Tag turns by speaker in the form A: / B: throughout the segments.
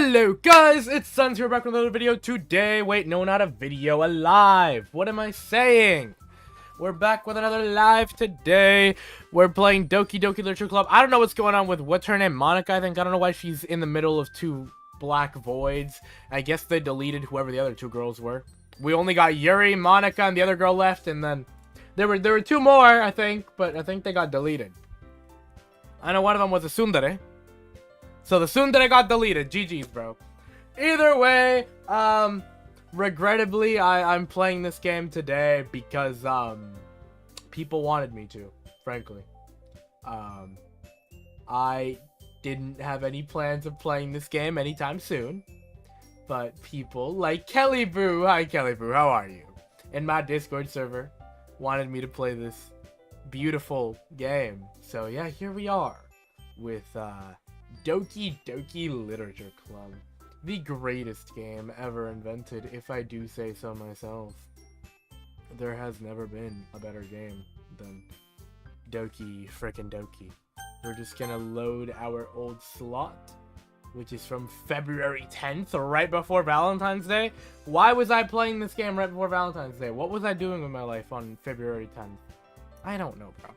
A: Hello guys, it's Suns here back with another video today. Wait, no, not a video, a live. What am I saying? We're back with another live today. We're playing Doki Doki Literature Club. I don't know what's going on with, what's her name? Monica, I think. I don't know why she's in the middle of two black voids. I guess they deleted whoever the other two girls were. We only got Yuri, Monica, and the other girl left, and then there were two more, I think, but I think they got deleted. I know one of them was a tsundere. So the tsundere got deleted. GG's, bro. Either way, regrettably, I'm playing this game today because, people wanted me to, frankly. I didn't have any plans of playing this game anytime soon. But people like Kelly Boo, hi Kelly Boo, how are you? In my Discord server, wanted me to play this beautiful game. So yeah, here we are with, Doki Doki Literature Club. The greatest game ever invented, if I do say so myself. There has never been a better game than Doki frickin' Doki. We're just gonna load our old slot, which is from February 10th, right before Valentine's Day. Why was I playing this game right before Valentine's Day? What was I doing with my life on February 10th? I don't know, bro.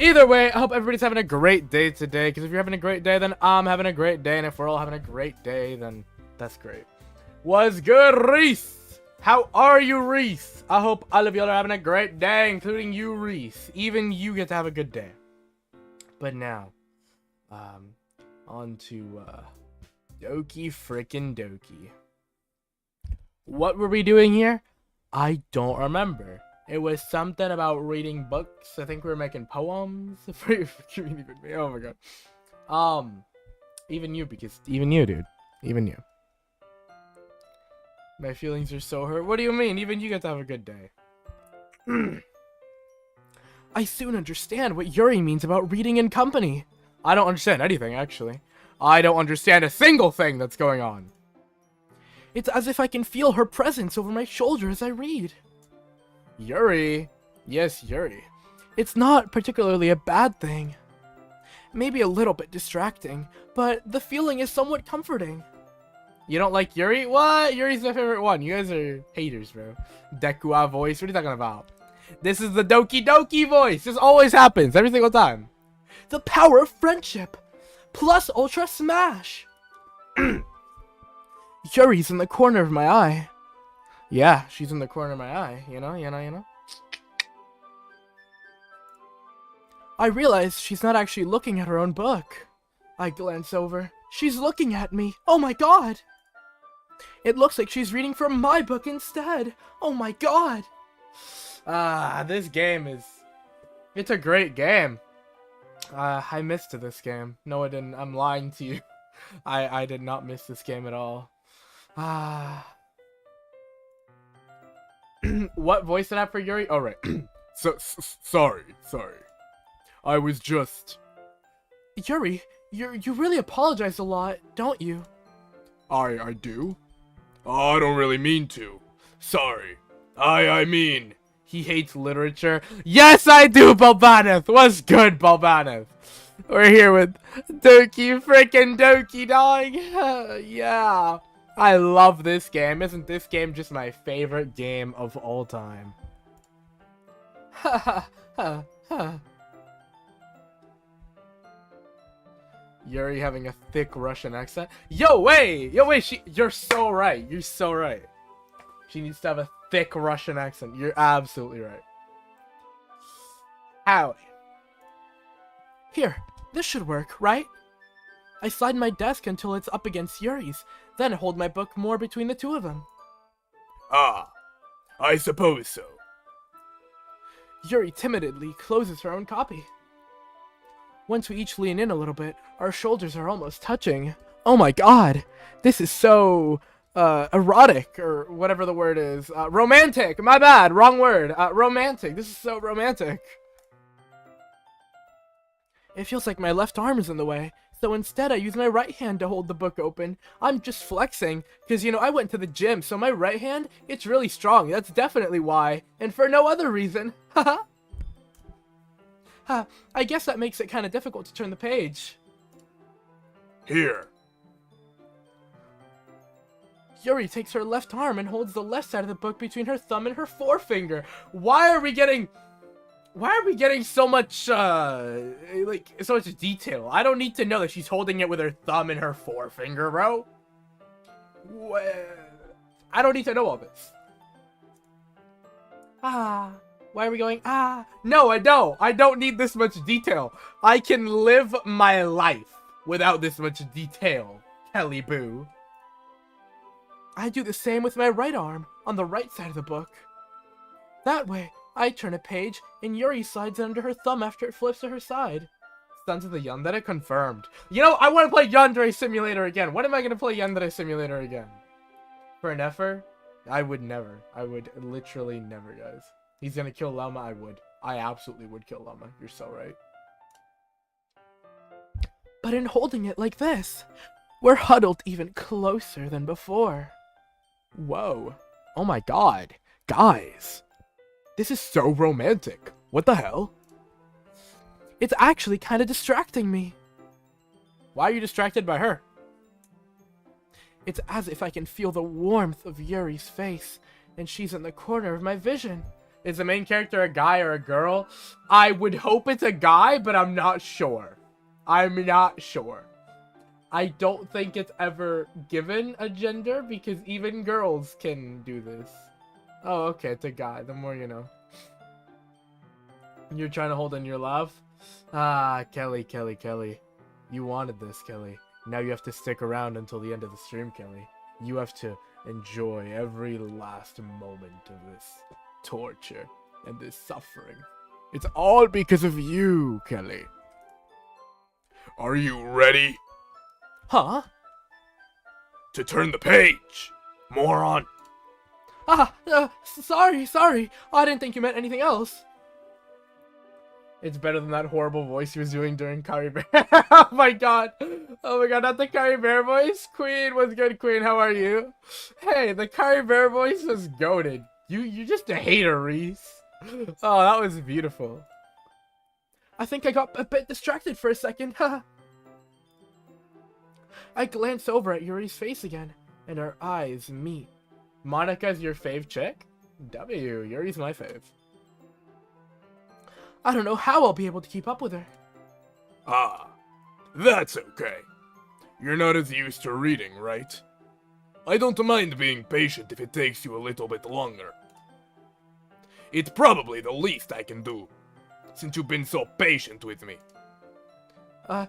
A: Either way, I hope everybody's having a great day today, because if you're having a great day, then I'm having a great day, and if we're all having a great day, then that's great. What's good, Reese? How are you, Reese? I hope all of y'all are having a great day, including you, Reese. Even you get to have a good day. But now, on to, Doki frickin' Doki. What were we doing here? I don't remember. It was something about reading books. I think we were making poems. Oh my god. Even you, because even you, dude. Even you. My feelings are so hurt. What do you mean? Even you get to have a good day. I soon understand what Yuri means about reading in company. I don't understand anything, actually. I don't understand a single thing that's going on. It's as if I can feel her presence over my shoulder as I read. Yuri. Yes, Yuri. It's not particularly a bad thing. Maybe a little bit distracting, but the feeling is somewhat comforting. You don't like Yuri? What? Yuri's my favorite one. You guys are haters, bro. Dekua voice. What are you talking about? This is the Doki Doki voice. This always happens every single time. The power of friendship. Plus Ultra Smash. Yuri's in the corner of my eye. Yeah, she's in the corner of my eye. You know. I realize she's not actually looking at her own book. I glance over. She's looking at me. Oh my god. It looks like she's reading from my book instead. Oh my god. This game is... It's a great game. I missed this game. No, I didn't. I'm lying to you. I did not miss this game at all. What voice did I have for Yuri? Oh, right. Sorry. I was just... Yuri, you really apologize a lot, don't you? I do? I don't really mean to. Sorry. I mean... He hates literature. Yes, I do, Balbaneth! What's good, Balbaneth? We're here with Doki frickin' Doki, dog. Yeah. I love this game. Isn't this game just my favorite game of all time? Yuri having a thick Russian accent. Yo, wait, you're so right. You're so right. She needs to have a thick Russian accent. You're absolutely right. Howdy. Here, this should work, right? I slide my desk until it's up against Yuri's, then hold my book more between the two of them.
B: Ah, I suppose so.
A: Yuri timidly closes her own copy. Once we each lean in a little bit, our shoulders are almost touching. Oh my god, this is so, erotic, or whatever the word is. Romantic, my bad, wrong word. Romantic, this is so romantic. It feels like my left arm is in the way, so instead I use my right hand to hold the book open. I'm just flexing, because, you know, I went to the gym, so my right hand, it's really strong. That's definitely why, and for no other reason. Haha. I guess that makes it kind of difficult to turn the page.
B: Here.
A: Yuri takes her left arm and holds the left side of the book between her thumb and her forefinger. Why are we getting so much, like, so much detail? I don't need to know that she's holding it with her thumb and her forefinger, bro. I don't need to know all this. Why are we going, No, I don't. I don't need this much detail. I can live my life without this much detail, Kelly Boo. I do the same with my right arm, on the right side of the book. That way, I turn a page, and Yuri slides it under her thumb after it flips to her side. Sons of the Yandere confirmed. You know, I want to play Yandere Simulator again. When am I going to play Yandere Simulator again? For an effort? I would never. I would literally never, guys. He's going to kill Llama? I would. I absolutely would kill Llama. You're so right. But in holding it like this, we're huddled even closer than before. Whoa. Oh my god. Guys. This is so romantic. What the hell? It's actually kind of distracting me. Why are you distracted by her? It's as if I can feel the warmth of Yuri's face, and she's in the corner of my vision. Is the main character a guy or a girl? I would hope it's a guy, but I'm not sure. I'm not sure. I don't think it's ever given a gender, because even girls can do this. Oh, okay, it's a guy. The more you know. You're trying to hold in your love? Kelly. You wanted this, Kelly. Now you have to stick around until the end of the stream, Kelly. You have to enjoy every last moment of this torture and this suffering. It's all because of you, Kelly.
B: Are you ready?
A: Huh?
B: To turn the page, moron.
A: Sorry. I didn't think you meant anything else. It's better than that horrible voice he was doing during Kari Bear. Oh my god, not the Kari Bear voice. Queen, what's good, Queen? How are you? Hey, the Kari Bear voice was goated. You're just a hater, Reese. Oh, that was beautiful. I think I got a bit distracted for a second. I glance over at Yuri's face again, and our eyes meet. Monica's your fave chick? W, Yuri's my fave. I don't know how I'll be able to keep up with her.
B: That's okay. You're not as used to reading, right? I don't mind being patient if it takes you a little bit longer. It's probably the least I can do, since you've been so patient with me.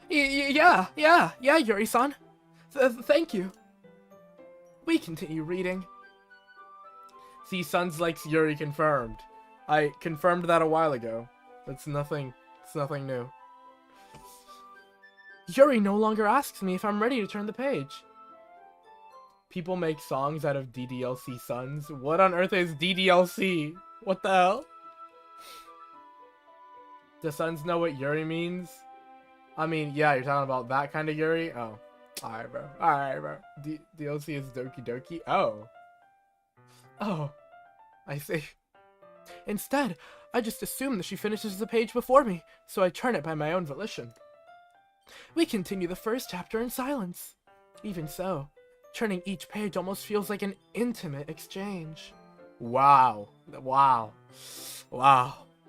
A: Yeah, Yuri-san. Thank you. We continue reading. See, Sons likes Yuri confirmed. I confirmed that a while ago. It's nothing new. Yuri no longer asks me if I'm ready to turn the page. People make songs out of DDLC Sons. What on earth is DDLC? What the hell? Do Sons know what Yuri means? I mean, yeah, you're talking about that kind of Yuri? Oh. Alright, bro. DLC is Doki Doki? Oh. I see. Instead, I just assume that she finishes the page before me, so I turn it by my own volition. We continue the first chapter in silence. Even so, turning each page almost feels like an intimate exchange. Wow.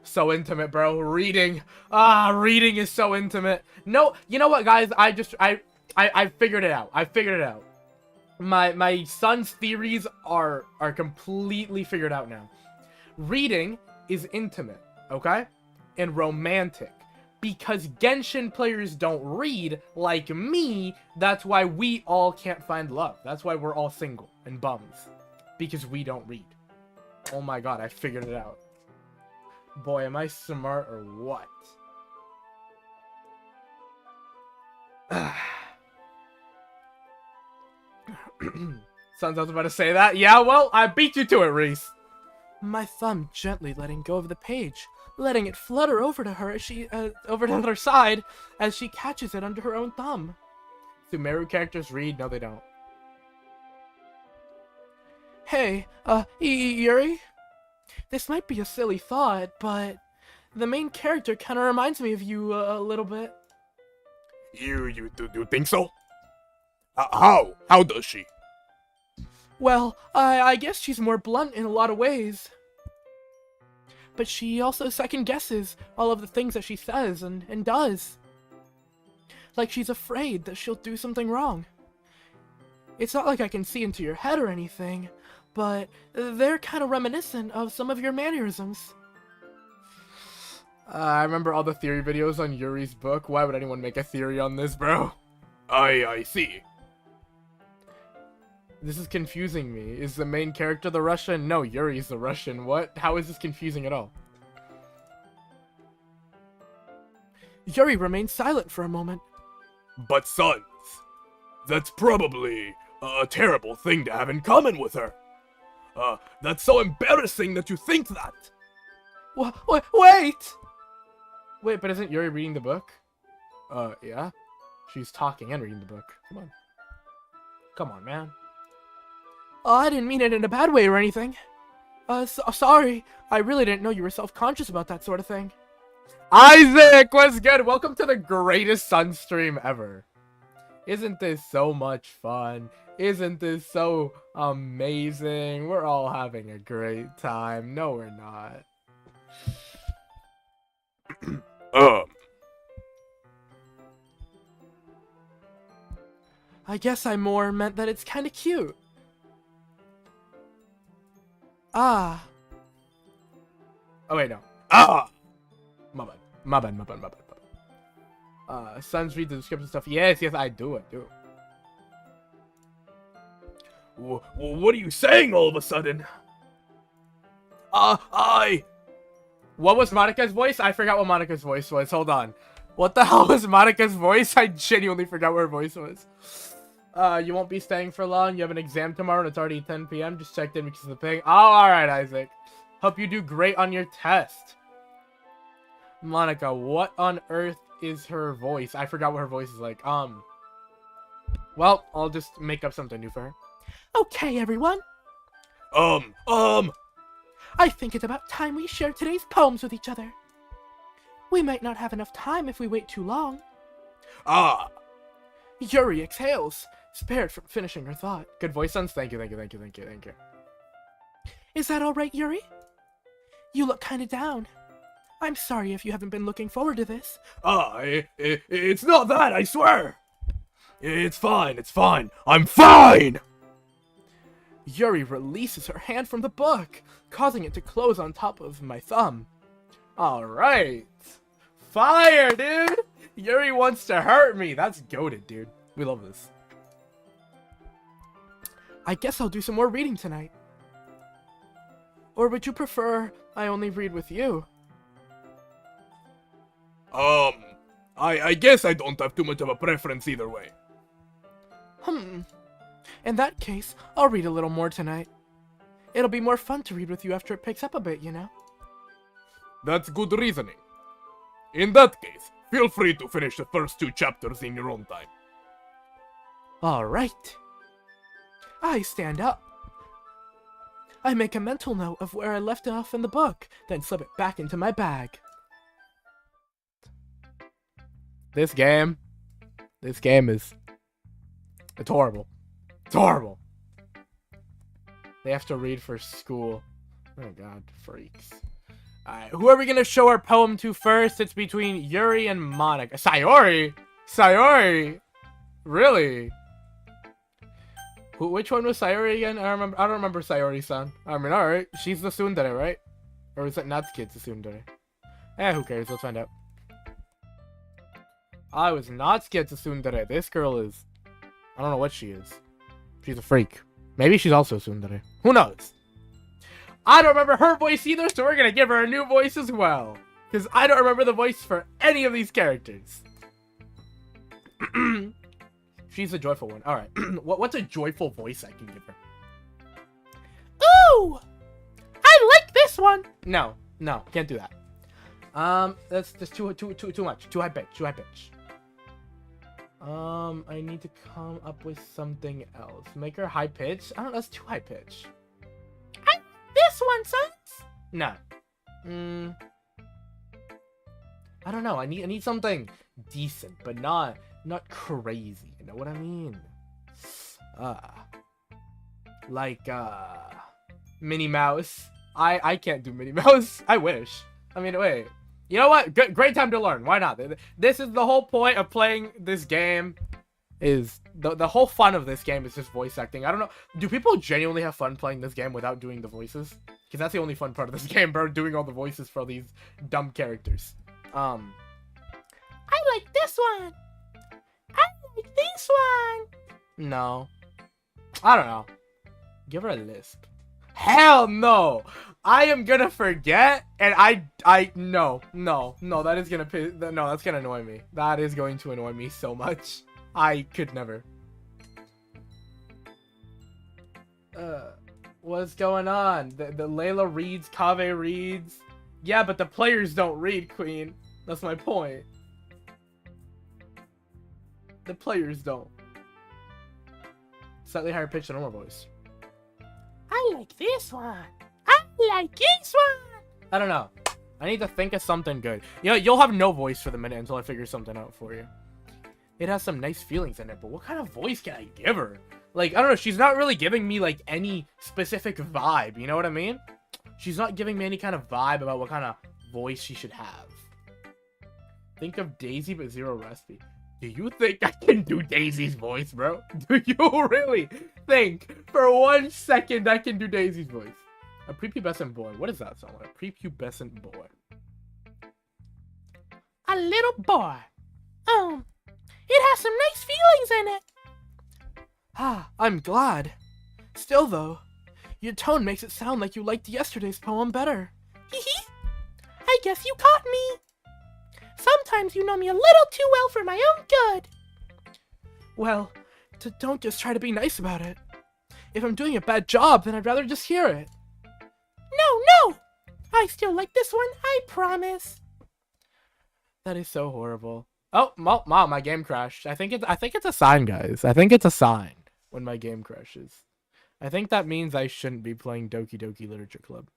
A: So intimate, bro. Reading. Reading is so intimate. No, you know what, guys? I figured it out. My son's theories are completely figured out now. Reading is intimate, okay? And romantic. Because Genshin players don't read like me, that's why we all can't find love. That's why we're all single and bums. Because we don't read. Oh my god, I figured it out. Boy, am I smart or what? Sons, I was about to say that. Yeah, well, I beat you to it, Reese. My thumb gently letting go of the page, letting it flutter over to her as she, over to her side, as she catches it under her own thumb. Do Meru characters read? No, they don't. Hey, Yuri? This might be a silly thought, but the main character kind of reminds me of you a little bit.
B: You think so? How does she?
A: Well, I guess she's more blunt in a lot of ways. But she also second guesses all of the things that she says and does. Like she's afraid that she'll do something wrong. It's not like I can see into your head or anything, but they're kind of reminiscent of some of your mannerisms. I remember all the theory videos on Yuri's book. Why would anyone make a theory on this, bro?
B: I see.
A: This is confusing me. Is the main character the Russian? No, Yuri's the Russian. What? How is this confusing at all? Yuri remained silent for a moment.
B: But sons, that's probably a terrible thing to have in common with her. That's so embarrassing that you think that.
A: Wait! Wait, but isn't Yuri reading the book? Yeah. She's talking and reading the book. Come on. Come on, man. Oh, I didn't mean it in a bad way or anything. Sorry. I really didn't know you were self-conscious about that sort of thing. Isaac, what's good? Welcome to the greatest Sun stream ever. Isn't this so much fun? Isn't this so amazing? We're all having a great time. No, we're not. I guess I more meant that it's kind of cute. Ah. Oh, wait, no.
B: Ah!
A: My bad. Sons read the description stuff. Yes, I do.
B: What are you saying all of a sudden?
A: What was Monica's voice? I forgot what Monica's voice was. Hold on. What the hell was Monica's voice? I genuinely forgot what her voice was. You won't be staying for long. You have an exam tomorrow and it's already 10 p.m. Just checked in because of the ping. Oh, alright, Isaac. Hope you do great on your test. Monica, what on earth is her voice? I forgot what her voice is like. Well, I'll just make up something new for her. Okay, everyone.
C: I think it's about time we share today's poems with each other. We might not have enough time if we wait too long.
A: Yuri exhales, spared from finishing her thought. Good voice, sons. Thank you.
C: Is that all right, Yuri? You look kind of down. I'm sorry if you haven't been looking forward to this.
B: It's not that, I swear. It's fine. I'm fine!
A: Yuri releases her hand from the book, causing it to close on top of my thumb. Alright. Fire, dude! Yuri wants to hurt me. That's goated, dude. We love this. I guess I'll do some more reading tonight. Or would you prefer I only read with you?
B: I guess I don't have too much of a preference either way.
A: In that case, I'll read a little more tonight. It'll be more fun to read with you after it picks up a bit, you know?
B: That's good reasoning. In that case, feel free to finish the first 2 chapters in your own time.
A: Alright. I stand up. I make a mental note of where I left off in the book, then slip it back into my bag. This game is... It's horrible. It's horrible. They have to read for school. Oh god, freaks. Alright, who are we gonna show our poem to first? It's between Yuri and Monica. Sayori? Sayori? Really? Which one was Sayori again? I don't remember Sayori-san. I mean, alright. She's the tsundere, right? Or is it Natsuki's the tsundere? Who cares? Let's find out. I was Natsuki's the tsundere. This girl is... I don't know what she is. She's a freak. Maybe she's also a tsundere. Who knows? I don't remember her voice either, so we're gonna give her a new voice as well. Because I don't remember the voice for any of these characters. She's a joyful one. Alright. What's a joyful voice I can give her?
C: Ooh! I like this one!
A: No, can't do that. That's just too much. Too high pitch. I need to come up with something else. Make her high pitch? I don't know, that's too high pitch.
C: This one, sons!
A: No. I don't know. I need something decent, but not crazy. You know what I mean? Like, Minnie Mouse. I can't do Minnie Mouse. I wish. I mean, wait. You know what? Great time to learn. Why not? This is the whole point of playing this game. Is the whole fun of this game is just voice acting. I don't know. Do people genuinely have fun playing this game without doing the voices? Because that's the only fun part of this game, bro. Doing all the voices for these dumb characters.
C: I like this one. I like this one.
A: No. I don't know. Give her a lisp. Hell no! I am gonna forget, and no, that is gonna no, that's gonna annoy me. That is going to annoy me so much. I could never. What's going on? The Layla reads, Kaveh reads. Yeah, but the players don't read, Queen. That's my point. The players don't. Slightly higher pitch than normal voice.
C: I like this one. I like this one.
A: I don't know. I need to think of something good. You know, you'll have no voice for the minute until I figure something out for you. It has some nice feelings in it, but what kind of voice can I give her? Like, I don't know. She's not really giving me, like, any specific vibe. You know what I mean? She's not giving me any kind of vibe about what kind of voice she should have. Think of Daisy, but zero recipe. Do you think I can do Daisy's voice, bro? Do you really think for 1 second I can do Daisy's voice? A prepubescent boy. What does that sound like? A prepubescent boy.
C: A little boy. It has some nice feelings in it.
A: Ah, I'm glad. Still, though, your tone makes it sound like you liked yesterday's poem better.
C: Hee hee. I guess you caught me. Sometimes you know me a little too well for my own good.
A: Well, don't just try to be nice about it. If I'm doing a bad job, then I'd rather just hear it.
C: No! I still like this one, I promise.
A: That is so horrible. Oh, Mom, my game crashed. I think it's a sign, guys. I think it's a sign when my game crashes. I think that means I shouldn't be playing Doki Doki Literature Club.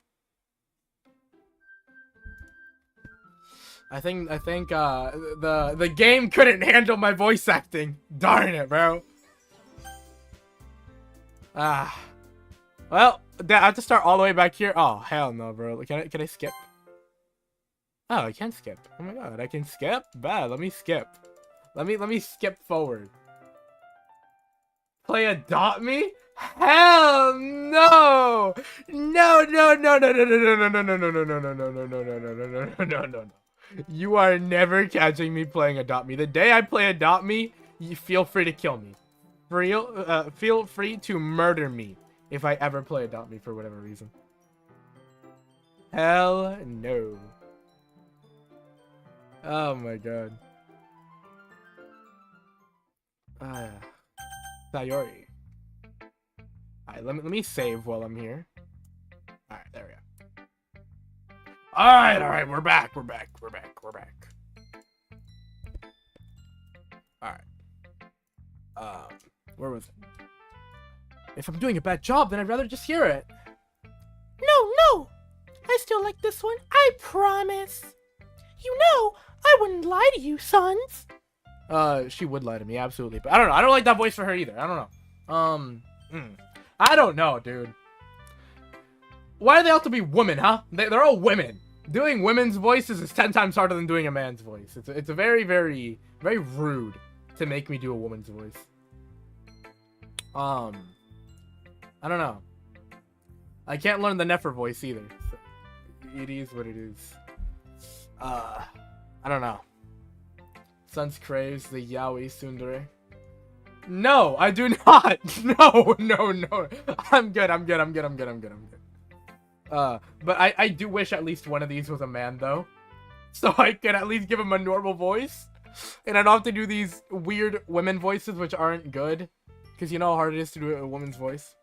A: I think the game couldn't handle my voice acting. Darn it, bro. Well, I have to start all the way back here. Oh, hell no, bro. Can I skip? Oh, I can skip. Oh my god, I can skip? Bad, let me skip. Let me skip forward. Play Adopt Me? Hell no! No. You are never catching me playing Adopt Me. The day I play Adopt Me, you feel free to kill me. Feel free to murder me if I ever play Adopt Me for whatever reason. Hell no. Oh my god. Sayori. Alright, let me save while I'm here. Alright, there we go. Alright, we're back. Alright. Where was it? If I'm doing a bad job, then I'd rather just hear it.
C: No! I still like this one, I promise. You know, I wouldn't lie to you, sons.
A: She would lie to me, absolutely. But I don't know. I don't like that voice for her either. I don't know. I don't know, dude. Why do they have to be women, huh? They're all women. Doing women's voices is 10 times harder than doing a man's voice. It's a very, very, very rude to make me do a woman's voice. I don't know. I can't learn the Nefer voice either. So it is what it is. I don't know. Sons craves the Yaoi Tsundere. No, I do not. No. I'm good. But I do wish at least one of these was a man though. So I could at least give him a normal voice. And I don't have to do these weird women voices which aren't good. Because you know how hard it is to do a woman's voice.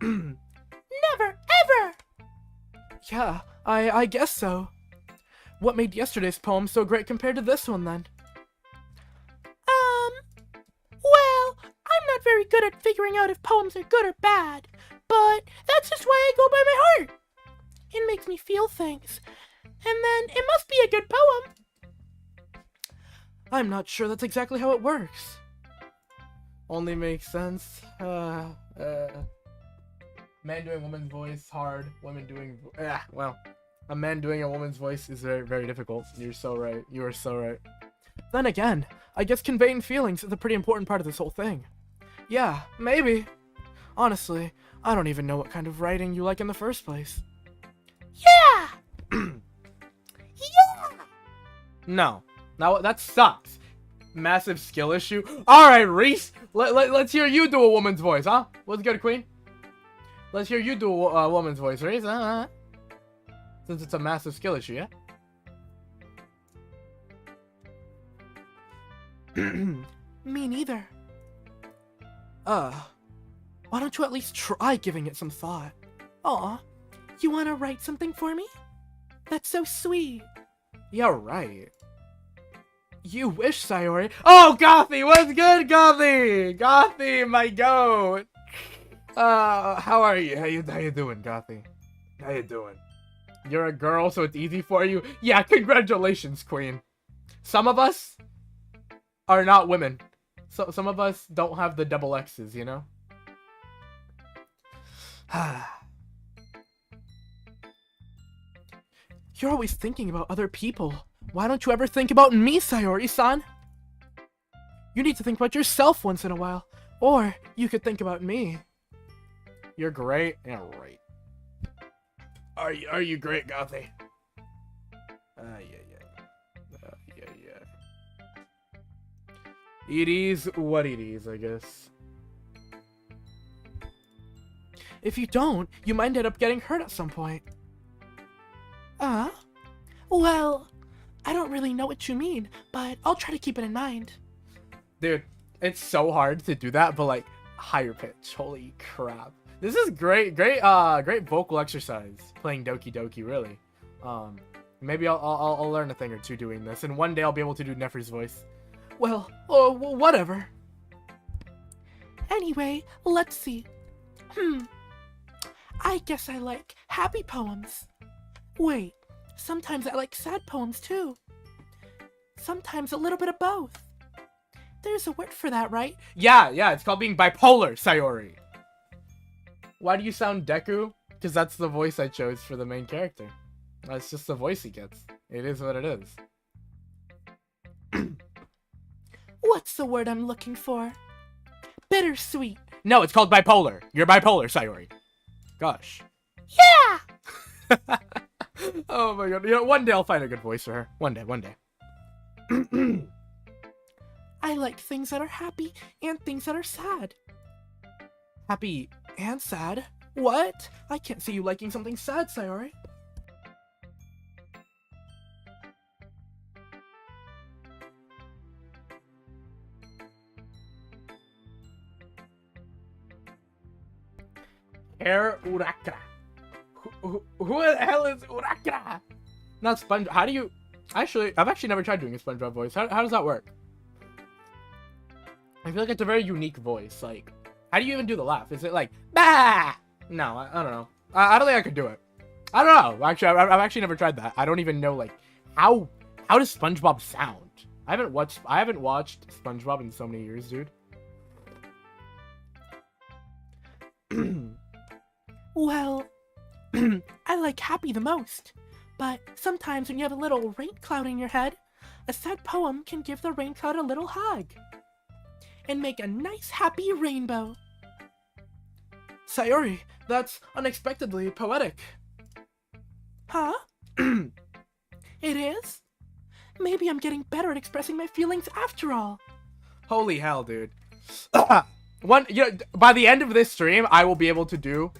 C: Never, ever!
A: Yeah, I guess so. What made yesterday's poem so great compared to this one, then?
C: Well, I'm not very good at figuring out if poems are good or bad, but that's just why I go by my heart. It makes me feel things, and then it must be a good poem.
A: I'm not sure that's exactly how it works. Only makes sense. Man doing woman's voice, hard. Women doing... well, a man doing a woman's voice is very, very difficult. You're so right. You are so right. Then again, I guess conveying feelings is a pretty important part of this whole thing. Yeah, maybe. Honestly, I don't even know what kind of writing you like in the first place.
C: Yeah! Yeah!
A: No. Now, that sucks. Massive skill issue. Alright, Reese! Let's hear you do a woman's voice, huh? What's good, Queen? Let's hear you do a woman's voice, Reese. Since it's a massive skill issue, yeah? Me neither. Why don't you at least try giving it some thought?
C: Aw, you wanna write something for me? That's so sweet.
A: Yeah, right. You wish, Sayori. Oh, Gothy! What's good, Gothy? Gothy, my goat! How are you? How you doing, Gothy? How you doing? You're a girl, so it's easy for you? Yeah, congratulations, Queen. Some of us are not women. So some of us don't have the double X's, you know? You're always thinking about other people. Why don't you ever think about me, Sayori-san? You need to think about yourself once in a while. Or you could think about me. You're great. Yeah, right. Are you great, Gothy? Yeah. It is what it is, I guess. If you don't, you might end up getting hurt at some point.
C: Well, I don't really know what you mean, but I'll try to keep it in mind.
A: Dude, it's so hard to do that, but like, higher pitch. Holy crap. This is great vocal exercise, playing Doki Doki, really. Maybe I'll learn a thing or two doing this, and one day I'll be able to do Nefer's voice. Well, whatever.
C: Anyway, let's see. I guess I like happy poems. Wait, sometimes I like sad poems too. Sometimes a little bit of both. There's a word for that, right?
A: Yeah, it's called being bipolar, Sayori. Why do you sound Deku? Because that's the voice I chose for the main character. That's just the voice he gets. It is what it is.
C: What's the word I'm looking for? Bittersweet.
A: No, it's called bipolar. You're bipolar, Sayori. Gosh.
C: Yeah!
A: Oh my god. You know, one day I'll find a good voice for her. One day.
C: I like things that are happy and things that are sad.
A: Happy and sad? What? I can't see you liking something sad, Sayori. Air Urakra. Who the hell is Urakra? Not Sponge. How do you... Actually, I've actually never tried doing a SpongeBob voice. How does that work? I feel like it's a very unique voice. Like, how do you even do the laugh? Is it like, bah? No, I don't know. I don't think I could do it. I don't know. Actually, I've actually never tried that. I don't even know, like, how does SpongeBob sound? I haven't watched SpongeBob in so many years, dude.
C: Well, I like happy the most. But sometimes when you have a little rain cloud in your head, a sad poem can give the rain cloud a little hug. And make a nice happy rainbow.
A: Sayori, that's unexpectedly poetic.
C: Huh? It is? Maybe I'm getting better at expressing my feelings after all.
A: Holy hell, dude. By the end of this stream, I will be able to do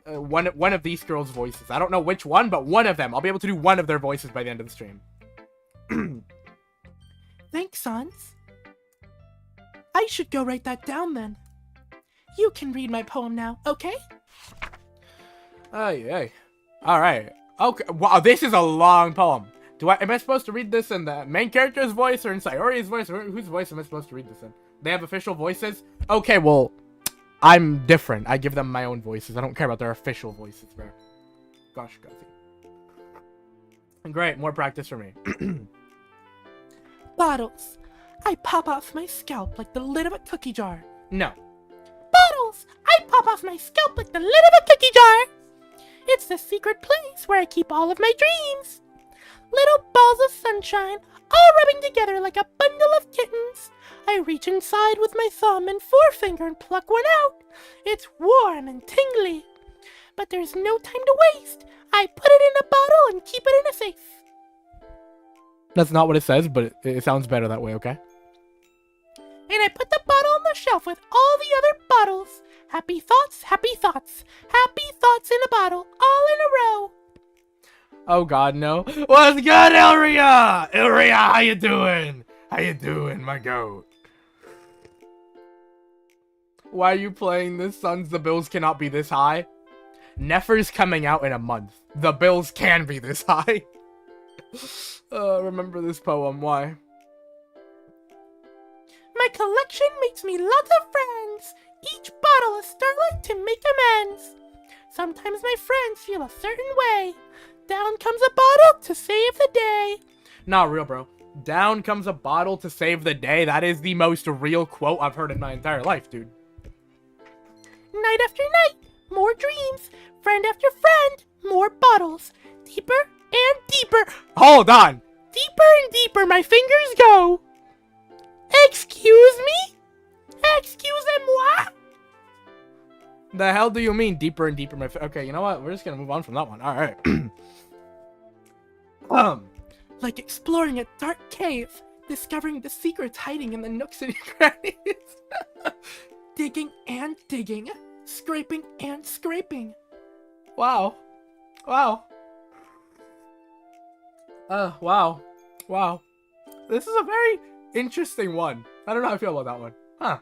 A: one of these girls' voices. I don't know which one, but one of them. I'll be able to do one of their voices by the end of the stream.
C: Thanks, Sans. I should go write that down then. You can read my poem now, okay?
A: Hey. Alright. Okay. Wow, this is a long poem. Am I supposed to read this in the main character's voice or in Sayori's voice? Or whose voice am I supposed to read this in? They have official voices? Okay, well, I'm different. I give them my own voices. I don't care about their official voices, bro. Gosh, Gothy. Great, more practice for me.
C: Bottles. I pop off my scalp like the lid of a cookie jar.
A: No.
C: Bottles! bottles, I pop off my scalp like the lid of a cookie jar. It's the secret place where I keep all of my dreams. Little balls of sunshine, all rubbing together like a bundle of kittens. I reach inside with my thumb and forefinger and pluck one out. It's warm and tingly. But there's no time to waste. I put it in a bottle and keep it in a safe.
A: That's not what it says, but it sounds better that way, okay?
C: And I put the bottle on the shelf with all the other bottles. Happy thoughts, happy thoughts. Happy thoughts in a bottle, all in a row.
A: Oh god, no. What's good, Ilria? Ilria, how you doing? How you doing, my goat? Why are you playing this, sons? The bills cannot be this high. Nefer's coming out in a month. The bills can be this high. Remember this poem, why?
C: My collection makes me lots of friends. Each bottle a starlight to make amends. Sometimes my friends feel a certain way. Down comes a bottle to save the day.
A: Not real, bro. Down comes a bottle to save the day. That is the most real quote I've heard in my entire life, dude.
C: Night after night, more dreams. Friend after friend, more bottles. Deeper and deeper.
A: Hold on.
C: Deeper and deeper my fingers go. Excuse me? Excusez-moi?
A: The hell do you mean deeper and deeper? Okay, you know what? We're just gonna move on from that one. All right.
C: Like exploring a dark cave, discovering the secrets hiding in the nooks and crannies. Digging and digging, scraping and scraping.
A: Wow. Wow. Wow. Wow. This is a very interesting one. I don't know how I feel about that one. Huh.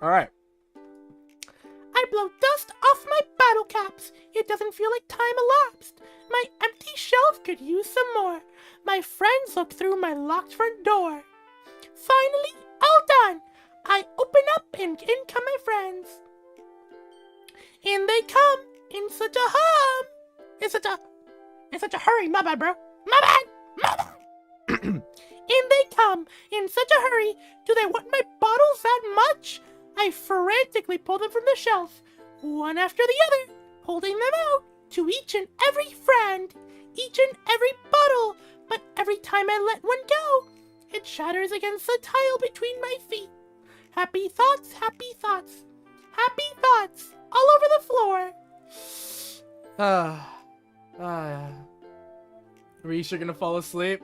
A: Alright.
C: I blow dust off my bottle caps. It doesn't feel like time elapsed. My empty shelf could use some more. My friends look through my locked front door. Finally, all done. I open up and in come my friends. In they come in such a hum. In such a hurry. My bad, bro. My bad. In they come in such a hurry. Do they want my bottles that much? I frantically pull them from the shelf, one after the other, holding them out to each and every friend, each and every bottle. But every time I let one go, it shatters against the tile between my feet. Happy thoughts, happy thoughts, happy thoughts all over the floor.
A: Reese, you're gonna fall asleep?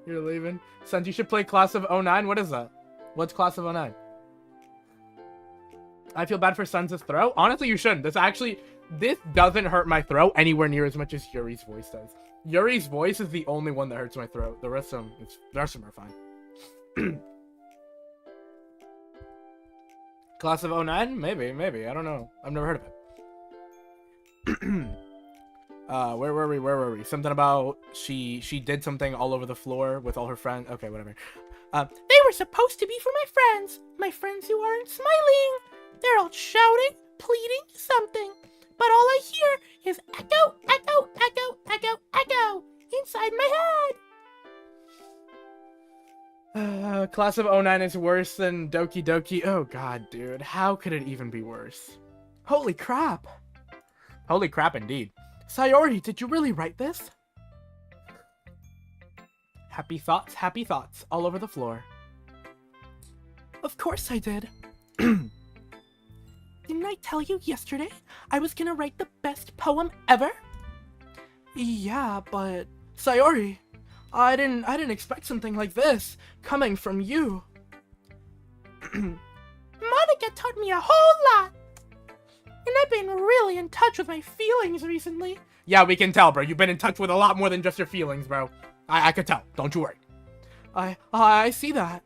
A: You're leaving? Son, you should play Class of '09. What is that? What's Class of '09? I feel bad for Sun's throat. Honestly, you shouldn't. This doesn't hurt my throat anywhere near as much as Yuri's voice does. Yuri's voice is the only one that hurts my throat. The rest of them are fine. Class of '09? Maybe. I don't know. I've never heard of it. Where were we? Something about she did something all over the floor with all her friends. Okay, whatever.
C: They were supposed to be for my friends who aren't smiling. They're all shouting, pleading, something. But all I hear is echo, echo, echo, echo, echo inside my head.
A: Class of '09 is worse than Doki Doki. Oh god, dude. How could it even be worse? Holy crap. Holy crap indeed. Sayori, did you really write this? Happy thoughts all over the floor. Of course I did. Didn't I tell you yesterday I was gonna write the best poem ever? Yeah, but Sayori, I didn't expect something like this coming from you.
C: Monica taught me a whole lot. And I've been really in touch with my feelings recently.
A: Yeah, we can tell, bro. You've been in touch with a lot more than just your feelings, bro. I could tell. Don't you worry. I see that.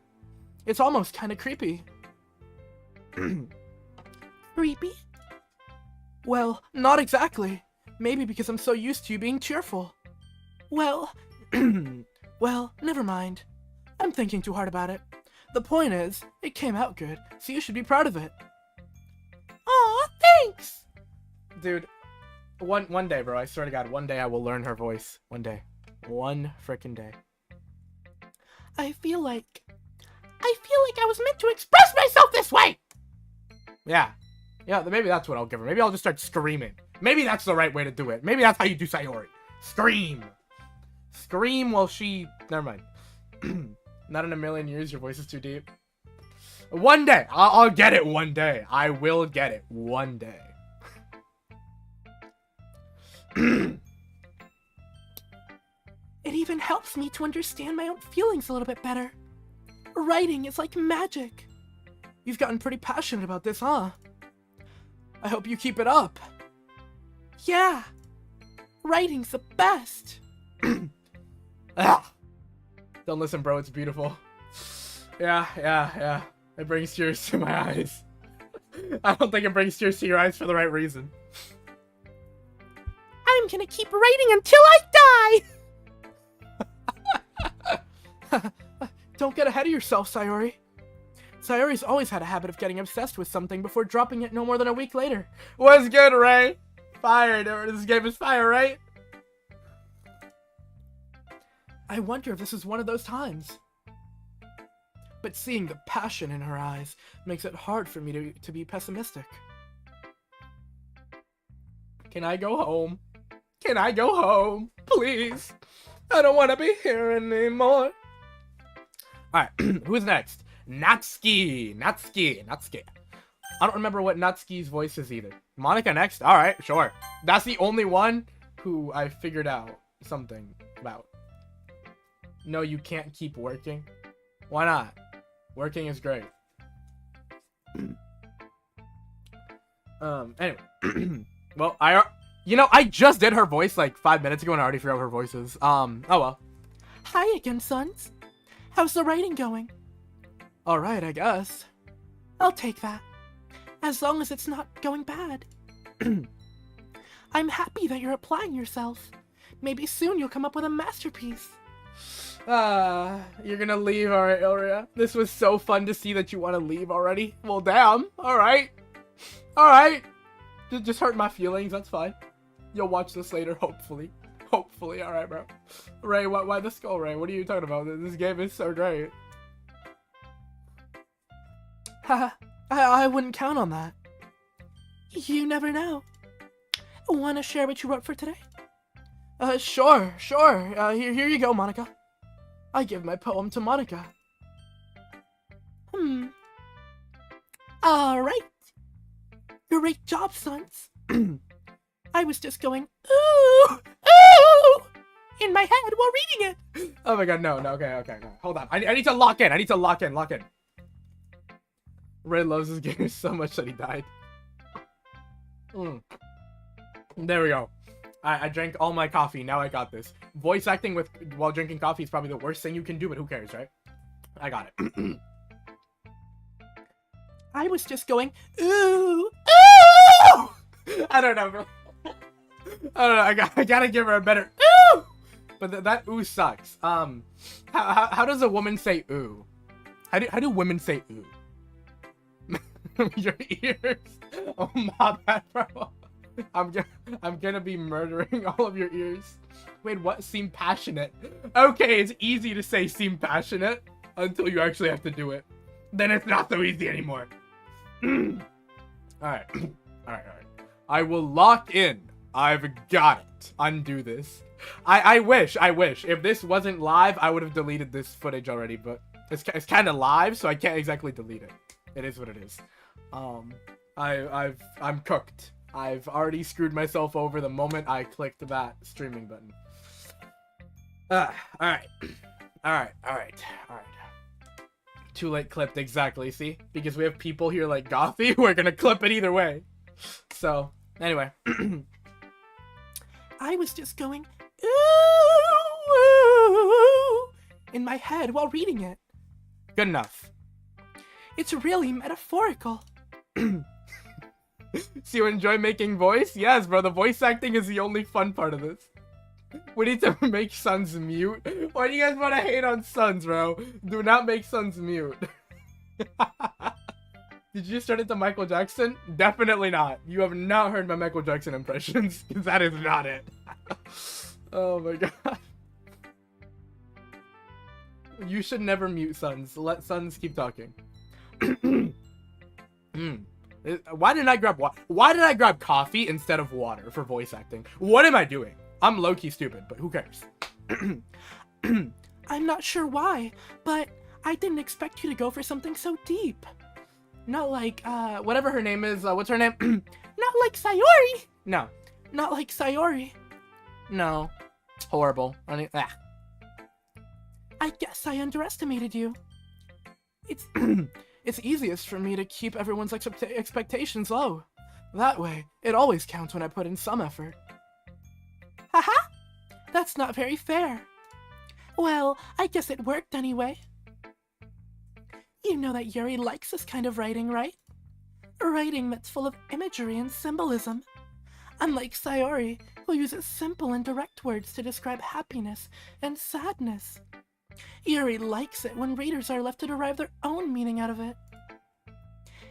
A: It's almost kind of creepy.
C: Creepy?
A: Well, not exactly. Maybe because I'm so used to you being cheerful. Well, well, never mind. I'm thinking too hard about it. The point is, it came out good, so you should be proud of it.
C: Aw, thanks!
A: Dude, one day, bro, I swear to God, one day I will learn her voice. One day. One frickin' day.
C: I feel like I feel like I was meant to express myself this way!
A: Yeah. Yeah, maybe that's what I'll give her. Maybe I'll just start screaming. Maybe that's the right way to do it. Maybe that's how you do Sayori. Scream. Scream while she... Never mind. Not in a million years, your voice is too deep. One day. I'll get it one day. I will get it one day.
C: It even helps me to understand my own feelings a little bit better. Writing is like magic.
A: You've gotten pretty passionate about this, huh? I hope you keep it up.
C: Yeah. Writing's the best.
A: Ah. Don't listen, bro. It's beautiful. Yeah. It brings tears to my eyes. I don't think it brings tears to your eyes for the right reason.
C: I'm gonna keep writing until I die!
A: Don't get ahead of yourself, Sayori. Sayori's always had a habit of getting obsessed with something before dropping it no more than a week later. What's good, Ray? Fire. This game is fire, right? I wonder if this is one of those times. But seeing the passion in her eyes makes it hard for me to be pessimistic. Can I go home? Can I go home? Please. I don't want to be here anymore. Alright, who's next? Natsuki. I don't remember what Natsuki's voice is either. Monica next? Alright, sure. That's the only one who I figured out something about. No, you can't keep working. Why not? Working is great. Anyway. Well, I just did her voice like 5 minutes ago and I already forgot what her voice is. Oh well.
C: Hi again, sons. How's the writing going?
A: Alright, I guess.
C: I'll take that. As long as it's not going bad. I'm happy that you're applying yourself. Maybe soon you'll come up with a masterpiece.
A: You're gonna leave, alright, Ilria? This was so fun to see that you want to leave already. Well, damn. Alright. Alright. Just hurt my feelings, that's fine. You'll watch this later, hopefully. Hopefully, alright, bro. Ray, why the skull, Ray? What are you talking about? This game is so great.
C: Haha, I wouldn't count on that. You never know. Wanna share what you wrote for today?
A: Sure. Here you go, Monica. I give my poem to Monica.
C: Alright. Great job, sons. I was just going, ooh, ooh, in my head while reading it.
A: Oh my god, no, okay, no. Hold on. I need to lock in. Lock in. Ray loves this game so much that he died. There we go. I drank all my coffee. Now I got this. Voice acting while drinking coffee is probably the worst thing you can do, but who cares, right? I got it.
C: I was just going, ooh,
A: ooh! I don't know, bro. I don't know. I gotta give her a better ooh! But that ooh sucks. How does a woman say ooh? How do women say ooh? Your ears? Oh my bad, bro. I'm gonna be murdering all of your ears. Wait, what? Seem passionate? Okay, it's easy to say seem passionate until you actually have to do it. Then it's not so easy anymore. Alright. I will lock in. I've got it. Undo this. I wish. If this wasn't live, I would have deleted this footage already, but it's kind of live, so I can't exactly delete it. It is what it is. I'm cooked. I've already screwed myself over the moment I clicked that streaming button. Alright. Too late clipped, exactly, see? Because we have people here like Gothy who are gonna clip it either way. So, anyway.
C: I was just going, ooh, ooh, in my head while reading it.
A: Good enough.
C: It's really metaphorical.
A: So you enjoy making voice? Yes, bro, the voice acting is the only fun part of this. We need to make Sons mute. Why do you guys want to hate on Sons, bro? Do not make Sons mute. Did you start it to Michael Jackson? Definitely not. You have not heard my Michael Jackson impressions, because that is not it. Oh my god. You should never mute Suns. Let Suns keep talking. Why didn't I grab Why did I grab coffee instead of water for voice acting? What am I doing? I'm low-key stupid, but who cares?
C: I'm not sure why, but I didn't expect you to go for something so deep. Not like,
A: Whatever her name is, what's her name?
C: not like Sayori!
A: No.
C: Not like Sayori.
A: No. It's horrible.
C: I guess I underestimated you. It's easiest for me to keep everyone's expectations low. That way, it always counts when I put in some effort. Haha! That's not very fair. Well, I guess it worked anyway. You know that Yuri likes this kind of writing, right? Writing that's full of imagery and symbolism. Unlike Sayori, who uses simple and direct words to describe happiness and sadness. Yuri likes it when readers are left to derive their own meaning out of it.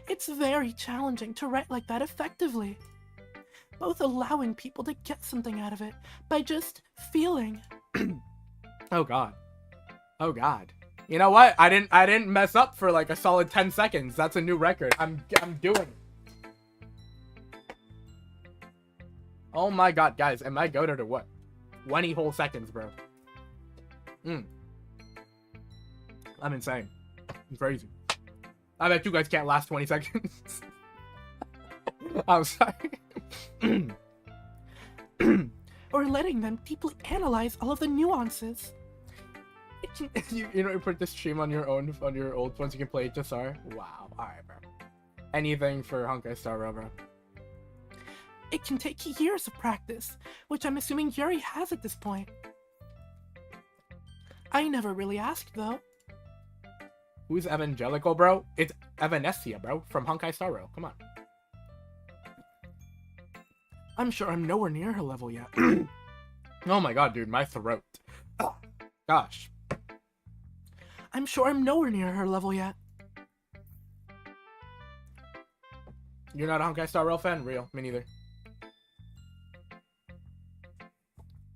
C: It's very challenging to write like that effectively. Both allowing people to get something out of it by just feeling.
A: Oh god. Oh god. You know what? I didn't mess up for like a solid 10 seconds. That's a new record. I'm doing it. Oh my god, guys, am I goated or what? 20 whole seconds, bro. I'm insane. I'm crazy. I bet you guys can't last 20 seconds. I'm sorry.
C: Or letting them deeply analyze all of the nuances.
A: You know, you put this stream on your own, on your old phones, you can play HSR. Wow. Alright, bro. Anything for Honkai Star Rail, bro.
C: It can take years of practice, which I'm assuming Yuri has at this point. I never really asked, though.
A: Who's Evangelical, bro? It's Evanescia, bro, from Honkai Star Rail. Come on.
C: I'm sure I'm nowhere near her level yet.
A: Oh my god, dude, my throat. Oh, gosh.
C: I'm sure I'm nowhere near her level yet.
A: You're not a Honkai Star Rail fan? Real. Me neither.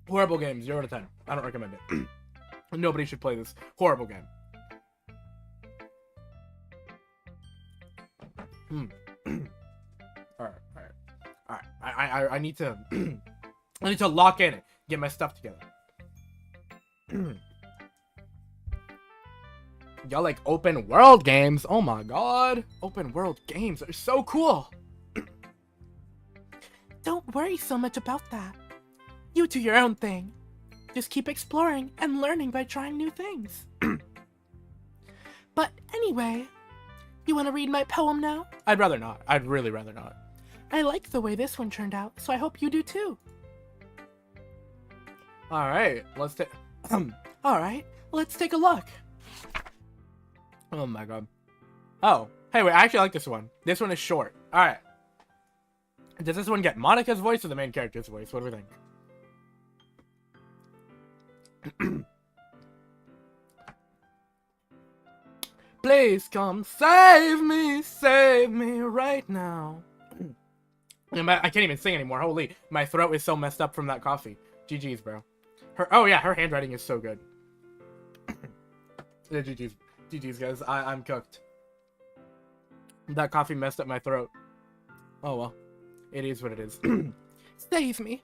A: Horrible game. 0 to 10. I don't recommend it. Nobody should play this. Horrible game. Alright. I need to I need to lock in it. Get my stuff together. Y'all like open world games? Oh my god. Open world games are so cool.
C: Don't worry so much about that. You do your own thing. Just keep exploring and learning by trying new things. But anyway, you want to read my poem now?
A: I'd rather not. I'd really rather not.
C: I like the way this one turned out, so I hope you do too.
A: Alright, let's take
C: Alright, let's take a look.
A: Oh my god. Oh, hey, wait, I actually like this one. This one is short. Alright. Does this one get Monica's voice or the main character's voice? What do we think? Please come save me right now. I can't even sing anymore. Holy, my throat is so messed up from that coffee. GG's, bro. Oh yeah, her handwriting is so good. Yeah, GG's, guys. I'm cooked. That coffee messed up my throat. Oh well, it is what it is.
C: Save me.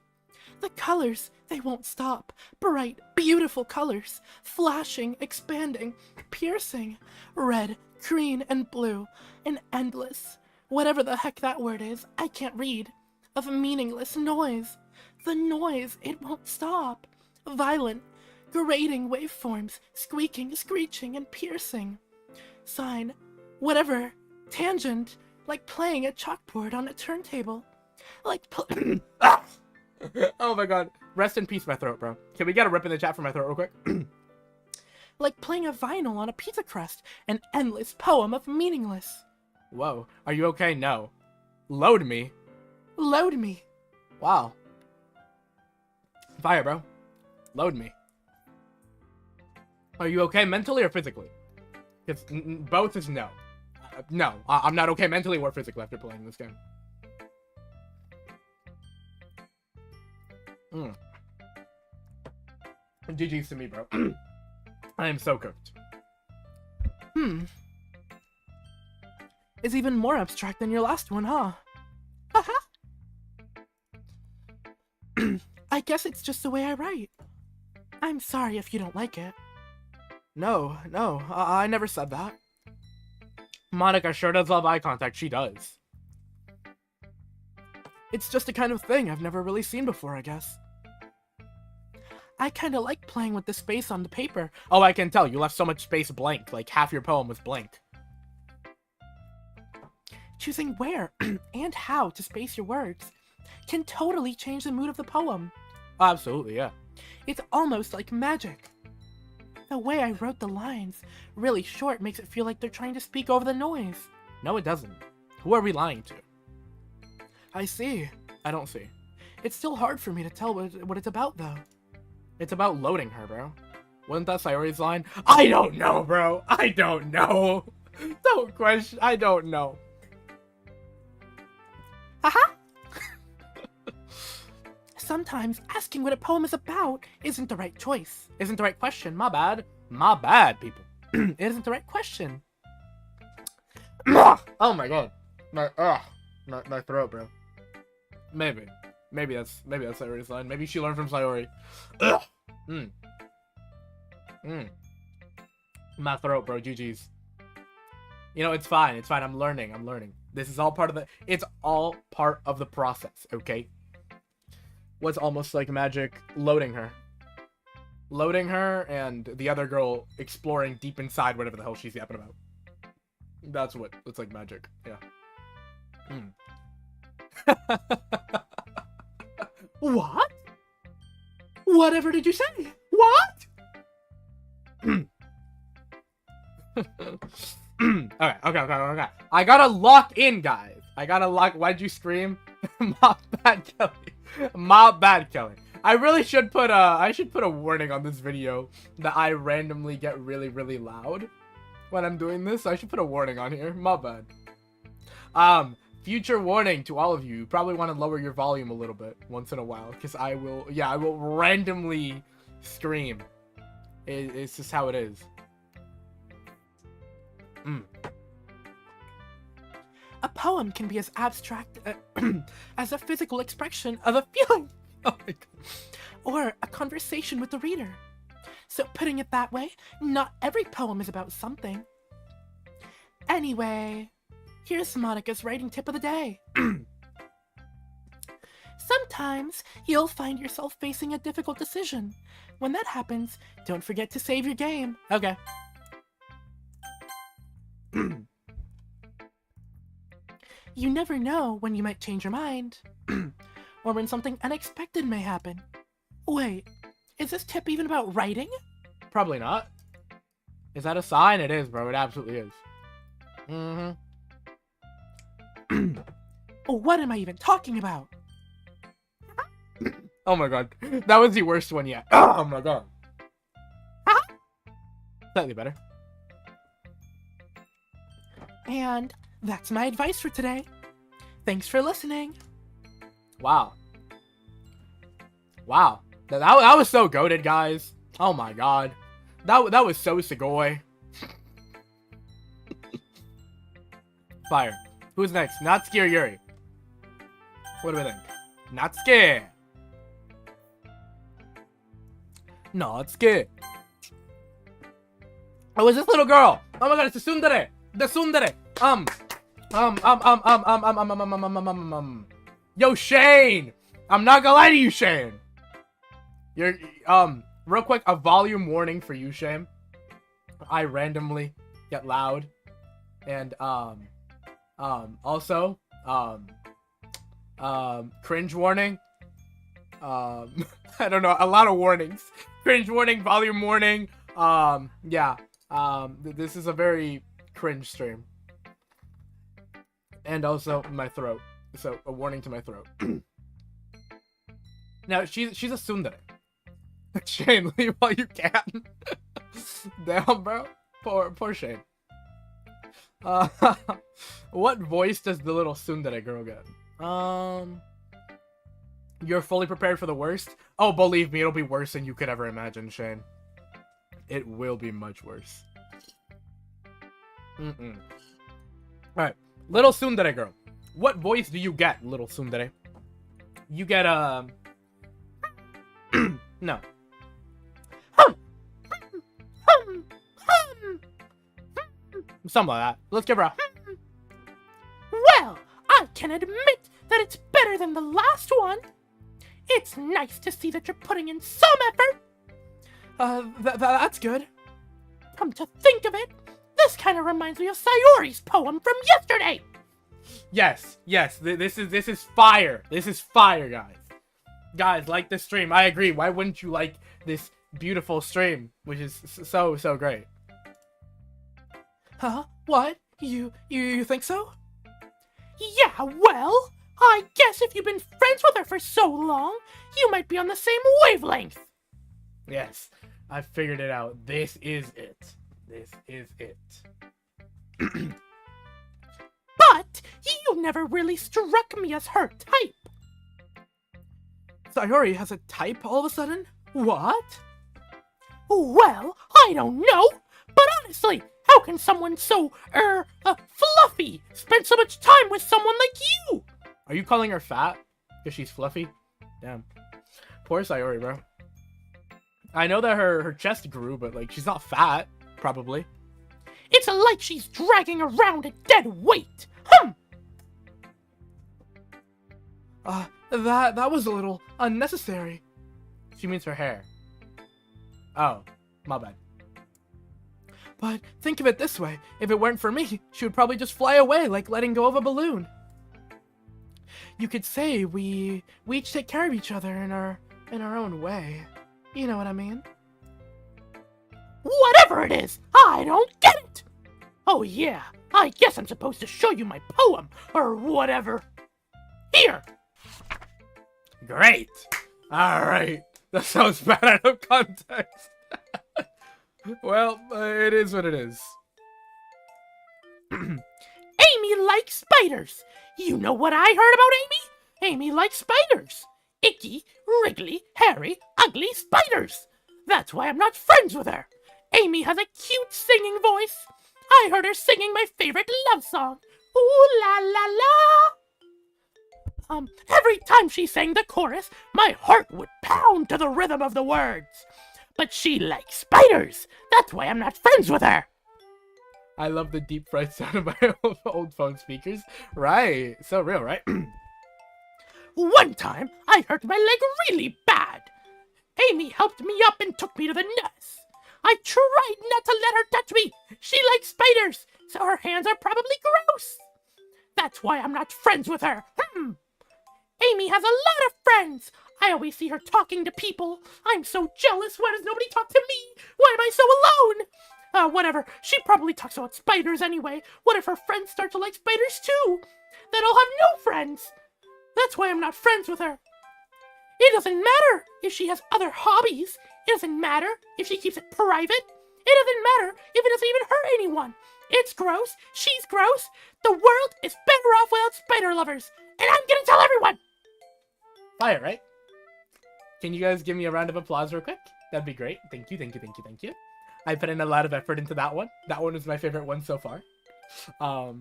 C: The colors, they won't stop. Bright, beautiful colors. Flashing, expanding, piercing. Red, green, and blue. An endless, whatever the heck that word is, I can't read. Of meaningless noise. The noise, it won't stop. Violent, grating waveforms. Squeaking, screeching, and piercing. Sine, whatever. Tangent, like playing a chalkboard on a turntable. Like
A: Oh my god. Rest in peace, my throat, bro. Can we get a rip in the chat for my throat real quick?
C: Like playing a vinyl on a pizza crust. An endless poem of meaningless.
A: Whoa. Are you okay? No. Load me.
C: Load me.
A: Wow. Fire, bro. Load me. Are you okay mentally or physically? Because both is no. No. I'm not okay mentally or physically after playing this game. GG's to me, bro. I am so cooked.
C: It's even more abstract than your last one, huh? Haha. I guess it's just the way I write. I'm sorry if you don't like it. No, I never said that.
A: Monica sure does love eye contact. She does.
C: It's just a kind of thing I've never really seen before, I guess. I kinda like playing with the space on the paper.
A: Oh, I can tell. You left so much space blank. Like, half your poem was blank.
C: Choosing where and how to space your words can totally change the mood of the poem.
A: Absolutely, yeah.
C: It's almost like magic. The way I wrote the lines, really short, makes it feel like they're trying to speak over the noise.
A: No, it doesn't. Who are we lying to?
C: I see.
A: I don't see.
C: It's still hard for me to tell what it's about, though.
A: It's about loading her, bro. Wasn't that Sayori's line? I don't know, bro. I don't know. Don't question. I don't know.
C: Haha! Sometimes asking what a poem is about isn't the right choice.
A: Isn't the right question. My bad. My bad, people.
C: It isn't the right question.
A: Oh my god. My throat, bro. Maybe that's Sayori's line. Maybe she learned from Sayori. Ugh. My throat, bro. GG's. You know, it's fine. It's fine. I'm learning. This is all part of it's all part of the process, okay? What's almost like magic, loading her. Loading her and the other girl exploring deep inside whatever the hell she's yapping about. That's like magic. Yeah.
C: What? Whatever did you say? What?
A: Okay. I gotta lock in, guys. Why'd you scream? My bad, Kelly. I really should put a warning on this video that I randomly get really, really loud when I'm doing this. I should put a warning on here. My bad. Future warning to all of you. You probably want to lower your volume a little bit once in a while, because I will randomly scream. It's just how it is.
C: A poem can be as abstract as a physical expression of a feeling.
A: Oh my god.
C: Or a conversation with the reader. So putting it that way, not every poem is about something. Anyway, here's Monica's writing tip of the day. Sometimes you'll find yourself facing a difficult decision. When that happens, don't forget to save your game.
A: Okay.
C: You never know when you might change your mind. Or when something unexpected may happen. Wait, is this tip even about writing?
A: Probably not. Is that a sign? It is, bro. It absolutely is.
C: What am I even talking about?
A: Oh my god. That was the worst one yet. Oh my god. Slightly better.
C: And that's my advice for today. Thanks for listening.
A: Wow. Wow. That was so goated, guys. Oh my god. That was so Sugoi. Fire. Who's next? Natsuki or Yuri? What do we think? Natsuki! Natsuki! Oh, it's this little girl! Oh my god, it's the tsundere! The tsundere! Yo, Shane! I'm not gonna lie to you, Shane! You're, real quick, a volume warning for you, Shane. I randomly get loud. And, also, cringe warning. I don't know, a lot of warnings. Cringe warning, volume warning. Yeah. This is a very cringe stream. And also my throat. So a warning to my throat. Now she's a tsundere. Shane, leave while you can. Damn, bro. Poor Shane. What voice does the little tsundere girl get? You're fully prepared for the worst? Oh, believe me, it'll be worse than you could ever imagine, Shane. It will be much worse. Mm-mm. Alright. Little tsundere girl. What voice do you get, little tsundere? You get, no. Something like that. Let's give her a...
C: Well, I can admit that it's better than the last one. It's nice to see that you're putting in some effort.
A: That's good.
C: Come to think of it, this kind of reminds me of Sayori's poem from yesterday.
A: Yes. This is fire. This is fire, guys. Guys, like this stream. I agree. Why wouldn't you like this beautiful stream, which is so great? Huh? What? You think so?
C: Yeah, well, I guess if you've been friends with her for so long, you might be on the same wavelength.
A: Yes, I figured it out. This is it. This is it.
C: But you never really struck me as her type.
A: Sayori has a type all of a sudden? What?
C: Well, I don't know, but honestly, how can someone so, fluffy spend so much time with someone like you?
A: Are you calling her fat? Because she's fluffy? Damn. Poor Sayori, bro. I know that her chest grew, but, like, she's not fat, probably.
C: It's like she's dragging around a dead weight.
A: That was a little unnecessary. She means her hair. Oh, my bad. But think of it this way. If it weren't for me, she would probably just fly away like letting go of a balloon. You could say we each take care of each other in our own way. You know what I mean?
C: Whatever it is, I don't get it! Oh yeah, I guess I'm supposed to show you my poem, or whatever. Here!
A: Great! Alright. That sounds bad out of context. Well, it is what it is.
C: Amy likes spiders. You know what I heard about Amy? Amy likes spiders. Icky, wriggly, hairy, ugly spiders. That's why I'm not friends with her. Amy has a cute singing voice. I heard her singing my favorite love song. Ooh la la la. Every time she sang the chorus, my heart would pound to the rhythm of the words. But she likes spiders. That's why I'm not friends with her.
A: I love the deep fried sound of my old phone speakers. Right. So real, right?
C: One time, I hurt my leg really bad. Amy helped me up and took me to the nurse. I tried not to let her touch me. She likes spiders, so her hands are probably gross. That's why I'm not friends with her. Amy has a lot of friends. I always see her talking to people. I'm so jealous. Why does nobody talk to me? Why am I so alone? Whatever. She probably talks about spiders anyway. What if her friends start to like spiders too? Then I'll have no friends. That's why I'm not friends with her. It doesn't matter if she has other hobbies. It doesn't matter if she keeps it private. It doesn't matter if it doesn't even hurt anyone. It's gross. She's gross. The world is better off without spider lovers. And I'm gonna tell everyone.
A: Fire, right? Can you guys give me a round of applause real quick? That'd be great. Thank you. I put in a lot of effort into that one. That one is my favorite one so far. I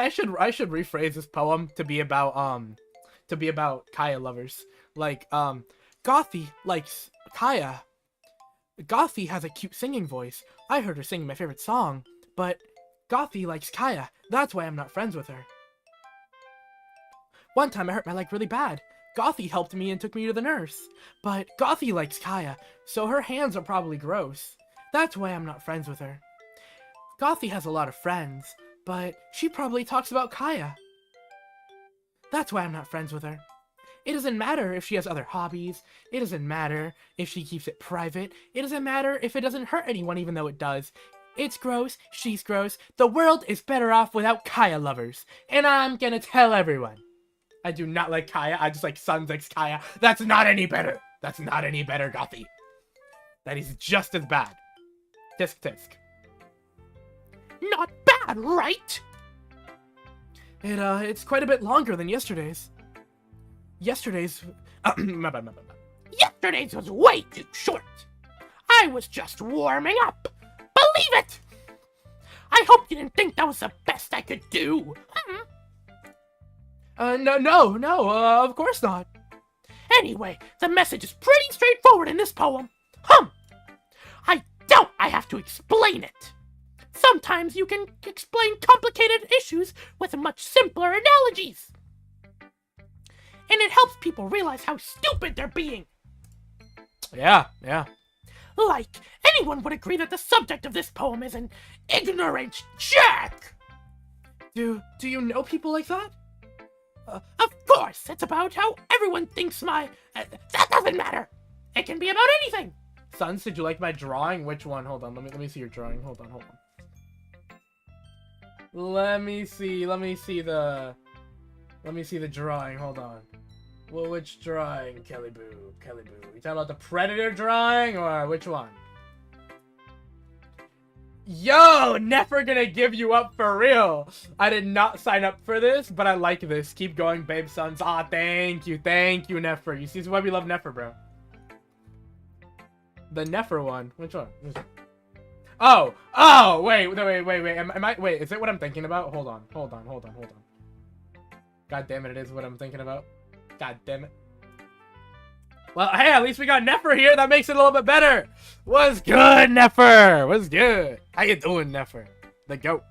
A: should rephrase this poem to be about Kaya lovers. Like, Gothy likes Kaya. Gothy has a cute singing voice. I heard her singing my favorite song, but Gothy likes Kaya. That's why I'm not friends with her. One time I hurt my leg really bad. Gothy helped me and took me to the nurse. But Gothy likes Kaya, so her hands are probably gross. That's why I'm not friends with her. Gothy has a lot of friends, but she probably talks about Kaya. That's why I'm not friends with her. It doesn't matter if she has other hobbies. It doesn't matter if she keeps it private. It doesn't matter if it doesn't hurt anyone, even though it does. It's gross. She's gross. The world is better off without Kaya lovers. And I'm gonna tell everyone. I do not like Kaya. I just like Sun's ex Kaya. That's not any better. That's not any better, Gothy. That is just as bad. Tisk tisk.
C: Not bad, right?
A: It's quite a bit longer than yesterday's. Yesterday's... my bad.
C: Yesterday's was way too short. I was just warming up. believe it! I hope you didn't think that was the best I could do.
A: No, of course not.
C: Anyway, the message is pretty straightforward in this poem. I doubt I have to explain it. Sometimes you can explain complicated issues with much simpler analogies. And it helps people realize how stupid they're being.
A: Yeah.
C: Like, anyone would agree that the subject of this poem is an ignorant jerk.
A: Do you know people like that?
C: Of course, it's about how everyone thinks my... that doesn't matter. It can be about anything.
A: Sons, did you like my drawing? Which one? Hold on, let me see your drawing. Hold on. Let me see the drawing. Hold on. Well, which drawing, Kelly Boo? You talking about the Predator drawing, or which one? Yo, never gonna give you up for real. I did not sign up for this, but I like this. Keep going, babe, sons. Ah, thank you, Nefer. You see why we love Nefer, bro. The Nefer one. Which one? Oh, wait. Wait, is it what I'm thinking about? Hold on. God damn it is what I'm thinking about. God damn it. Well, hey, at least we got Nefer here. That makes it a little bit better. What's good, Nefer? What's good? How you doing, Nefer? The goat.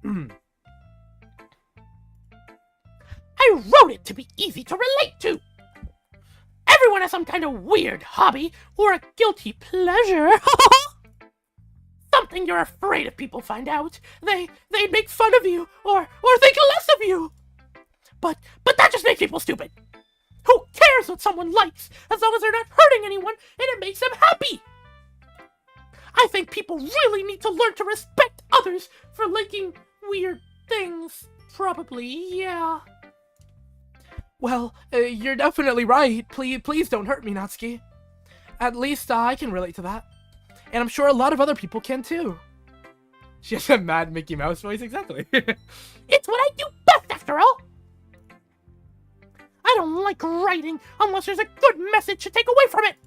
C: I wrote it to be easy to relate to. Everyone has some kind of weird hobby or a guilty pleasure. Something you're afraid if people find out. They make fun of you or think less of you. But that just makes people stupid. Who cares what someone likes as long as they're not hurting anyone and it makes them happy? I think people really need to learn to respect others for liking weird things. Probably, yeah.
A: Well, you're definitely right. Please don't hurt me, Natsuki. At least I can relate to that. And I'm sure a lot of other people can too. She has a mad Mickey Mouse voice, exactly.
C: It's what I do best, after all. I don't like writing unless there's a good message to take away from it.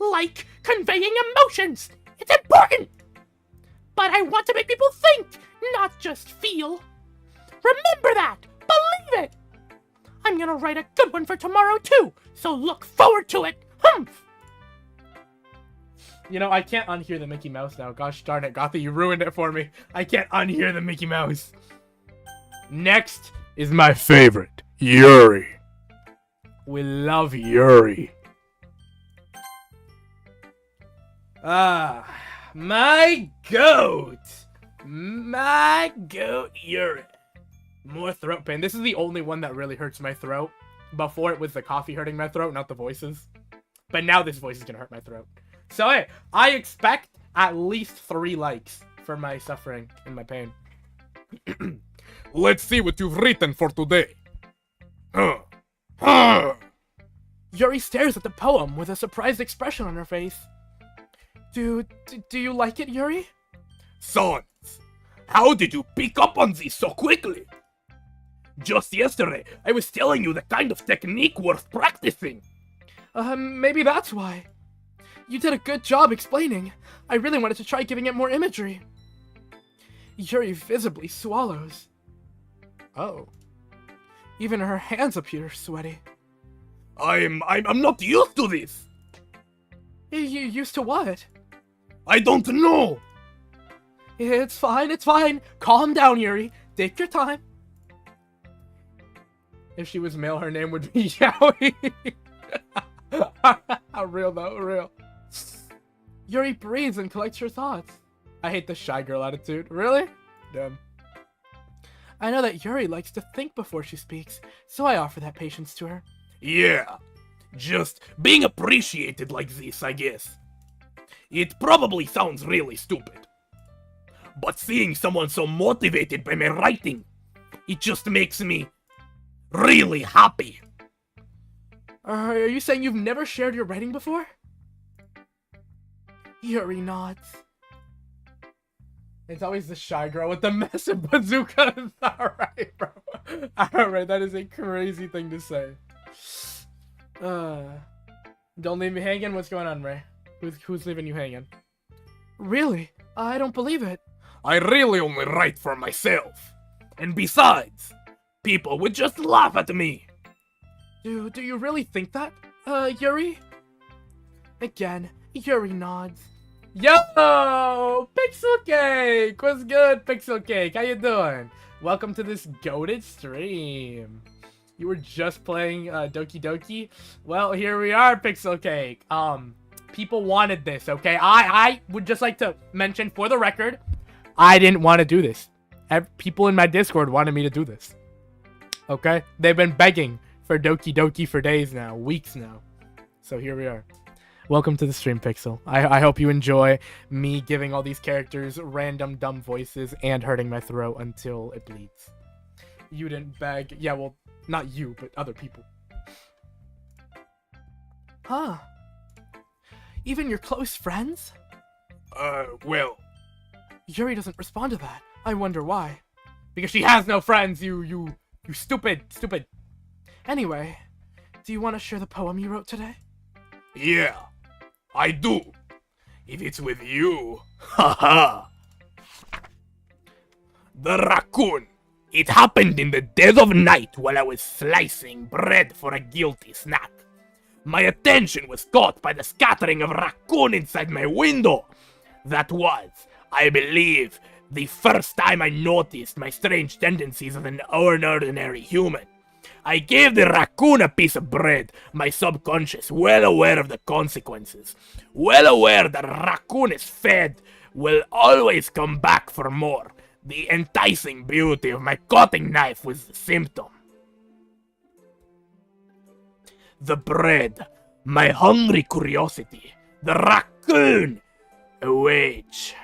C: Like conveying emotions. It's important. But I want to make people think, not just feel. Remember that. Believe it. I'm gonna write a good one for tomorrow too, so look forward to it. Humph!
A: You know, I can't unhear the Mickey Mouse now. Gosh darn it, Gothy, you ruined it for me. I can't unhear the Mickey Mouse. Next is my favorite, Yuri. We love Yuri. My goat. My goat, Yuri. More throat pain. This is the only one that really hurts my throat. Before it was the coffee hurting my throat, not the voices. But now this voice is gonna hurt my throat. So hey, I expect at least 3 likes for my suffering and my pain.
B: Let's see what you've written for today.
A: Yuri stares at the poem with a surprised expression on her face. Do you like it, Yuri?
B: Sons, how did you pick up on this so quickly? Just yesterday, I was telling you the kind of technique worth practicing.
A: Maybe that's why. You did a good job explaining. I really wanted to try giving it more imagery. Yuri visibly swallows. Oh. Even her hands appear sweaty.
B: I'm not used to this.
A: You used to what?
B: I don't know.
A: It's fine. Calm down, Yuri. Take your time. If she was male, her name would be Yaoi. Real though, real. Yuri breathes and collects her thoughts. I hate the shy girl attitude. Really? Dumb. I know that Yuri likes to think before she speaks, so I offer that patience to her.
B: Yeah, just being appreciated like this, I guess. It probably sounds really stupid. But seeing someone so motivated by my writing, it just makes me really happy.
A: Are you saying you've never shared your writing before? Yuri nods. It's always the shy girl with the massive bazooka. Alright, bro. Alright, that is a crazy thing to say. Don't leave me hanging. What's going on, Ray? Who's leaving you hanging? Really? I don't believe it.
B: I really only write for myself. And besides, people would just laugh at me.
A: Do you really think that, Yuri? Again, Yuri nods. Yo! Pixel Cake! What's good, Pixel Cake? How you doing? Welcome to this goated stream. You were just playing Doki Doki? Well, here we are, Pixel Cake. People wanted this, okay? I would just like to mention for the record, I didn't want to do this. People in my Discord wanted me to do this. Okay? They've been begging for Doki Doki for days now, weeks now. So here we are. Welcome to the stream, Pixel. I hope you enjoy me giving all these characters random dumb voices and hurting my throat until it bleeds. You didn't beg. Yeah, well, not you, but other people. Huh. Even your close friends?
B: Well...
A: Yuri doesn't respond to that. I wonder why. Because she has no friends, you stupid. Anyway, do you want to share the poem you wrote today?
B: Yeah, I do. If it's with you. Haha. The raccoon. It happened in the dead of night while I was slicing bread for a guilty snack. My attention was caught by the scattering of raccoon inside my window. That was, I believe, the first time I noticed my strange tendencies as an ordinary human. I gave the raccoon a piece of bread, my subconscious well aware of the consequences. Well aware that a raccoon is fed will always come back for more. The enticing beauty of my cutting knife was the symptom. The bread, my hungry curiosity. The raccoon, a wage.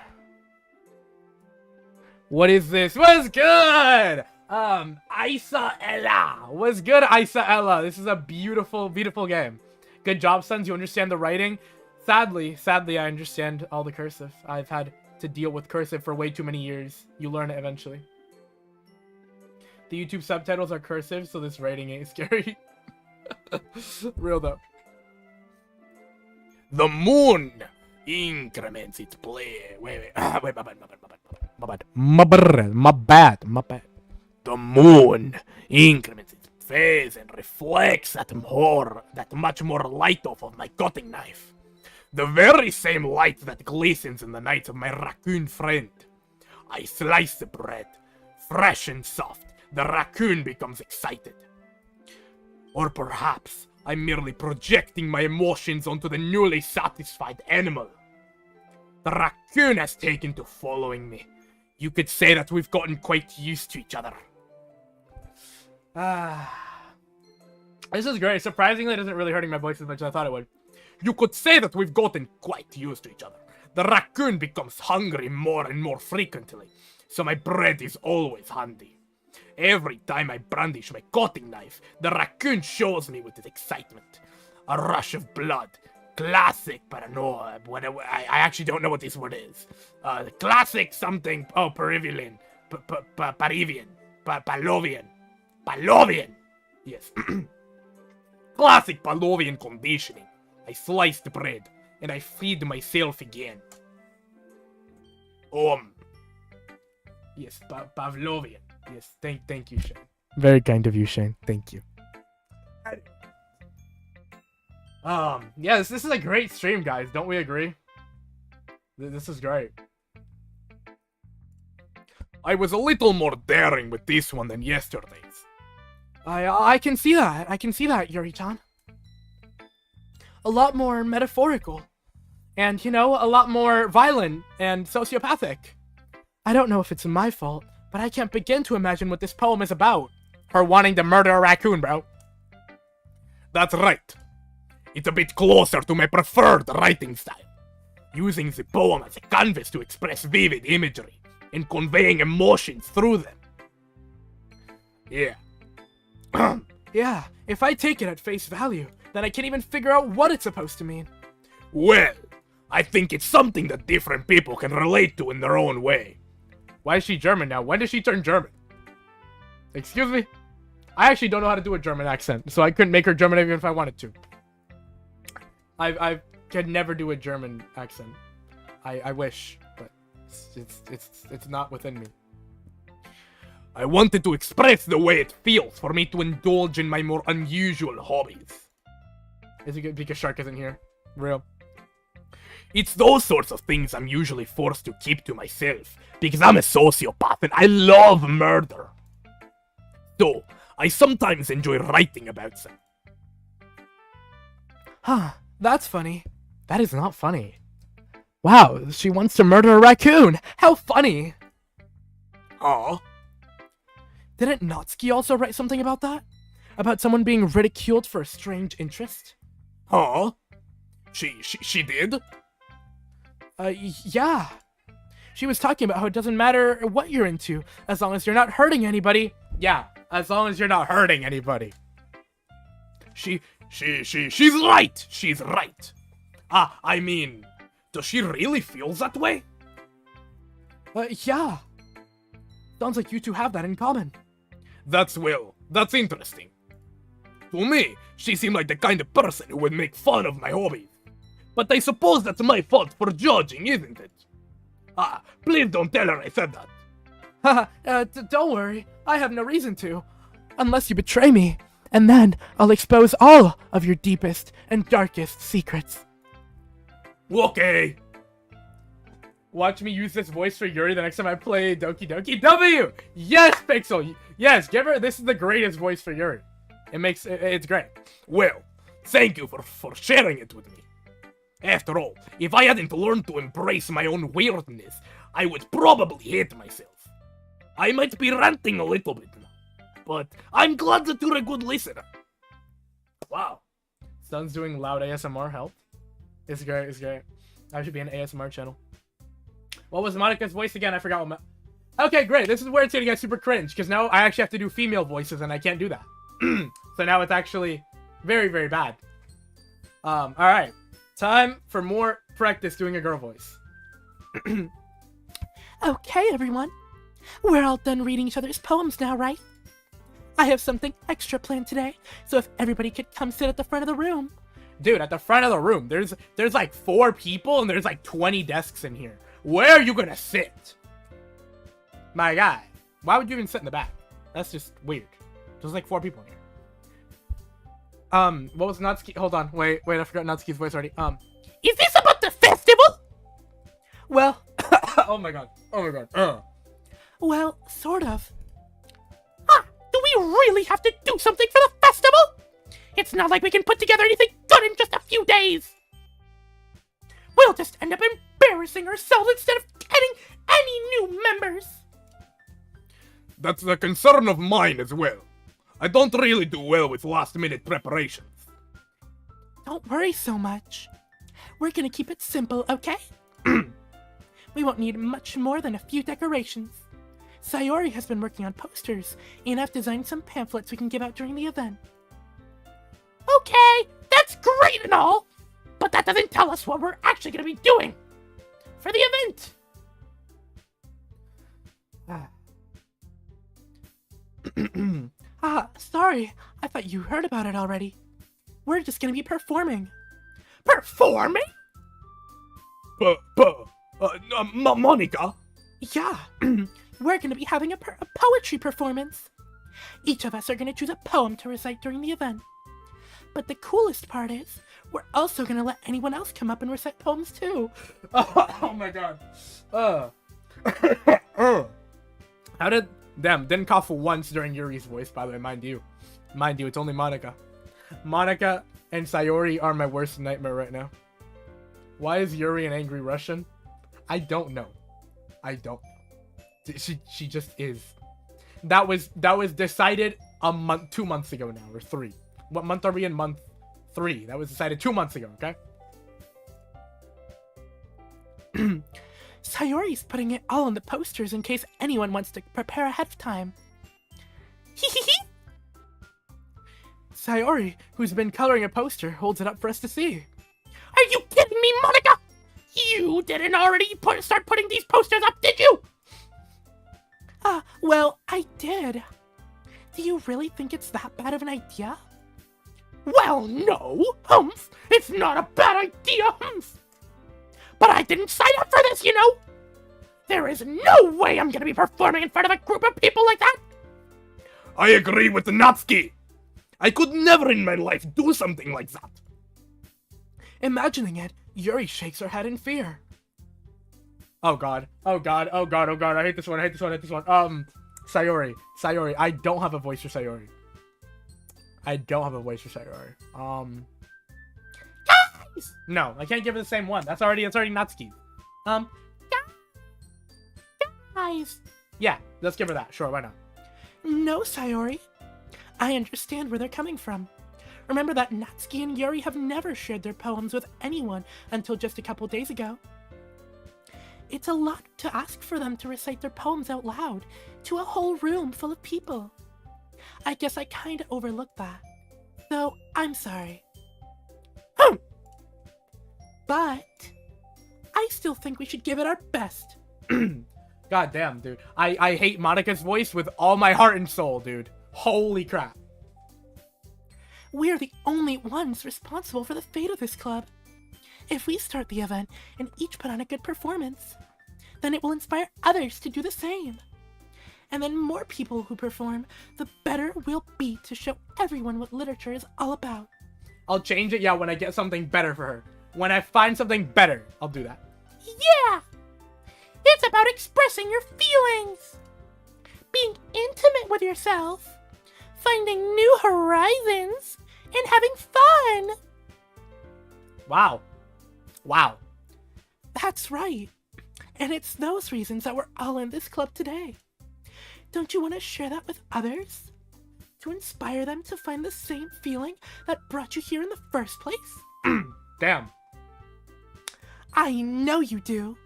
B: What is this? What's good? Isa Ella. What's good, Isa Ella? This is a beautiful, beautiful game. Good job, sons. You understand the writing. Sadly, I understand all the cursive. I've had to deal with cursive for way too many years. You learn it eventually. The YouTube subtitles are cursive, so this writing ain't scary. Real though. The moon increments its play. Wait, my bad. The moon increments its phase and reflects that much more light off of my cutting knife. The very same light that glistens in the night of my raccoon friend. I slice the bread, fresh and soft. The raccoon becomes excited. Or perhaps I'm merely projecting my emotions onto the newly satisfied animal. The raccoon has taken to following me. You could say that we've gotten quite used to each other. This is great. Surprisingly, it isn't really hurting my voice as much as I thought it would. You could say that we've gotten quite used to each other. The raccoon becomes hungry more and more frequently, so my bread is always handy. Every time I brandish my cutting knife, the raccoon shows me with his excitement. A rush of blood. Classic paranoia. I actually don't know what this word is. Classic something. Oh, Peruvian. Peruvian. Pavlovian. Yes. Classic Pavlovian conditioning. I slice the bread, and I feed myself again. Yes, Pavlovian. Yes, thank you, Shane. Very kind of you, Shane. Thank you. Yeah, this is a great stream, guys. Don't we agree? This is great. I was a little more daring with this one than yesterday's. I can see that. I can see that, Yuri-chan. A lot more metaphorical. And, you know, a lot more violent and sociopathic. I don't know if it's my fault, but I can't begin to imagine what this poem is about. Her wanting to murder a raccoon, bro. That's right. It's a bit closer to my preferred writing style. Using the poem as a canvas to express vivid imagery and conveying emotions through them. Yeah. Yeah, if I take it at face value, then I can't even figure out what it's supposed to mean. Well, I think it's something that different people can relate to in their own way. Why is she German now? When did she turn German? Excuse me? I actually don't know how to do a German accent, so I couldn't make her German even if I wanted to. I could never do a German accent.
A: I wish, but it's not within me.
B: I wanted to express the way it feels for me to indulge in my more unusual hobbies.
A: Is it good because Shark isn't here? Real.
B: It's those sorts of things I'm usually forced to keep to myself, because I'm a sociopath and I love murder. So, I sometimes enjoy writing about them.
A: Huh, that's funny. That is not funny. Wow, she wants to murder a raccoon! How funny!
B: Huh?
A: Didn't Natsuki also write something about that? About someone being ridiculed for a strange interest?
B: Huh? She did?
A: Yeah. She was talking about how it doesn't matter what you're into, as long as you're not hurting anybody. Yeah, as long as you're not hurting anybody.
B: She's right! She's right! I mean, does she really feel that way?
A: Yeah. Sounds like you two have that in common.
B: That's interesting. To me, she seemed like the kind of person who would make fun of my hobbies. But I suppose that's my fault for judging, isn't it? Please don't tell her I said that.
A: Haha, don't worry. I have no reason to. Unless you betray me. And then I'll expose all of your deepest and darkest secrets.
B: Okay.
A: Watch me use this voice for Yuri the next time I play Doki Doki. W! Yes, Pixel! Yes, give her. This is the greatest voice for Yuri. It's great.
B: Well, thank you for sharing it with me. After all, if I hadn't learned to embrace my own weirdness, I would probably hate myself. I might be ranting a little bit now, but I'm glad that you're a good listener.
A: Wow. Sun's doing loud ASMR helped. It's great, it's great. I should be an ASMR channel. What was Monica's voice again? I forgot what Okay, great. This is where it's gonna get super cringe, because now I actually have to do female voices, and I can't do that. So now it's actually very, very bad. Alright. Time for more practice doing a girl voice. Okay, everyone. We're all done reading each other's poems now, right? I have something extra planned today, so if everybody could come sit at the front of the room. Dude, at the front of the room, there's like 4 people and there's like 20 desks in here. Where are you gonna sit? My guy, why would you even sit in the back? That's just weird. There's like 4 people in here. What was Natsuki? Hold on, wait, I forgot Natsuki's voice already. Is this about the festival? Well, oh my god. Well, sort of. Do we really have to do something for the festival? It's not like we can put together anything good in just a few days. We'll just end up embarrassing ourselves instead of getting any new members.
B: That's a concern of mine as well. I don't really do well with last-minute preparations.
C: Don't worry so much. We're gonna keep it simple, okay? We won't need much more than a few decorations. Sayori has been working on posters, and I've designed some pamphlets we can give out during the event. Okay, that's great and all, but that doesn't tell us what we're actually gonna be doing for the event. Sorry, I thought you heard about it already. We're just gonna be performing. Performing?
B: Monica?
C: Yeah, we're gonna be having a poetry performance. Each of us are gonna choose a poem to recite during the event. But the coolest part is, we're also gonna let anyone else come up and recite poems too.
A: Oh my god. How did... Damn, didn't cough once during Yuri's voice, by the way, mind you. Mind you, it's only Monica. Monica and Sayori are my worst nightmare right now. Why is Yuri an angry Russian? I don't know. She just is. That was decided 2 months ago now, or 3. What month are we in? Month 3. That was decided 2 months ago, okay?
C: Sayori's putting it all on the posters in case anyone wants to prepare ahead of time.
A: Sayori, who's been coloring a poster, holds it up for us to see.
C: Are you kidding me, Monica? You didn't already start putting these posters up, did you? Well, I did. Do you really think it's that bad of an idea? Well, no, Humph. It's not a bad idea, Humph. But I didn't sign up for this, you know! There is no way I'm gonna be performing in front of a group of people like that!
B: I agree with Natsuki. I could never in my life do something like that.
A: Imagining it, Yuri shakes her head in fear. Oh god. Oh god. Oh god. Oh god. I hate this one. I hate this one. I hate this one. Sayori. Sayori. I don't have a voice for Sayori. I don't have a voice for Sayori.
C: Guys!
A: No, I can't give her the same one. That's already Natsuki.
C: Guys.
A: Yeah, let's give her that. Sure, why not?
C: No, Sayori. I understand where they're coming from. Remember that Natsuki and Yuri have never shared their poems with anyone until just a couple days ago. It's a lot to ask for them to recite their poems out loud to a whole room full of people. I guess I kinda overlooked that. So, I'm sorry. But I still think we should give it our best.
A: God damn, dude. I hate Monika's voice with all my heart and soul, dude. Holy crap.
C: We're the only ones responsible for the fate of this club. If we start the event and each put on a good performance, then it will inspire others to do the same. And then more people who perform, the better we'll be to show everyone what literature is all about.
A: I'll change it, yeah, when I get something better for her. When I find something better, I'll do that.
C: Yeah! It's about expressing your feelings, being intimate with yourself, finding new horizons, and having fun!
A: Wow. Wow.
C: That's right. And it's those reasons that we're all in this club today. Don't you want to share that with others? To inspire them to find the same feeling that brought you here in the first place?
A: Damn.
C: I know you do.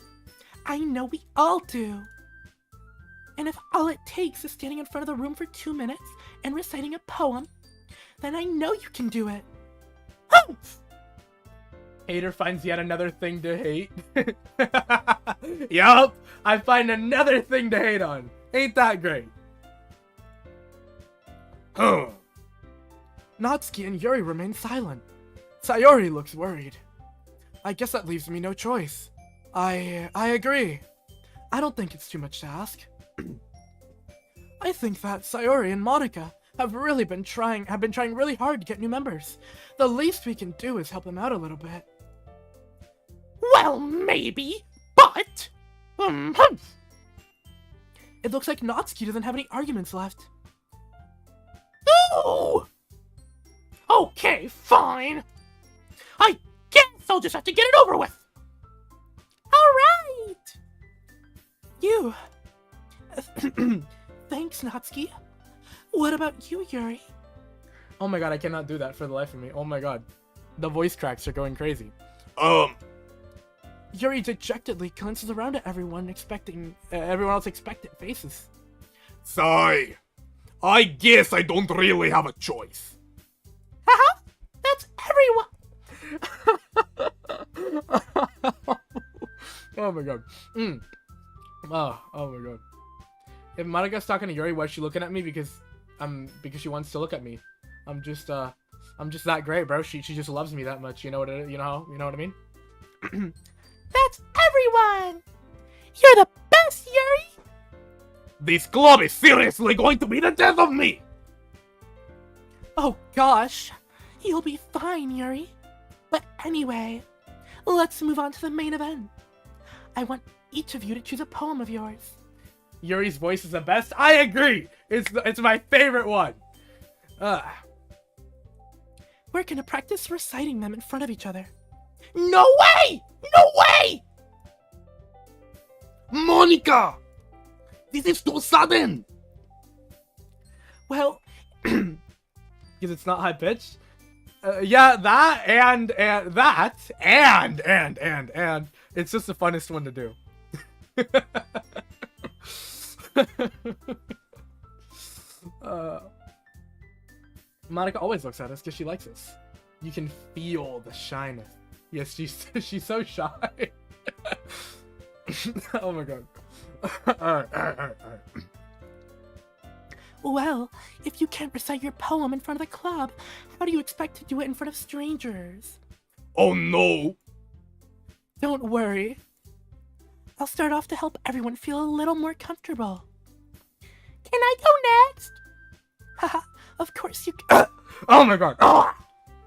C: I know we all do. And if all it takes is standing in front of the room for 2 minutes and reciting a poem, then I know you can do it. Humph!
A: Hater finds yet another thing to hate. Yup, I find another thing to hate on. Ain't that great?
B: Huh.
A: Natsuki and Yuri remain silent. Sayori looks worried. I guess that leaves me no choice. I agree. I don't think it's too much to ask. I think that Sayori and Monika have been trying really hard to get new members. The least we can do is help them out a little bit.
C: Well, maybe, but... humph!
A: It looks like Natsuki doesn't have any arguments left.
C: Ooh! Okay, fine. I guess I'll just have to get it over with. All right. You. Thanks, Natsuki. What about you, Yuri?
A: Oh my god, I cannot do that for the life of me. Oh my god. The voice cracks are going crazy. Yuri dejectedly glances around at everyone else expectant faces.
B: Sigh. I guess I don't really have a choice.
C: Haha! That's everyone!
A: Oh my god. Oh my god. If Monika's talking to Yuri, why is she looking at me? Because she wants to look at me. I'm just that great, bro. She just loves me that much. You know what I mean?
C: That's everyone! You're the best, Yuri!
B: This club is seriously going to be the death of me!
C: Oh gosh, you'll be fine, Yuri. But anyway, let's move on to the main event. I want each of you to choose a poem of yours.
A: Yuri's voice is the best. I agree. It's my favorite one.
C: We're gonna practice reciting them in front of each other.
B: No way! No way! Monika! This is too sudden!
C: Well,
A: because it's not high pitched. Yeah, that and that and it's just the funnest one to do. Monika always looks at us because she likes us. You can feel the shyness. Yes, she's so shy. Oh my god. Alright.
C: well, if you can't recite your poem in front of the club, how do you expect to do it in front of strangers?
B: Oh no!
C: Don't worry. I'll start off to help everyone feel a little more comfortable. Can I go next? Haha, of course you can.
A: Oh my god. Ah!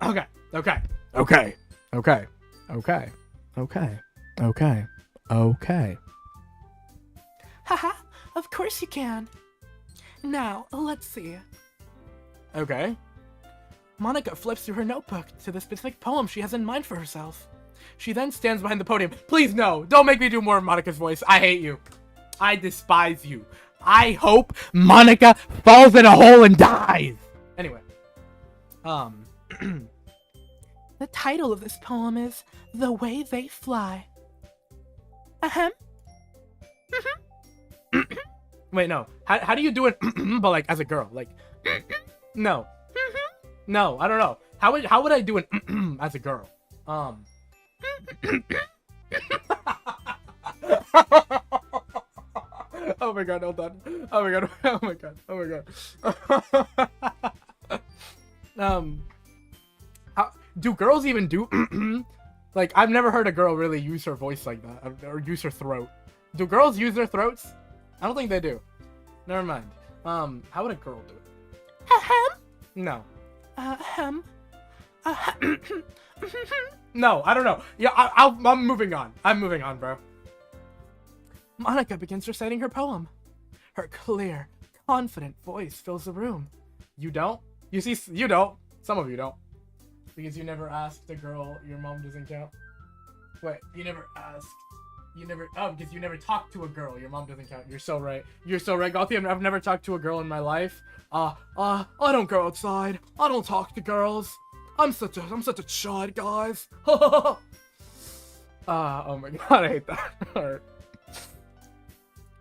A: Okay. Okay. Okay. Okay. Okay. Okay. Okay. Okay.
C: Haha, of course you can. Now, let's see.
A: Okay.
C: Monica flips through her notebook to the specific poem she has in mind for herself.
A: She then stands behind the podium. Please no. Don't make me do more of Monica's voice. I hate you. I despise you. I hope Monica falls in a hole and dies. Anyway.
C: The title of this poem is The Way They Fly. Ahem.
A: Wait, no. How do you do it but like as a girl? Like no. No, I don't know. How would I do it as a girl? Oh my god, hold on. Oh my god. Oh my god. Oh my god. Do girls even do like I've never heard a girl really use her voice like that or use her throat. Do girls use their throats? I don't think they do. Never mind. How would a girl do it?
C: Ahem.
A: No.
C: Ahem.
A: No, I don't know. Yeah, I'm moving on. I'm moving on, bro.
C: Monica begins reciting her poem. Her clear, confident voice fills the room.
A: You don't? You see, you don't. Some of you don't. Because you never asked a girl your mom doesn't count. Wait, you never asked. You never. Oh, because you never talked to a girl. Your mom doesn't count. You're so right. You're so right, Gothi. I've never talked to a girl in my life. I don't go outside. I don't talk to girls. I'm such a child, guys. Oh my god, I hate that. Alright.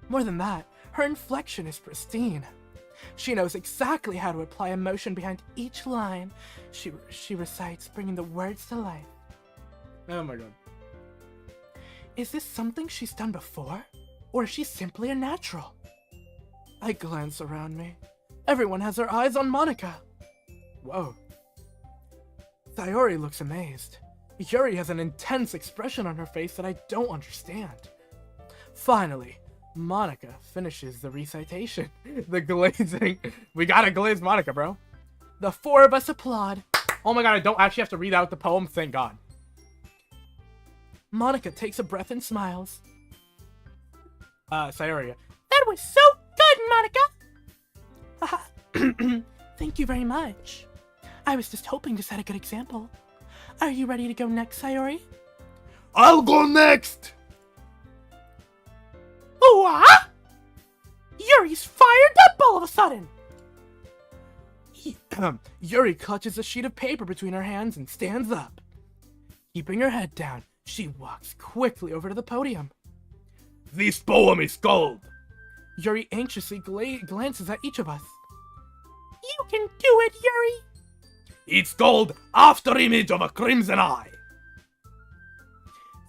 C: More than that, her inflection is pristine. She knows exactly how to apply emotion behind each line. She recites, bringing the words to life.
A: Oh my god.
C: Is this something she's done before? Or is she simply a natural? I glance around me. Everyone has their eyes on Monica.
A: Whoa.
C: Sayori looks amazed. Yuri has an intense expression on her face that I don't understand. Finally, Monica finishes the recitation.
A: The glazing. We gotta glaze Monica, bro.
C: The four of us applaud.
A: Oh my god, I don't actually have to read out the poem, thank god.
C: Monica takes a breath and smiles.
A: Sayori.
C: That was so good, Monica! Thank you very much. I was just hoping to set a good example. Are you ready to go next, Sayori?
B: I'll go next!
C: What? Yuri's fired up all of a sudden! Yuri clutches a sheet of paper between her hands and stands up. Keeping her head down, she walks quickly over to the podium.
B: This poem is called...
C: Yuri anxiously glances at each of us. You can do it, Yuri!
B: It's called After Image of a Crimson Eye.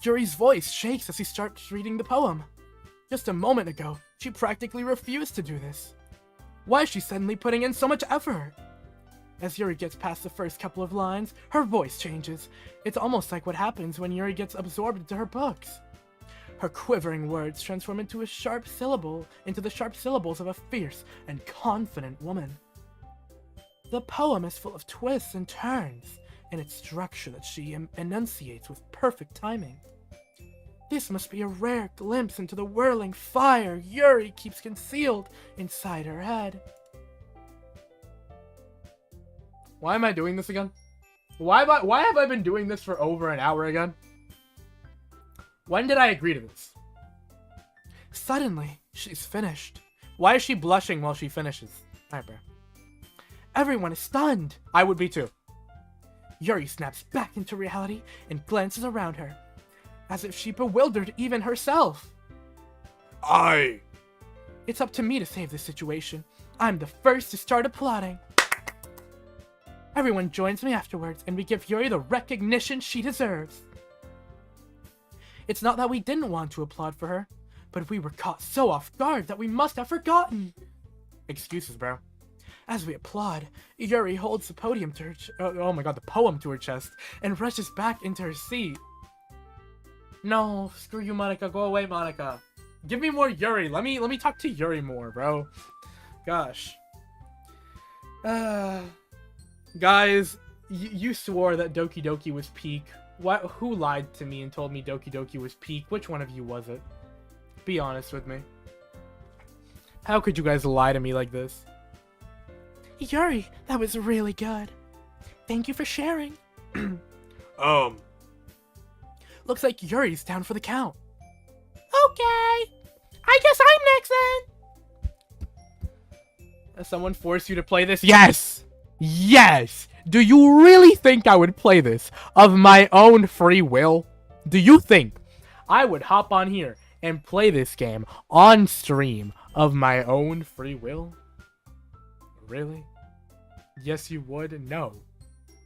C: Yuri's voice shakes as he starts reading the poem. Just a moment ago, she practically refused to do this. Why is she suddenly putting in so much effort? As Yuri gets past the first couple of lines, her voice changes. It's almost like what happens when Yuri gets absorbed into her books. Her quivering words transform into the sharp syllables of a fierce and confident woman. The poem is full of twists and turns in its structure that she enunciates with perfect timing. This must be a rare glimpse into the whirling fire Yuri keeps concealed inside her head.
A: Why am I doing this again? Why have I been doing this for over an hour again? When did I agree to this?
C: Suddenly, she's finished.
A: Why is she blushing while she finishes? Alright, bro.
C: Everyone is stunned.
A: I would be too.
C: Yuri snaps back into reality and glances around her, as if she bewildered even herself. It's up to me to save this situation. I'm the first to start applauding. Everyone joins me afterwards, and we give Yuri the recognition she deserves. It's not that we didn't want to applaud for her, but we were caught so off guard that we must have forgotten.
A: Excuses, bro.
C: As we applaud, Yuri holds the podium to her the poem to her chest and rushes back into her seat.
A: No, screw you, Monica. Go away, Monica. Give me more Yuri. Let me talk to Yuri more, bro. Gosh. Guys, you swore that Doki Doki was peak. What? Who lied to me and told me Doki Doki was peak? Which one of you was it? Be honest with me. How could you guys lie to me like this?
C: Yuri, that was really good. Thank you for sharing.
A: Looks like Yuri's down for the count.
C: Okay. I guess I'm next then.
A: Does someone force you to play this? Yes! Yes! Do you really think I would play this of my own free will? Do you think I would hop on here and play this game on stream of my own free will? Really? Yes, you would? No.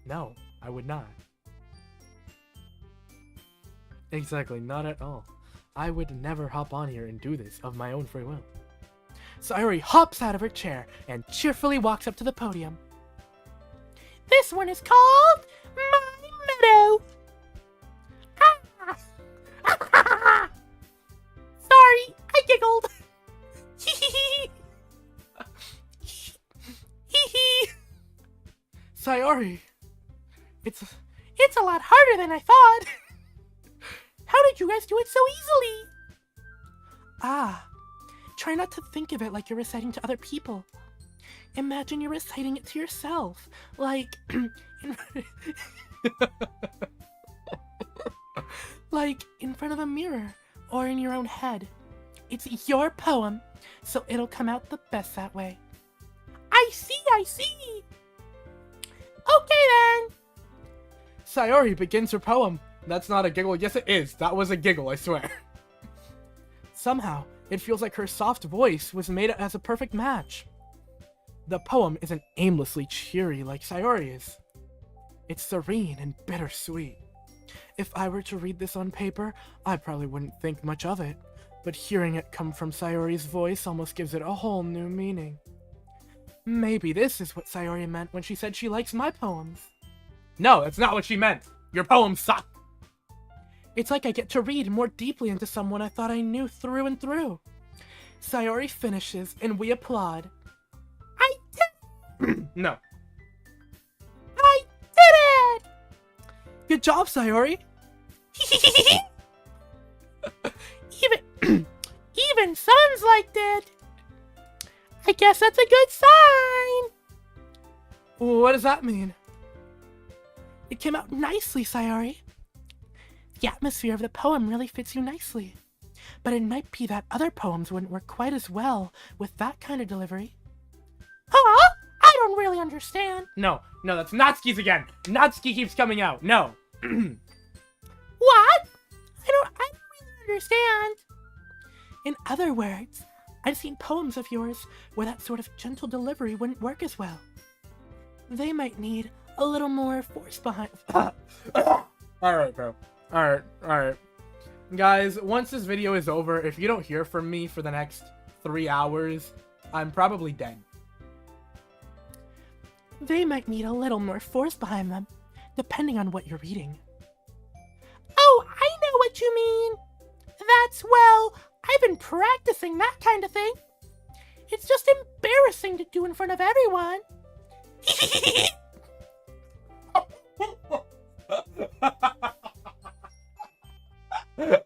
A: No, I would not. Exactly, not at all. I would never hop on here and do this of my own free will. Sayori hops out of her chair and cheerfully walks up to the podium.
C: This one is called My Meadow. Ah. Sorry, I giggled.
A: Sayori, it's
C: a lot harder than I thought. How did you guys do it so easily? Try not to think of it like you're reciting to other people. Imagine you're reciting it to yourself, like, like in front of a mirror or in your own head. It's your poem, so it'll come out the best that way. I see. Okay then.
A: Sayori begins her poem. That's not a giggle. Yes, it is. That was a giggle, I swear. Somehow, it feels like her soft voice was made as a perfect match. The poem isn't aimlessly cheery like Sayori's. It's serene and bittersweet. If I were to read this on paper, I probably wouldn't think much of it, but hearing it come from Sayori's voice almost gives it a whole new meaning. Maybe this is what Sayori meant when she said she likes my poems. No, that's not what she meant. Your poems suck. It's like I get to read more deeply into someone I thought I knew through and through. Sayori finishes, and we applaud.
C: I did
A: No.
C: I did it!
A: Good job, Sayori.
C: Even Sons liked it. I guess that's a good sign.
A: What does that mean?
C: It came out nicely, Sayori. The atmosphere of the poem really fits you nicely. But it might be that other poems wouldn't work quite as well with that kind of delivery. Huh? I don't really understand.
A: No, that's Natsuki's again. Natsuki keeps coming out. No.
C: What? I don't really understand. In other words, I've seen poems of yours where that sort of gentle delivery wouldn't work as well. They might need a little more force behind.
A: Alright, bro. Alright. Guys, once this video is over, if you don't hear from me for the next 3 hours, I'm probably dead.
C: They might need a little more force behind them, depending on what you're reading. Oh, I know what you mean. Well, I've been practicing that kind of thing. It's just embarrassing to do in front of everyone.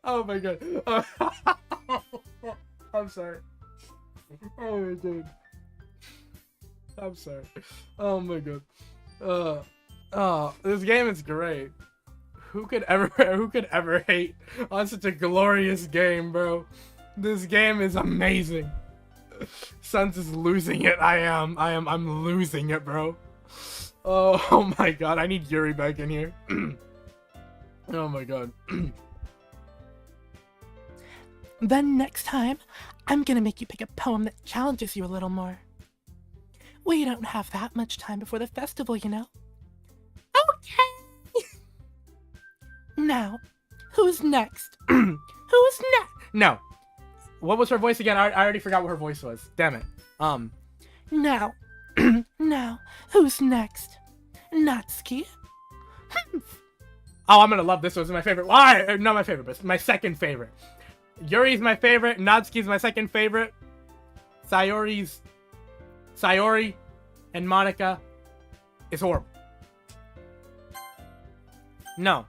A: Oh my god. I'm sorry. Oh my god. I'm sorry. Oh my god. This game is great. Who could ever hate on such a glorious game, bro? This game is amazing. Suns is losing it. I'm losing it, bro. Oh my god, I need Yuri back in here. Oh my god.
C: Then next time, I'm gonna make you pick a poem that challenges you a little more. We don't have that much time before the festival, you know. Okay. Now, who's next? Who's next?
A: No. What was her voice again? I already forgot what her voice was. Damn it.
C: Now, now, who's next? Natsuki?
A: Oh, I'm gonna love this one. It's my favorite. Why? Not my favorite, but my second favorite. Yuri's my favorite. Natsuki's my second favorite. Sayori and Monica is horrible. No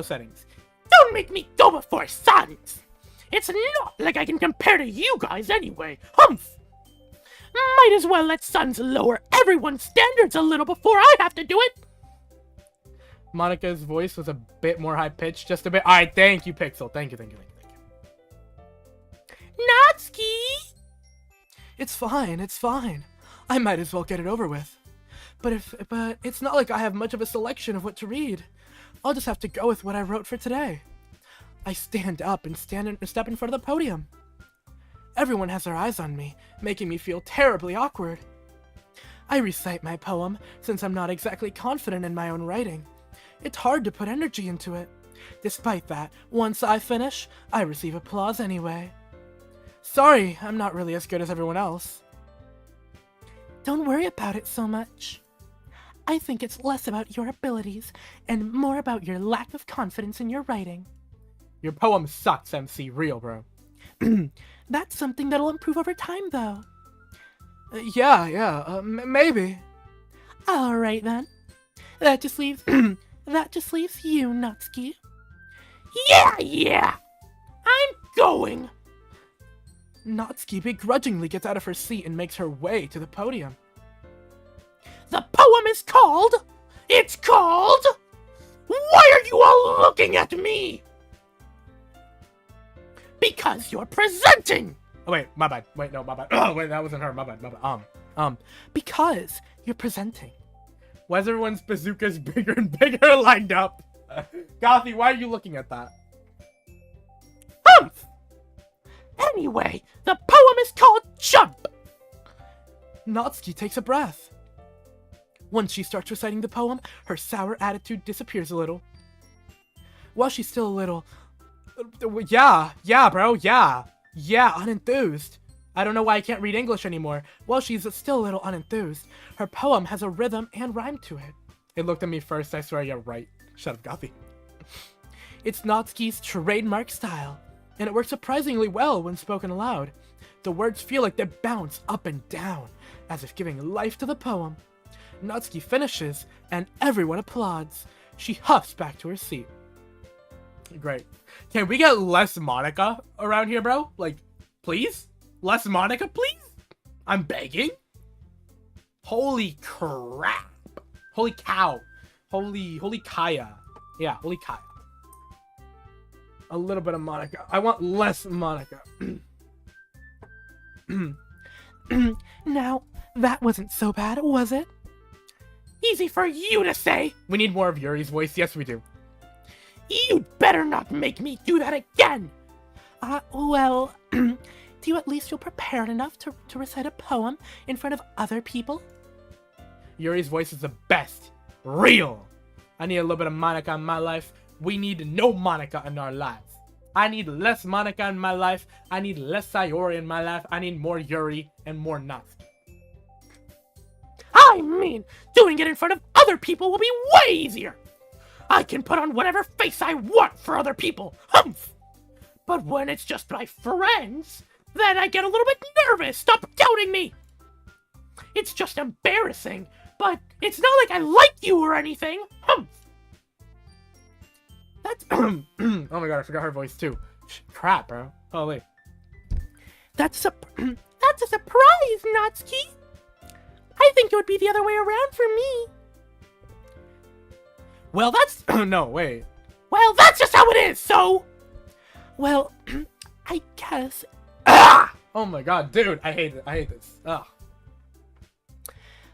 A: settings.
C: Don't make me go before Sons! It's not like I can compare to you guys anyway, humph! Might as well let Sons lower everyone's standards a little before I have to do it!
A: Monica's voice was a bit more high-pitched, just a bit. Alright, thank you, Pixel. Thank you.
C: Natsuki!
D: It's fine. I might as well get it over with. But it's not like I have much of a selection of what to read. I'll just have to go with what I wrote for today. I stand up and step in front of the podium. Everyone has their eyes on me, making me feel terribly awkward. I recite my poem since I'm not exactly confident in my own writing. It's hard to put energy into it. Despite that, once I finish, I receive applause anyway. Sorry, I'm not really as good as everyone else. Don't worry about it so much. I think it's less about your abilities and more about your lack of confidence in your writing.
A: Your poem sucks, MC. Real, bro.
D: That's something that'll improve over time, though. Yeah, maybe. Alright then. That just leaves you, Natsuki.
C: Yeah! I'm going!
D: Natsuki begrudgingly gets out of her seat and makes her way to the podium.
C: The poem is called... It's called... Why are you all looking at me? Because you're presenting!
A: Oh, wait, my bad. Wait, no, my bad. Oh, wait, that wasn't her. My bad.
D: Because you're presenting.
A: Why is everyone's bazookas bigger and bigger lined up? Gothy, why are you looking at that?
C: Humph! Anyway, the poem is called Jump!
D: Natsuki takes a breath. Once she starts reciting the poem, her sour attitude disappears a little. While she's still a little... Yeah, bro, yeah, unenthused. I don't know why I can't read English anymore. While she's still a little unenthused, her poem has a rhythm and rhyme to it.
A: It looked at me first, I swear you're right. Shut up, Gothy.
D: It's Natsuki's trademark style, and it works surprisingly well when spoken aloud. The words feel like they bounce up and down, as if giving life to the poem. Natsuki finishes, and everyone applauds. She huffs back to her seat.
A: Great. Can we get less Monica around here, bro? Like, please? Less Monica, please? I'm begging? Holy crap. Holy cow. Holy Kaya. Yeah, holy Kaya. A little bit of Monica. I want less Monica.
D: Now, that wasn't so bad, was it?
C: Easy for you to say!
A: We need more of Yuri's voice. Yes, we do.
C: You'd better not make me do that again!
D: Well, do you at least feel prepared enough to recite a poem in front of other people?
A: Yuri's voice is the best. Real! I need a little bit of Monica in my life. We need no Monica in our lives. I need less Monica in my life. I need less Sayori in my life. I need more Yuri and more Natsuki.
C: I mean, doing it in front of other people will be way easier! I can put on whatever face I want for other people, humph! But when it's just my friends, then I get a little bit nervous. Stop doubting me! It's just embarrassing, but it's not like I like you or anything, humph!
A: That's... oh my god, I forgot her voice too. Crap, bro. Holy.
C: That's a surprise, Natsuki! I think it would be the other way around for me.
A: Well, that's... no, wait.
C: Well, that's just how it is, so...
D: Well, I guess...
A: Ah! Oh my god, dude, I hate it. I hate this. Ugh.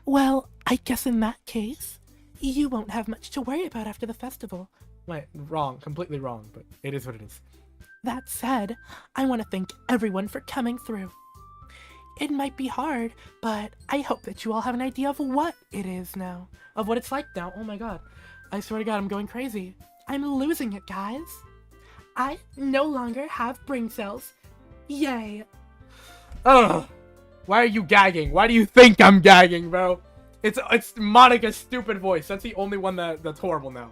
D: Well, I guess in that case, you won't have much to worry about after the festival.
A: Wait, wrong. Completely wrong, but it is what it is.
D: That said, I want to thank everyone for coming through. It might be hard, but I hope that you all have an idea of what it is now. Of what it's like now. Oh my god. I swear to god, I'm going crazy. I'm losing it, guys. I no longer have brain cells. Yay.
A: Ugh. Why are you gagging? Why do you think I'm gagging, bro? It's Monica's stupid voice. That's the only one that's horrible now.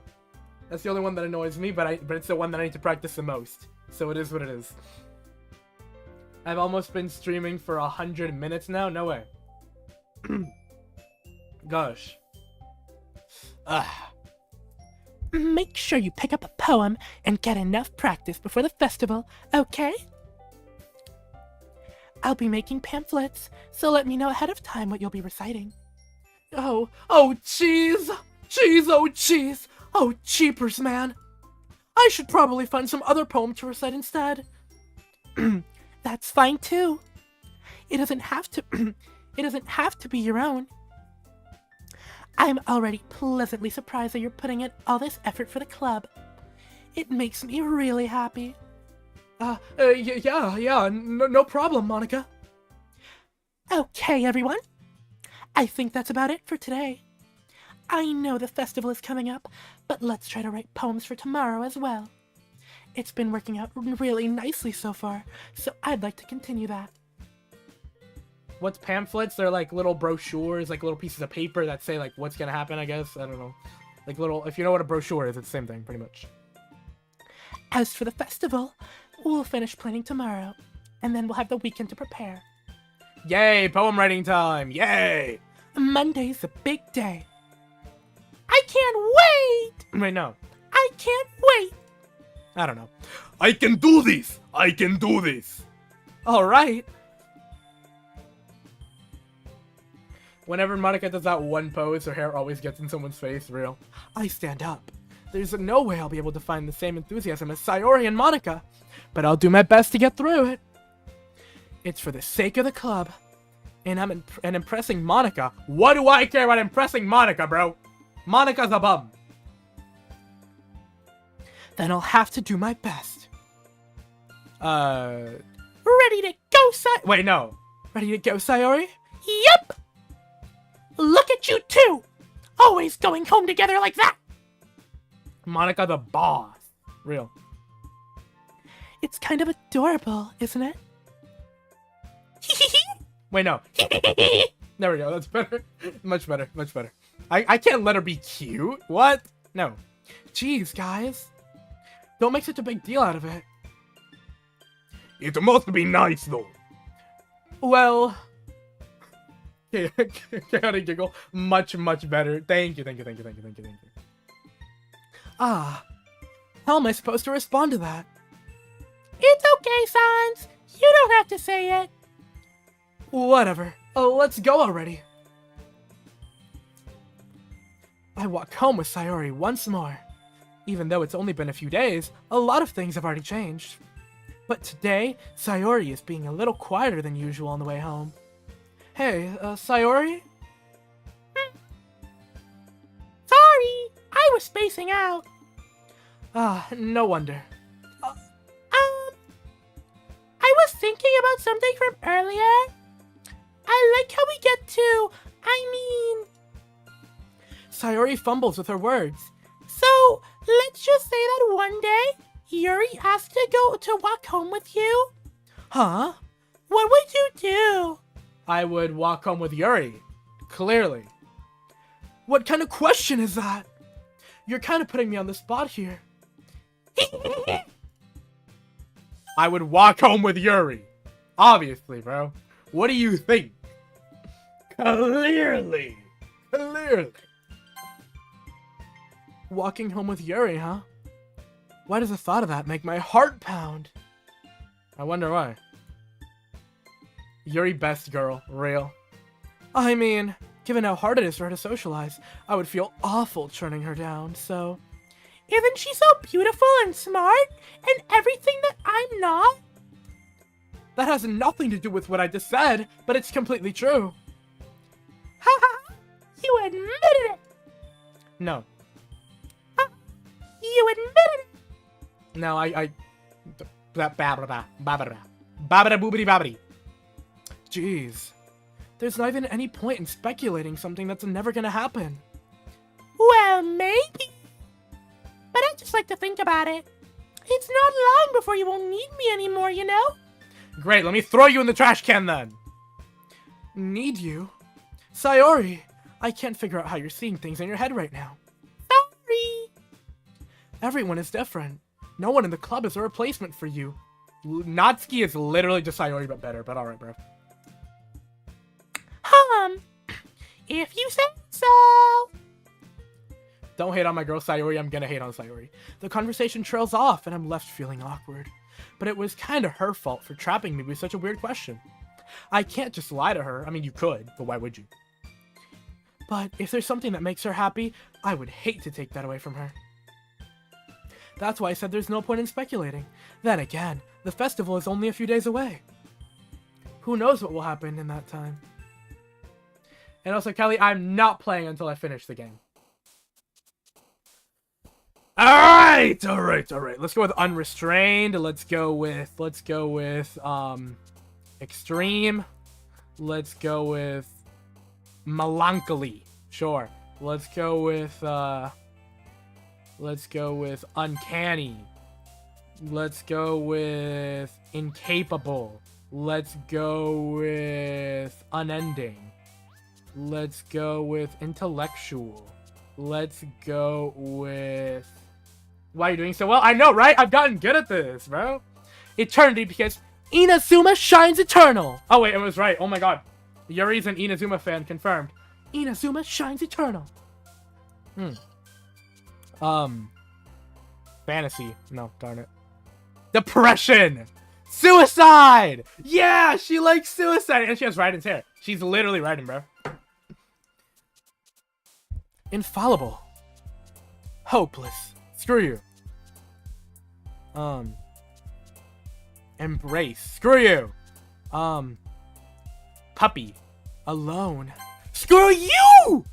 A: That's the only one that annoys me, but it's the one that I need to practice the most. So it is what it is. I've almost been streaming for 100 minutes now. No way. Gosh.
C: Make sure you pick up a poem and get enough practice before the festival, okay? I'll be making pamphlets, so let me know ahead of time what you'll be reciting.
D: Oh, jeez! Jeez! Oh, cheapers, man! I should probably find some other poem to recite instead.
C: That's fine too. It doesn't have to be your own. I'm already pleasantly surprised that you're putting in all this effort for the club. It makes me really happy.
D: Yeah, no problem, Monica.
C: Okay, everyone. I think that's about it for today. I know the festival is coming up, but let's try to write poems for tomorrow as well. It's been working out really nicely so far, so I'd like to continue that.
A: What's pamphlets? They're like little brochures, like little pieces of paper that say like what's gonna happen, I guess. I don't know. Like little, if you know what a brochure is, it's the same thing, pretty much.
C: As for the festival, we'll finish planning tomorrow, and then we'll have the weekend to prepare.
A: Yay, poem writing time! Yay!
C: Monday's the big day. I can't wait!
A: Wait, no.
C: I can't wait!
A: I don't know.
B: I can do this! I can do this!
D: Alright.
A: Whenever Monica does that one pose, her hair always gets in someone's face, real.
D: I stand up. There's no way I'll be able to find the same enthusiasm as Sayori and Monica, but I'll do my best to get through it. It's for the sake of the club, and and impressing Monica.
A: What do I care about impressing Monica, bro? Monica's a bum.
D: Then I'll have to do my best.
C: Ready to go,
A: Wait, no.
D: Ready to go, Sayori?
C: Yep! Look at you two! Always going home together like that!
A: Monica the boss. Real.
C: It's kind of adorable, isn't it?
A: Wait, no. There we go. That's better. Much better. Much better. I can't let her be cute. What? No.
D: Jeez, guys. Don't make such a big deal out of it.
B: It must be nice, though.
D: Well...
A: Chaotic giggle. Much better. Thank you.
D: Ah. How am I supposed to respond to that?
C: It's okay, Sans. You don't have to say it.
D: Whatever. Oh, let's go already. I walk home with Sayori once more. Even though it's only been a few days, a lot of things have already changed. But today, Sayori is being a little quieter than usual on the way home. Hey, Sayori?
C: Sorry, I was spacing out.
D: Ah, no wonder.
C: I was thinking about something from earlier. I like how we get to,
D: Sayori fumbles with her words.
C: So, let's just say that one day, Yuri asked to walk home with you.
D: Huh?
C: What would you do?
A: I would walk home with Yuri. Clearly.
D: What kind of question is that? You're kind of putting me on the spot here.
A: I would walk home with Yuri. Obviously, bro. What do you think? Clearly.
D: Walking home with Yuri, huh? Why does the thought of that make my heart pound?
A: I wonder why. Yuri best girl. Real.
D: I mean, given how hard it is for her to socialize, I would feel awful turning her down, so...
C: Isn't she so beautiful and smart and everything that I'm not?
D: That has nothing to do with what I just said, but it's completely true.
C: Haha! You admitted it!
A: No.
C: You admitted it!
A: No, Babada boobity babity.
D: Jeez. There's not even any point in speculating something that's never gonna happen.
C: Well, maybe. But I just like to think about it. It's not long before you won't need me anymore, you know?
A: Great, let me throw you in the trash can then.
D: Need you? Sayori, I can't figure out how you're seeing things in your head right now.
C: Sorry.
D: Everyone is different. No one in the club is a replacement for you.
A: Natsuki is literally just Sayori, but better. But alright, bro.
C: If you say so.
A: Don't hate on my girl Sayori. I'm gonna hate on Sayori.
D: The conversation trails off, and I'm left feeling awkward. But it was kind of her fault for trapping me with such a weird question. I can't just lie to her. I mean, you could, but why would you? But if there's something that makes her happy, I would hate to take that away from her. That's why I said there's no point in speculating. Then again, the festival is only a few days away. Who knows what will happen in that time?
A: And also, Kelly, I'm not playing until I finish the game. Alright! Let's go with unrestrained. Let's go with extreme. Let's go with melancholy. Sure. Let's go with uncanny. Let's go with incapable. Let's go with unending. Let's go with intellectual. Let's go with... Why are you doing so well? I know, right? I've gotten good at this, bro. Eternity, because
D: Inazuma shines eternal!
A: oh wait, it was right. Oh my god. Yuri's an Inazuma fan, confirmed.
D: Inazuma shines eternal.
A: Fantasy. No, darn it. Depression! Suicide! Yeah, she likes suicide! And she has Raiden's hair. She's literally Raiden, bro.
D: Infallible. Hopeless.
A: Screw you. Embrace. Screw you. Puppy.
D: Alone.
A: Screw you!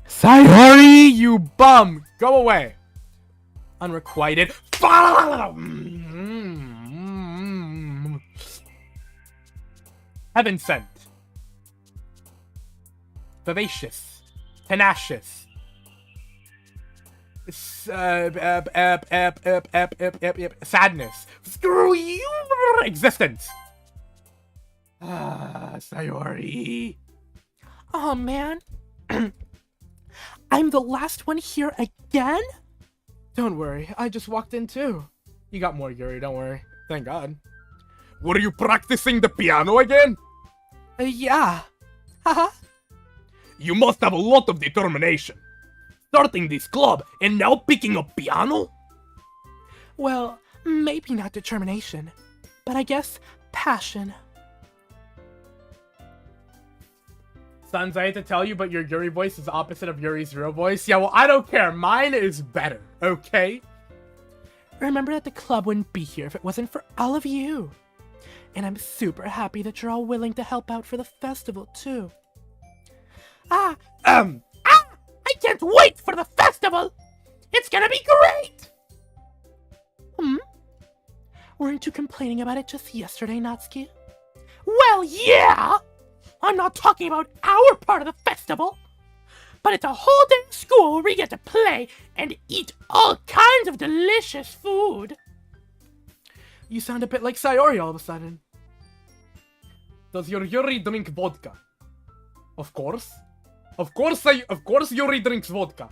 A: Sayori, you bum! Go away. Unrequited. Heaven sent. Vivacious. Tenacious. Sadness. Screw you! Existence. Sayori.
D: Oh man. I'm the last one here again? Don't worry, I just walked in too.
A: You got more, Yuri, don't worry. Thank God.
B: Were you practicing the piano again?
D: Yeah. Haha.
B: You must have a lot of determination. Starting this club and now picking up piano?
D: Well, maybe not determination, but I guess passion.
A: Sons, I hate to tell you, but your Yuri voice is the opposite of Yuri's real voice. Yeah, well, I don't care. Mine is better, okay?
D: Remember that the club wouldn't be here if it wasn't for all of you. And I'm super happy that you're all willing to help out for the festival, too.
C: I can't wait for the festival! It's gonna be great!
D: Weren't you complaining about it just yesterday, Natsuki?
C: Well, yeah! I'm not talking about our part of the festival, but it's a whole day of school where we get to play and eat all kinds of delicious food.
D: You sound a bit like Sayori all of a sudden.
A: Does your Yuri drink vodka? Of course. Of course Yuri drinks vodka.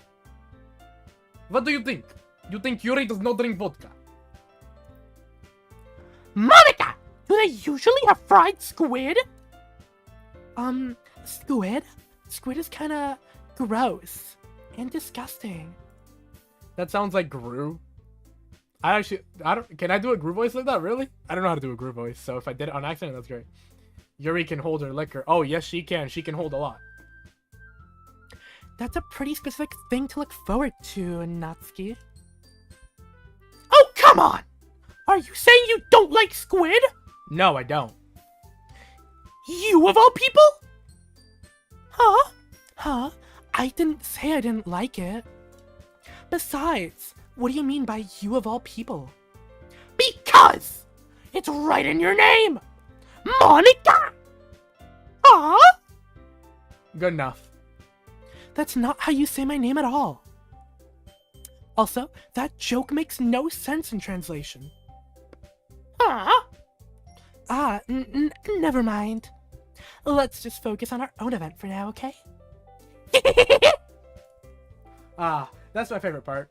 A: What do you think? You think Yuri does not drink vodka?
C: Monica! Do they usually have fried squid?
D: Squid? Squid is kinda gross and disgusting.
A: That sounds like Gru. Can I do a Gru voice like that, really? I don't know how to do a Gru voice, so if I did it on accident, that's great. Yuri can hold her liquor. Oh, yes, she can. She can hold a lot.
D: That's a pretty specific thing to look forward to, Natsuki.
C: Oh, come on! Are you saying you don't like squid?
A: No, I don't.
C: You of all people?
D: Huh? I didn't say I didn't like it. Besides, what do you mean by you of all people?
C: Because it's right in your name! Monica!
A: Good enough.
D: That's not how you say my name at all. Also, that joke makes no sense in translation. Never mind. Let's just focus on our own event for now, okay?
A: That's my favorite part.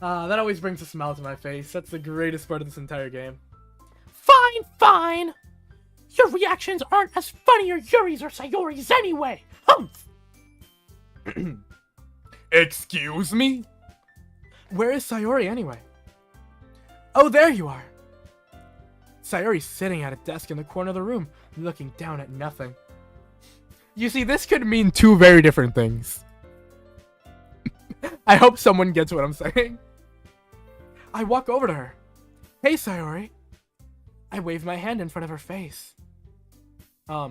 A: That always brings a smile to my face. That's the greatest part of this entire game.
C: Fine, fine. Your reactions aren't as funny as Yuri's or Sayori's anyway. Humph.
B: Excuse me?
D: Where is Sayori anyway? Oh, there you are. Sayori's sitting at a desk in the corner of the room, looking down at nothing.
A: You see, this could mean two very different things. I hope someone gets what I'm saying.
D: I walk over to her. Hey, Sayori. I wave my hand in front of her face.
C: Huh?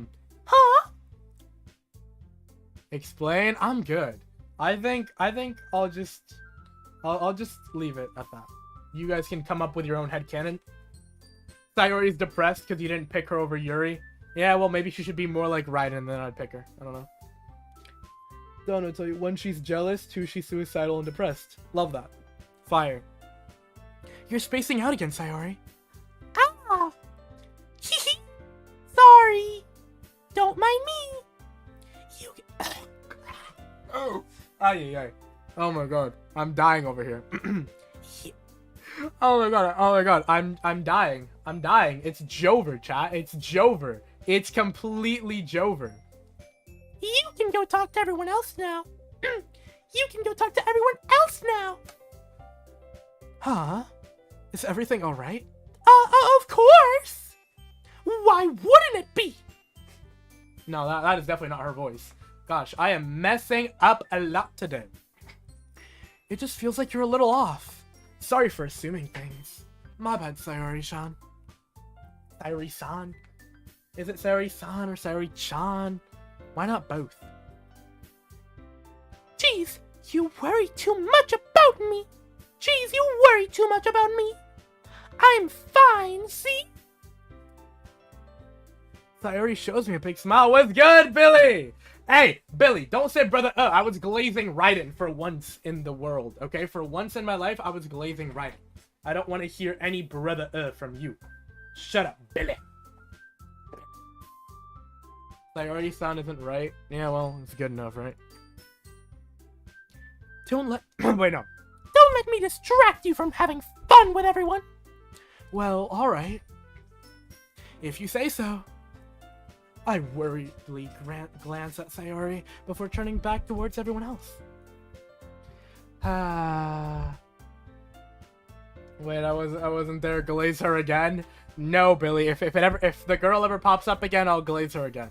A: Explain? I'm good. I think I'll just leave it at that. You guys can come up with your own headcanon. Sayori's depressed because you didn't pick her over Yuri. Yeah, well, maybe she should be more like Raiden, and then I'd pick her. I don't know. Don't know, tell you. One, she's jealous. Two, she's suicidal and depressed. Love that. Fire.
D: You're spacing out again, Sayori.
C: Ah. Sorry. Don't mind me. You.
A: Oh. Ay. Oh my god. I'm dying over here. Oh my god. I'm dying. It's Jover, chat. It's Jover. It's completely Jover.
C: You can go talk to everyone else now. You can go talk to everyone else now.
D: Huh? Is everything alright?
C: Of course. Why wouldn't it be?
A: No, that is definitely not her voice. Gosh, I am messing up a lot today.
D: It just feels like you're a little off. Sorry for assuming things. My bad, Sayori-san.
A: Sayori-san? Is it Sayori-san or Sayori-chan? Why not both?
C: Jeez, you worry too much about me. Jeez, you worry too much about me. I'm fine, see?
A: Sayori shows me a big smile. What's good, Billy? Hey, Billy, don't say brother. I was glazing Raiden for once in the world, okay? For once in my life, I was glazing Raiden. I don't want to hear any brother from you. Shut up, Billy. Sayori-san isn't right. Yeah, well, it's good enough, right?
D: Don't let...
A: Wait, no.
C: Don't let me distract you from having fun with everyone.
D: Well, alright. If you say so. I worriedly glance at Sayori before turning back towards everyone else.
A: Wait, I wasn't there. Glaze her again? No, Billy. If the girl ever pops up again, I'll glaze her again.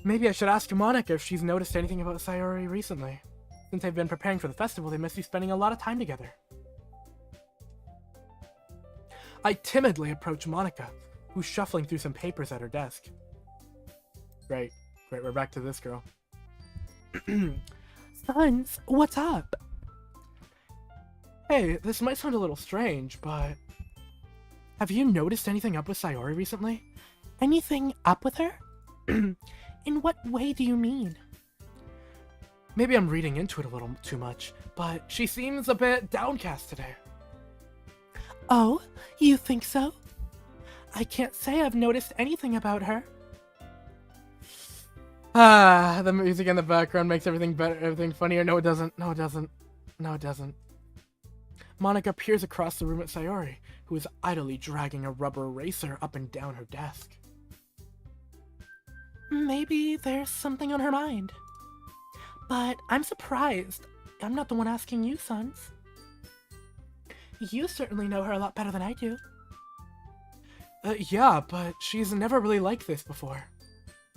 D: Maybe I should ask Monica if she's noticed anything about Sayori recently. Since they've been preparing for the festival, they must be spending a lot of time together. I timidly approach Monica, who's shuffling through some papers at her desk.
A: Great, we're back to this girl.
D: Sons, what's up? Hey, this might sound a little strange, but... Have you noticed anything up with Sayori recently?
C: Anything up with her? In what way do you mean?
D: Maybe I'm reading into it a little too much, but she seems a bit downcast today.
C: Oh, you think so? I can't say I've noticed anything about her.
A: The music in the background makes everything better, everything funnier. No, it doesn't. No, it doesn't. No, it doesn't.
D: Monica peers across the room at Sayori, who is idly dragging a rubber eraser up and down her desk.
C: Maybe there's something on her mind. But I'm surprised. I'm not the one asking you, Sons. You certainly know her a lot better than I do.
D: Yeah, but she's never really liked this before.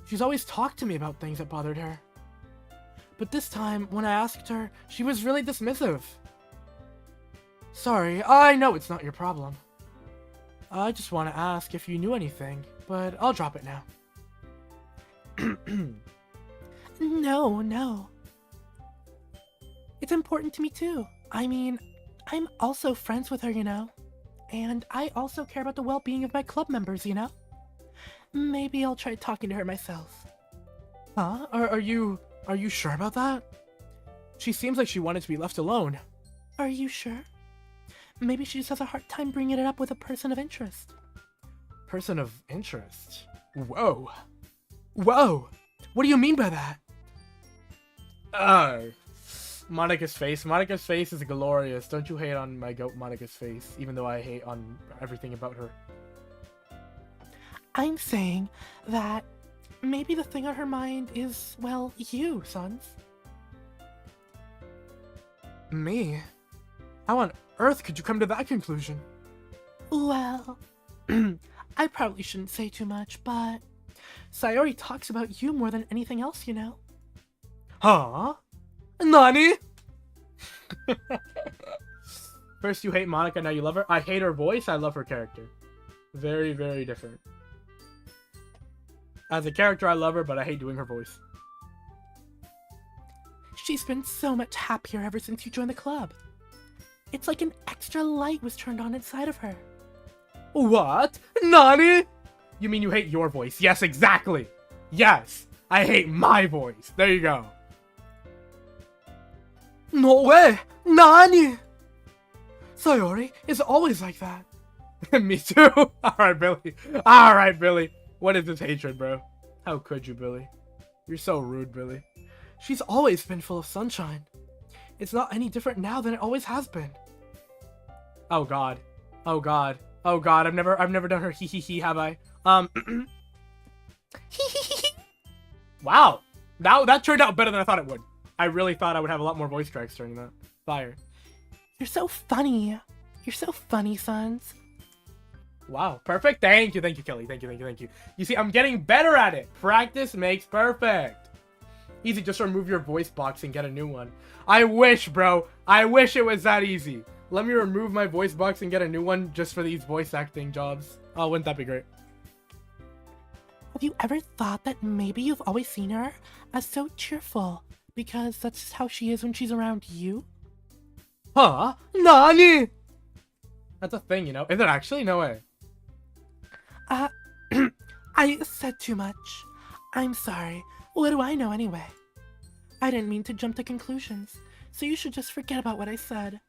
D: She's always talked to me about things that bothered her. But this time, when I asked her, she was really dismissive. Sorry, I know it's not your problem. I just want to ask if you knew anything, but I'll drop it now.
C: No. It's important to me too. I mean, I'm also friends with her, you know. And I also care about the well-being of my club members, you know. Maybe I'll try talking to her myself.
D: Huh? Are you sure about that? She seems like she wanted to be left alone.
C: Are you sure? Maybe she just has a hard time bringing it up with a person of interest.
A: Person of interest?
D: Whoa. What do you mean by that?
A: Monica's face. Monica's face is glorious. Don't you hate on my goat Monica's face, even though I hate on everything about her.
D: I'm saying that maybe the thing on her mind is, well, you, Sons. Me? How on earth could you come to that conclusion? Well, I probably shouldn't say too much, but Sayori talks about you more than anything else, you know. Huh? Nani?
A: First you hate Monica, now you love her. I hate her voice, I love her character. Very, very different. As a character, I love her, but I hate doing her voice.
D: She's been so much happier ever since you joined the club. It's like an extra light was turned on inside of her.
A: What? Nani? You mean you hate your voice? Yes, exactly. Yes, I hate my voice. There you go.
D: No way! Nani? Sayori is always like that.
A: Me too. Alright, Billy. Alright, Billy. What is this hatred, bro? How could you, Billy? You're so rude, Billy.
D: She's always been full of sunshine. It's not any different now than it always has been.
A: Oh god. Oh god. Oh god. I've never done her hee hee hee, have I? Wow. That turned out better than I thought it would. I really thought I would have a lot more voice cracks during that. Fire.
D: You're so funny. You're so funny, Sons.
A: Wow. Perfect. Thank you, Kelly. Thank you. You see, I'm getting better at it. Practice makes perfect. Easy, just remove your voice box and get a new one. I wish, bro. I wish it was that easy. Let me remove my voice box and get a new one just for these voice acting jobs. Oh, wouldn't that be great?
D: Have you ever thought that maybe you've always seen her as so cheerful because that's just how she is when she's around you?
A: Huh? Nani? That's a thing, you know? Is it actually? No way.
D: I said too much. I'm sorry. What do I know anyway? I didn't mean to jump to conclusions, so you should just forget about what I said.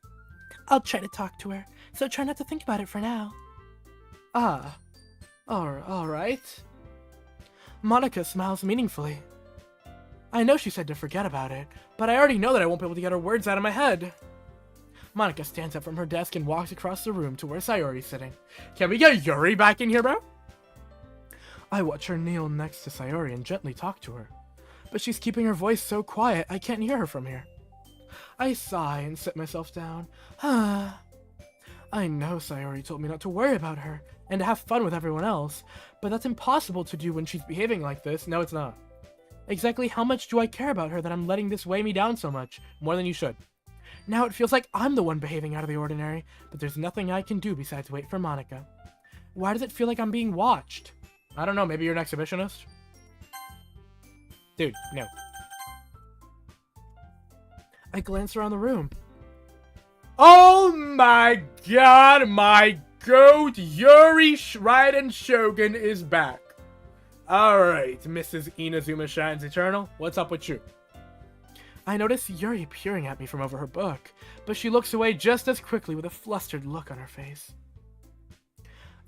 D: I'll try to talk to her, so try not to think about it for now.
A: Alright.
D: Monica smiles meaningfully. I know she said to forget about it, but I already know that I won't be able to get her words out of my head. Monica stands up from her desk and walks across the room to where Sayori's sitting.
A: Can we get Yuri back in here, bro?
D: I watch her kneel next to Sayori and gently talk to her, but she's keeping her voice so quiet I can't hear her from here. I sigh and sit myself down. I know Sayori told me not to worry about her and to have fun with everyone else, but that's impossible to do when she's behaving like this.
A: No, it's not.
D: Exactly how much do I care about her that I'm letting this weigh me down so much?
A: More than you should.
D: Now it feels like I'm the one behaving out of the ordinary, but there's nothing I can do besides wait for Monica. Why does it feel like I'm being watched?
A: I don't know, maybe you're an exhibitionist? Dude, no.
D: I glance around the room.
A: Oh my god, my goat Yuri Raiden Shogun is back. Alright, Mrs. Inazuma Shines Eternal, what's up with you?
D: I notice Yuri peering at me from over her book, but she looks away just as quickly with a flustered look on her face.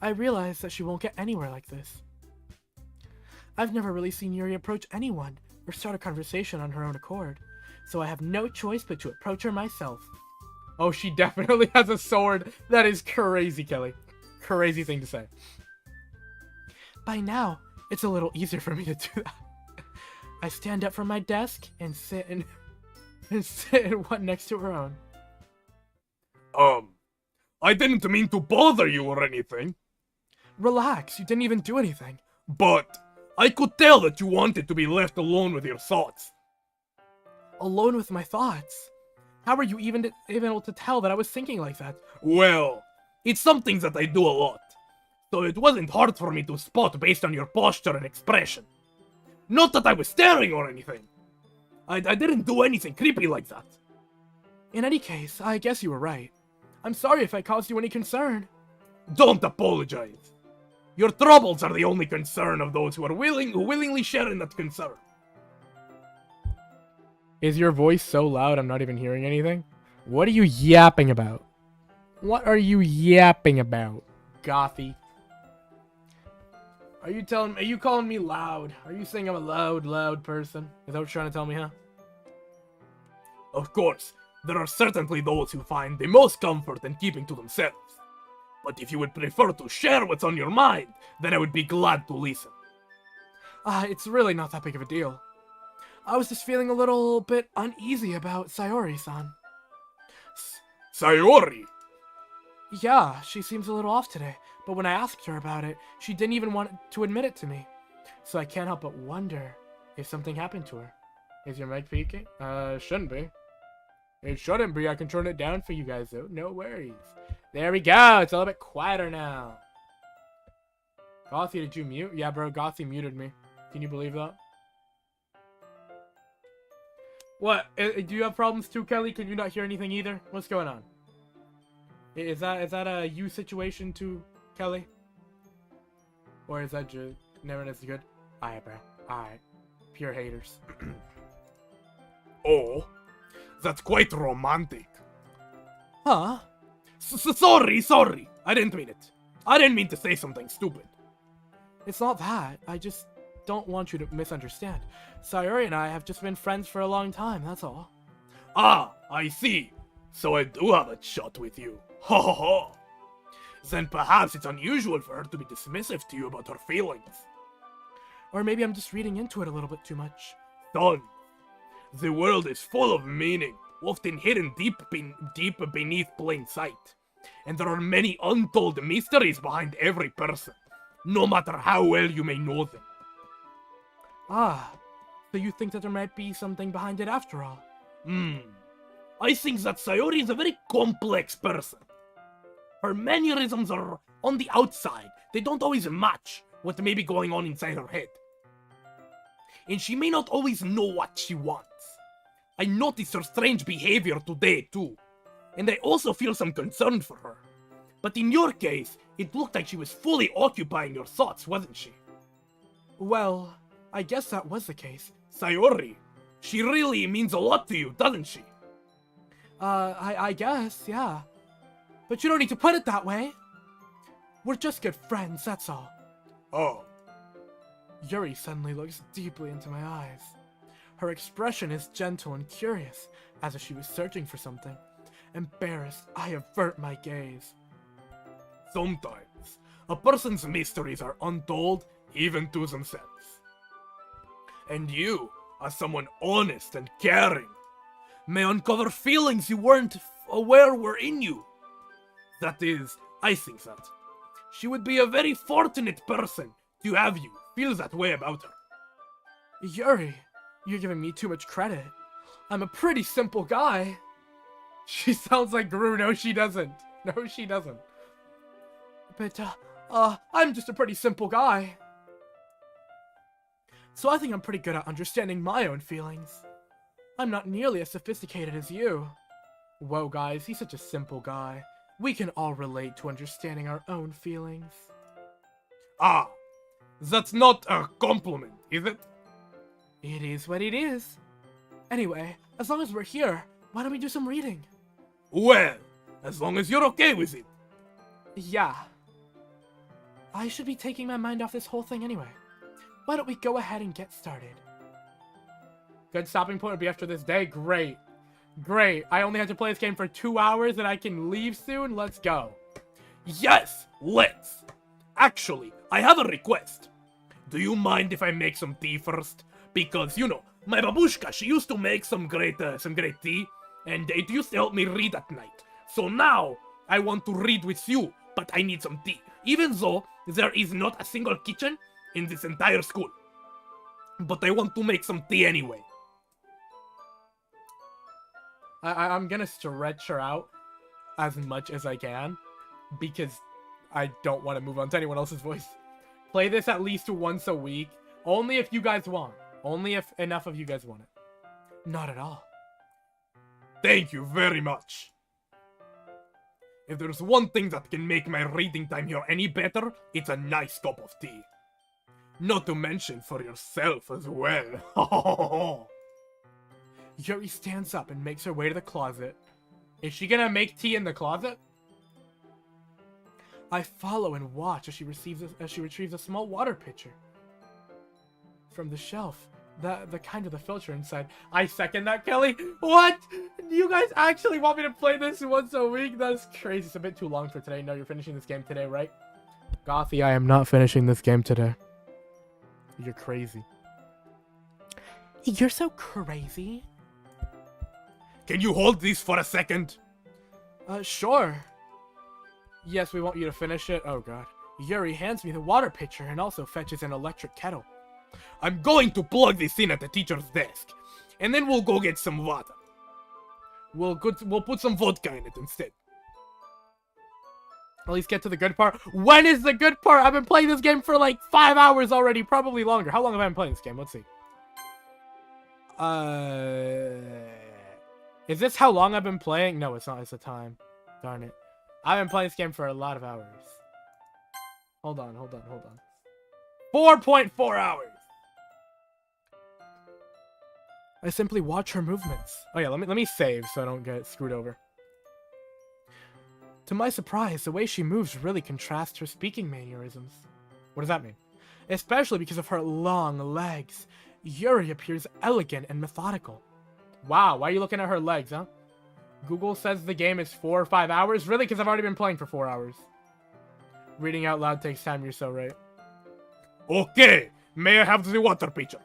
D: I realize that she won't get anywhere like this. I've never really seen Yuri approach anyone or start a conversation on her own accord, so I have no choice but to approach her myself.
A: Oh, she definitely has a sword. That is crazy, Kelly. Crazy thing to say.
D: By now, it's a little easier for me to do that. I stand up from my desk and sit in one next to her own.
B: I didn't mean to bother you or anything.
D: Relax, you didn't even do anything.
B: But I could tell that you wanted to be left alone with your thoughts.
D: Alone with my thoughts? How were you even able to tell that I was thinking like that?
B: Well, it's something that I do a lot, so it wasn't hard for me to spot based on your posture and expression. Not that I was staring or anything. I didn't do anything creepy like that.
D: In any case, I guess you were right. I'm sorry if I caused you any concern.
B: Don't apologize. Your troubles are the only concern of those who willingly share in that concern.
A: Is your voice so loud I'm not even hearing anything? What are you yapping about? What are you yapping about, Gothy? Are you calling me loud? Are you saying I'm a loud person? Is that what you're trying to tell me, huh?
B: Of course, there are certainly those who find the most comfort in keeping to themselves. But if you would prefer to share what's on your mind, then I would be glad to listen.
D: It's really not that big of a deal. I was just feeling a little bit uneasy about Sayori-san.
B: Sayori!
D: Yeah, she seems a little off today, but when I asked her about it, she didn't even want to admit it to me. So I can't help but wonder if something happened to her.
A: Is your mic peaking? Shouldn't be. It shouldn't be. I can turn it down for you guys, though. No worries. There we go. It's a little bit quieter now. Gothy, did you mute? Yeah, bro. Gothy muted me. Can you believe that? What? Do you have problems too, Kelly? Can you not hear anything either? What's going on? Is that a you situation too, Kelly? Or is that just never as good? Alright, bro. Alright. Pure haters.
B: Oh, that's quite romantic.
D: Huh?
B: Sorry. I didn't mean it. I didn't mean to say something stupid.
D: It's not that. I just don't want you to misunderstand. Sayori and I have just been friends for a long time, that's all.
B: Ah, I see. So I do have a shot with you. Ha ha ha. Then perhaps it's unusual for her to be dismissive to you about her feelings.
D: Or maybe I'm just reading into it a little bit too much.
B: Son, the world is full of meaning, often hidden deep beneath plain sight. And there are many untold mysteries behind every person, no matter how well you may know them.
D: Ah, so you think that there might be something behind it after all?
B: I think that Sayori is a very complex person. Her mannerisms are on the outside. They don't always match what may be going on inside her head. And she may not always know what she wants. I noticed her strange behavior today too. And I also feel some concern for her. But in your case, it looked like she was fully occupying your thoughts, wasn't she?
D: Well, I guess that was the case.
B: Sayori, she really means a lot to you, doesn't she?
D: I guess, yeah. But you don't need to put it that way. We're just good friends, that's all.
B: Oh.
D: Yuri suddenly looks deeply into my eyes. Her expression is gentle and curious, as if she was searching for something. Embarrassed, I avert my gaze.
B: Sometimes, a person's mysteries are untold even to themselves. And you, as someone honest and caring, may uncover feelings you weren't aware were in you. That is, I think that she would be a very fortunate person to have you feel that way about her.
D: Yuri, you're giving me too much credit. I'm a pretty simple guy.
A: She sounds like Gru. No, she doesn't. No, she doesn't.
D: But, I'm just a pretty simple guy. So I think I'm pretty good at understanding my own feelings. I'm not nearly as sophisticated as you.
A: Whoa, guys, he's such a simple guy.
D: We can all relate to understanding our own feelings.
B: Ah, that's not a compliment, is it?
D: It is what it is. Anyway, as long as we're here, why don't we do some reading?
B: Well, as long as you're okay with it.
D: Yeah. I should be taking my mind off this whole thing anyway. Why don't we go ahead and get started?
A: Good stopping point would be after this day. Great. Great. I only have to play this game for 2 hours and I can leave soon. Let's go.
B: Yes, let's. Actually, I have a request. Do you mind if I make some tea first? Because, you know, my babushka, she used to make some great tea, and it used to help me read at night. So now, I want to read with you, but I need some tea. Even though there is not a single kitchen in this entire school. But I want to make some tea anyway.
A: I'm gonna stretch her out as much as I can because I don't want to move on to anyone else's voice. Play this at least once a week. Only if you guys want. Only if enough of you guys want it.
D: Not at all.
B: Thank you very much. If there's one thing that can make my reading time here any better, it's a nice cup of tea. Not to mention for yourself as well.
A: Yuri stands up and makes her way to the closet. Is she gonna make tea in the closet?
D: I follow and watch as she retrieves a small water pitcher from the shelf
A: The kind of the filter inside. I second that, Kelly. What? You guys actually want me to play this once a week? That's crazy. It's a bit too long for today. No, you're finishing this game today, right? Gothy, I am not finishing this game today. You're crazy.
C: You're so crazy.
B: Can you hold this for a second?
A: Sure. Yes, we want you to finish it. Oh, God. Yuri hands me the water pitcher and also fetches an electric kettle.
B: I'm going to plug this in at the teacher's desk, and then we'll go get some water. We'll put some vodka in it instead.
A: At least get to the good part. When is the good part? I've been playing this game for like 5 hours already, probably longer. How long have I been playing this game? Let's see. Is this how long I've been playing? No, it's not. It's the time. Darn it. I've been playing this game for a lot of hours. Hold on. 4.4 hours. I simply watch her movements. Oh yeah, let me save so I don't get screwed over. To my surprise, the way she moves really contrasts her speaking mannerisms. What does that mean? Especially because of her long legs. Yuri appears elegant and methodical. Wow, why are you looking at her legs, huh? Google says the game is 4 or 5 hours? Really? Because I've already been playing for 4 hours. Reading out loud takes time, you're so right.
B: Okay, may I have the water pitcher?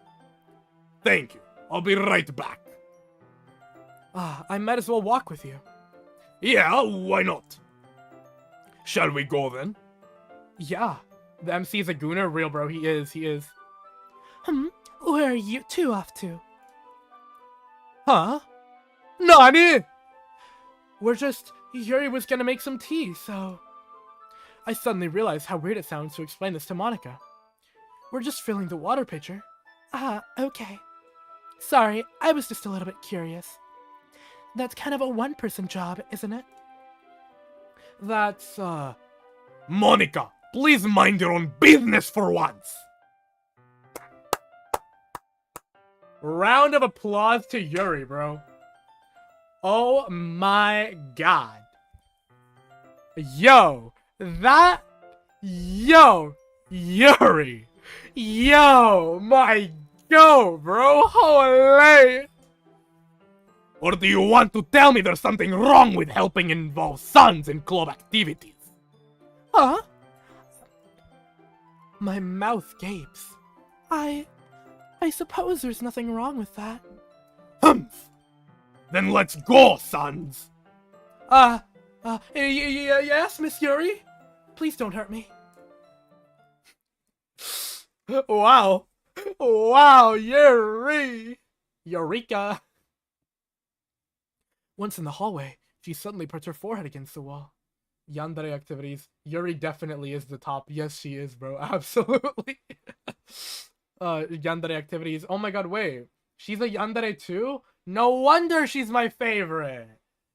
B: Thank you. I'll be right back.
A: I might as well walk with you.
B: Yeah, why not? Shall we go then?
A: Yeah. The MC is a gooner? Real, bro. He is.
C: Where are you two off to?
A: Huh?
B: Nani?
A: Yuri was gonna make some tea, so... I suddenly realized how weird it sounds to explain this to Monica. We're just filling the water pitcher.
C: Okay. Sorry, I was just a little bit curious. That's kind of a one-person job, isn't it?
A: That's,
B: Monica, please mind your own business for once.
A: Round of applause to Yuri, bro. Oh my god. Yuri. Bro. Holy.
B: Or do you want to tell me there's something wrong with helping involve sons in club activities?
C: Huh?
A: My mouth gapes.
C: I suppose there's nothing wrong with that.
B: Humph! Then let's go, sons!
A: Yes, Miss Yuri? Please don't hurt me. Wow, Yuri! Eureka! Once in the hallway, she suddenly puts her forehead against the wall. Yandere activities. Yuri definitely is the top. Yes, she is, bro. Absolutely. Yandere activities. Oh my god, wait. She's a yandere too? No wonder she's my favorite.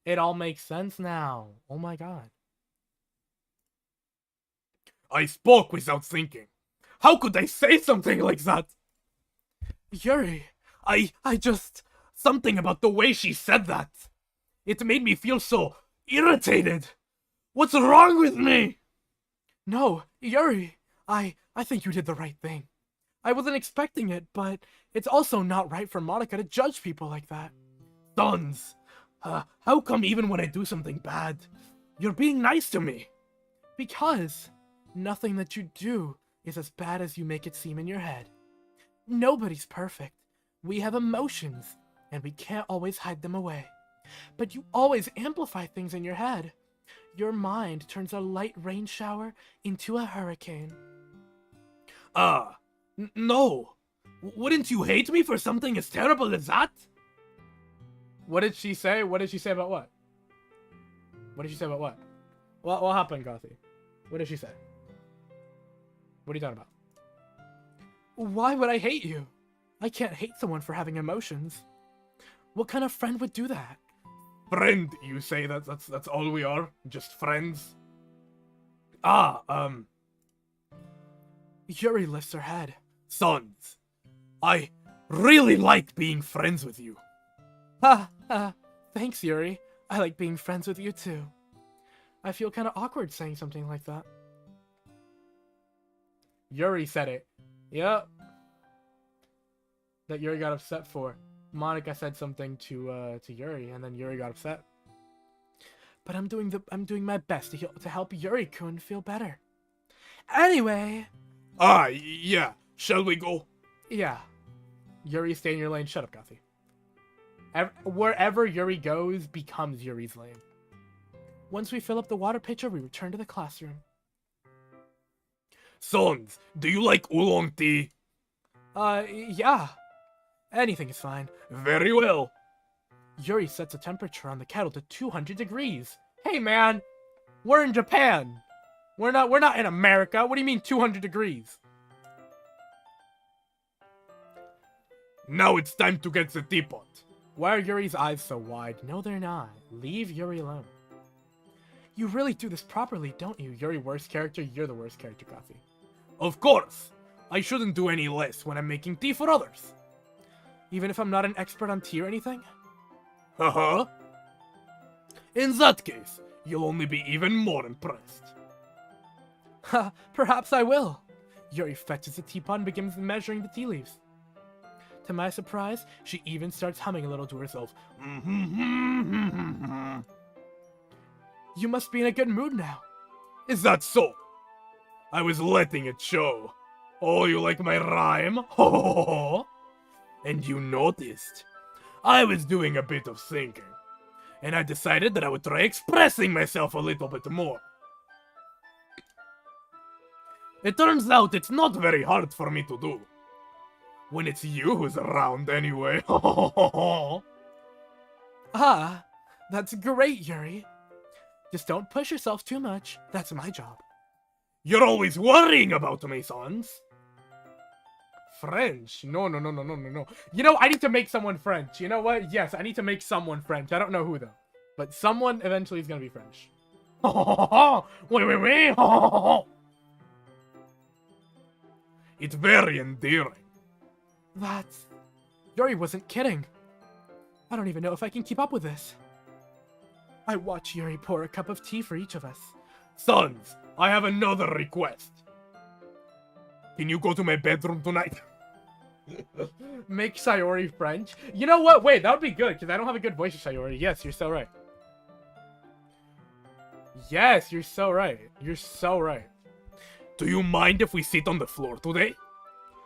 A: It all makes sense now. Oh my god.
B: I spoke without thinking. How could I say something like that?
A: Yuri.
B: I just... Something about the way she said that. It made me feel so irritated. What's wrong with me?
A: No, Yuri. I think you did the right thing. I wasn't expecting it, but it's also not right for Monica to judge people like that.
B: Sons, how come even when I do something bad, you're being nice to me?
A: Because nothing that you do is as bad as you make it seem in your head. Nobody's perfect. We have emotions, and we can't always hide them away. But you always amplify things in your head. Your mind turns a light rain shower into a hurricane.
B: No. Wouldn't you hate me for something as terrible as that?
A: What did she say? What did she say about what? What did she say about what? What happened, Gothy? What did she say? What are you talking about? Why would I hate you? I can't hate someone for having emotions. What kind of friend would do that?
B: Friend, you say that's all we are? Just friends?
A: Yuri lifts her head.
B: Sons, I really like being friends with you.
A: Thanks, Yuri. I like being friends with you too. I feel kind of awkward saying something like that. Yuri said it. Yep. that Yuri got upset for. Monica said something to Yuri, and then Yuri got upset.
D: But I'm doing my best to help Yuri-kun feel better. Anyway.
B: Yeah. Shall we go?
A: Yeah. Yuri, stay in your lane. Shut up, Gothi. Wherever Yuri goes becomes Yuri's lane.
D: Once we fill up the water pitcher, we return to the classroom.
B: Sons, do you like oolong tea?
D: Yeah. Anything is fine.
B: Very well.
D: Yuri sets a temperature on the kettle to 200 degrees.
A: Hey, man. We're in Japan. We're not in America. What do you mean 200 degrees?
B: Now it's time to get the teapot.
A: Why are Yuri's eyes so wide? No, they're not. Leave Yuri alone.
D: You really do this properly, don't you?
A: Yuri, worst character. You're the worst character, Gothi.
B: Of course. I shouldn't do any less when I'm making tea for others.
D: Even if I'm not an expert on tea or anything?
B: Haha. In that case, you'll only be even more impressed.
D: Ha, perhaps I will. Yuri fetches the teapot and begins measuring the tea leaves. To my surprise, she even starts humming a little to herself. You must be in a good mood now.
B: Is that so? I was letting it show. Oh, you like my rhyme? Ho ho ho ho! And you noticed. I was doing a bit of thinking. And I decided that I would try expressing myself a little bit more. It turns out it's not very hard for me to do. When it's you who's around anyway.
D: Ah, that's great, Yuri. Just don't push yourself too much. That's my job.
B: You're always worrying about me, sons.
A: French? No. You know, I need to make someone French. You know what? Yes, I need to make someone French. I don't know who, though. But someone eventually is going to be French.
B: Wait. It's very endearing.
D: That's... Yuri wasn't kidding. I don't even know if I can keep up with this. I watch Yuri pour a cup of tea for each of us.
B: Sons, I have another request. Can you go to my bedroom tonight?
A: Make Sayori French? You know what? Wait, that would be good, because I don't have a good voice for Sayori. Yes, you're so right. Yes, you're so right. You're so right.
B: Do you mind if we sit on the floor today?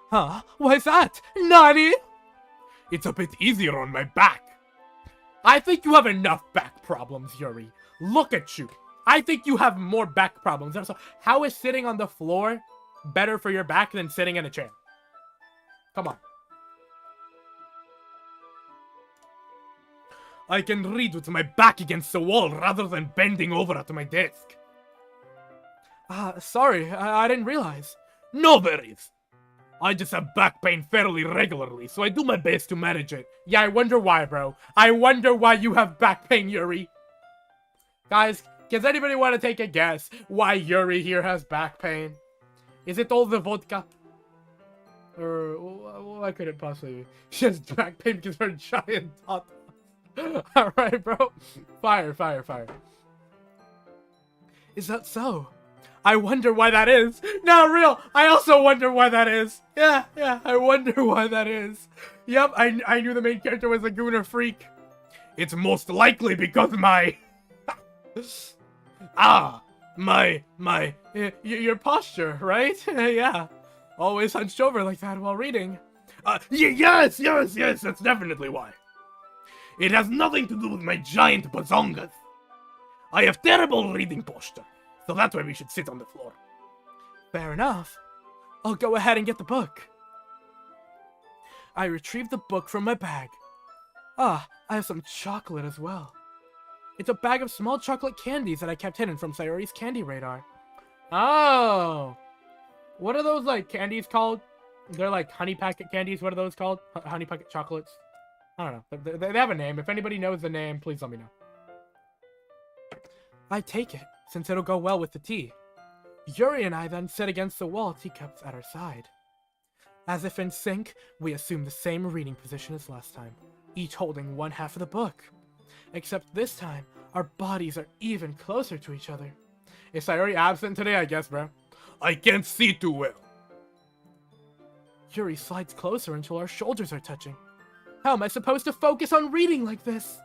D: Huh? Why's that? Nani?
B: It's a bit easier on my back.
A: I think you have enough back problems, Yuri. Look at you. I think you have more back problems. So how is sitting on the floor better for your back than sitting in a chair? Come on.
B: I can read with my back against the wall rather than bending over at my desk.
D: Sorry, I didn't realize.
B: No worries. I just have back pain fairly regularly, so I do my best to manage it.
A: Yeah, I wonder why, bro. I wonder why you have back pain, Yuri. Guys, does anybody want to take a guess why Yuri here has back pain? Is it all the vodka? Or what could it possibly be? She has back pain because her giant tatas. Alright, bro. Fire.
D: Is that so?
A: I wonder why that is. No, real. I also wonder why that is. Yeah. I wonder why that is. Yep, I knew the main character was a gooner freak.
B: It's most likely because my...
A: Your posture, right? Yeah. Always hunched over like that while reading.
B: Yes, that's definitely why. It has nothing to do with my giant bazongas. I have terrible reading posture, so that's why we should sit on the floor.
D: Fair enough. I'll go ahead and get the book. I retrieve the book from my bag. I have some chocolate as well. It's a bag of small chocolate candies that I kept hidden from Sayori's candy radar.
A: Oh! What are those, like, candies called? They're like honey packet candies. What are those called? Honey packet chocolates? I don't know. They have a name. If anybody knows the name, please let me know.
D: I take it, since it'll go well with the tea. Yuri and I then sit against the wall, teacups at our side. As if in sync, we assume the same reading position as last time, each holding one half of the book. Except this time, our bodies are even closer to each other.
A: Is Sayori absent today, I guess, bro?
B: I can't see too well.
D: Yuri slides closer until our shoulders are touching. How am I supposed to focus on reading like this?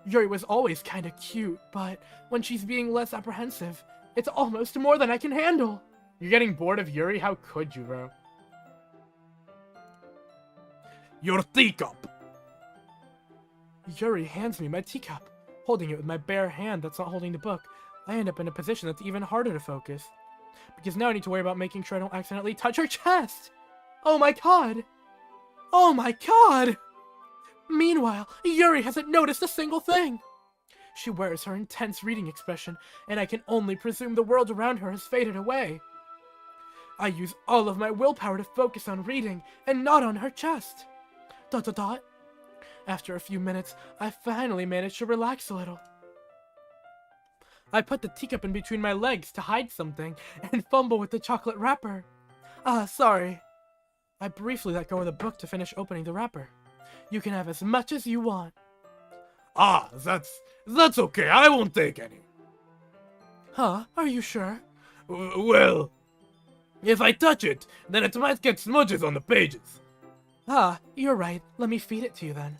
D: Yuri was always kinda cute, but when she's being less apprehensive, it's almost more than I can handle.
A: You're getting bored of Yuri? How could you, bro?
B: Your teacup.
D: Yuri hands me my teacup. Holding it with my bare hand that's not holding the book, I end up in a position that's even harder to focus. Because now I need to worry about making sure I don't accidentally touch her chest! Oh my god! Oh my god! Meanwhile, Yuri hasn't noticed a single thing! She wears her intense reading expression, and I can only presume the world around her has faded away. I use all of my willpower to focus on reading, and not on her chest. ... After a few minutes, I finally managed to relax a little. I put the teacup in between my legs to hide something, and fumble with the chocolate wrapper. Sorry. I briefly let go of the book to finish opening the wrapper. You can have as much as you want.
B: Ah, that's okay. I won't take any.
D: Huh? Are you sure?
B: Well, if I touch it, then it might get smudges on the pages.
D: You're right. Let me feed it to you then.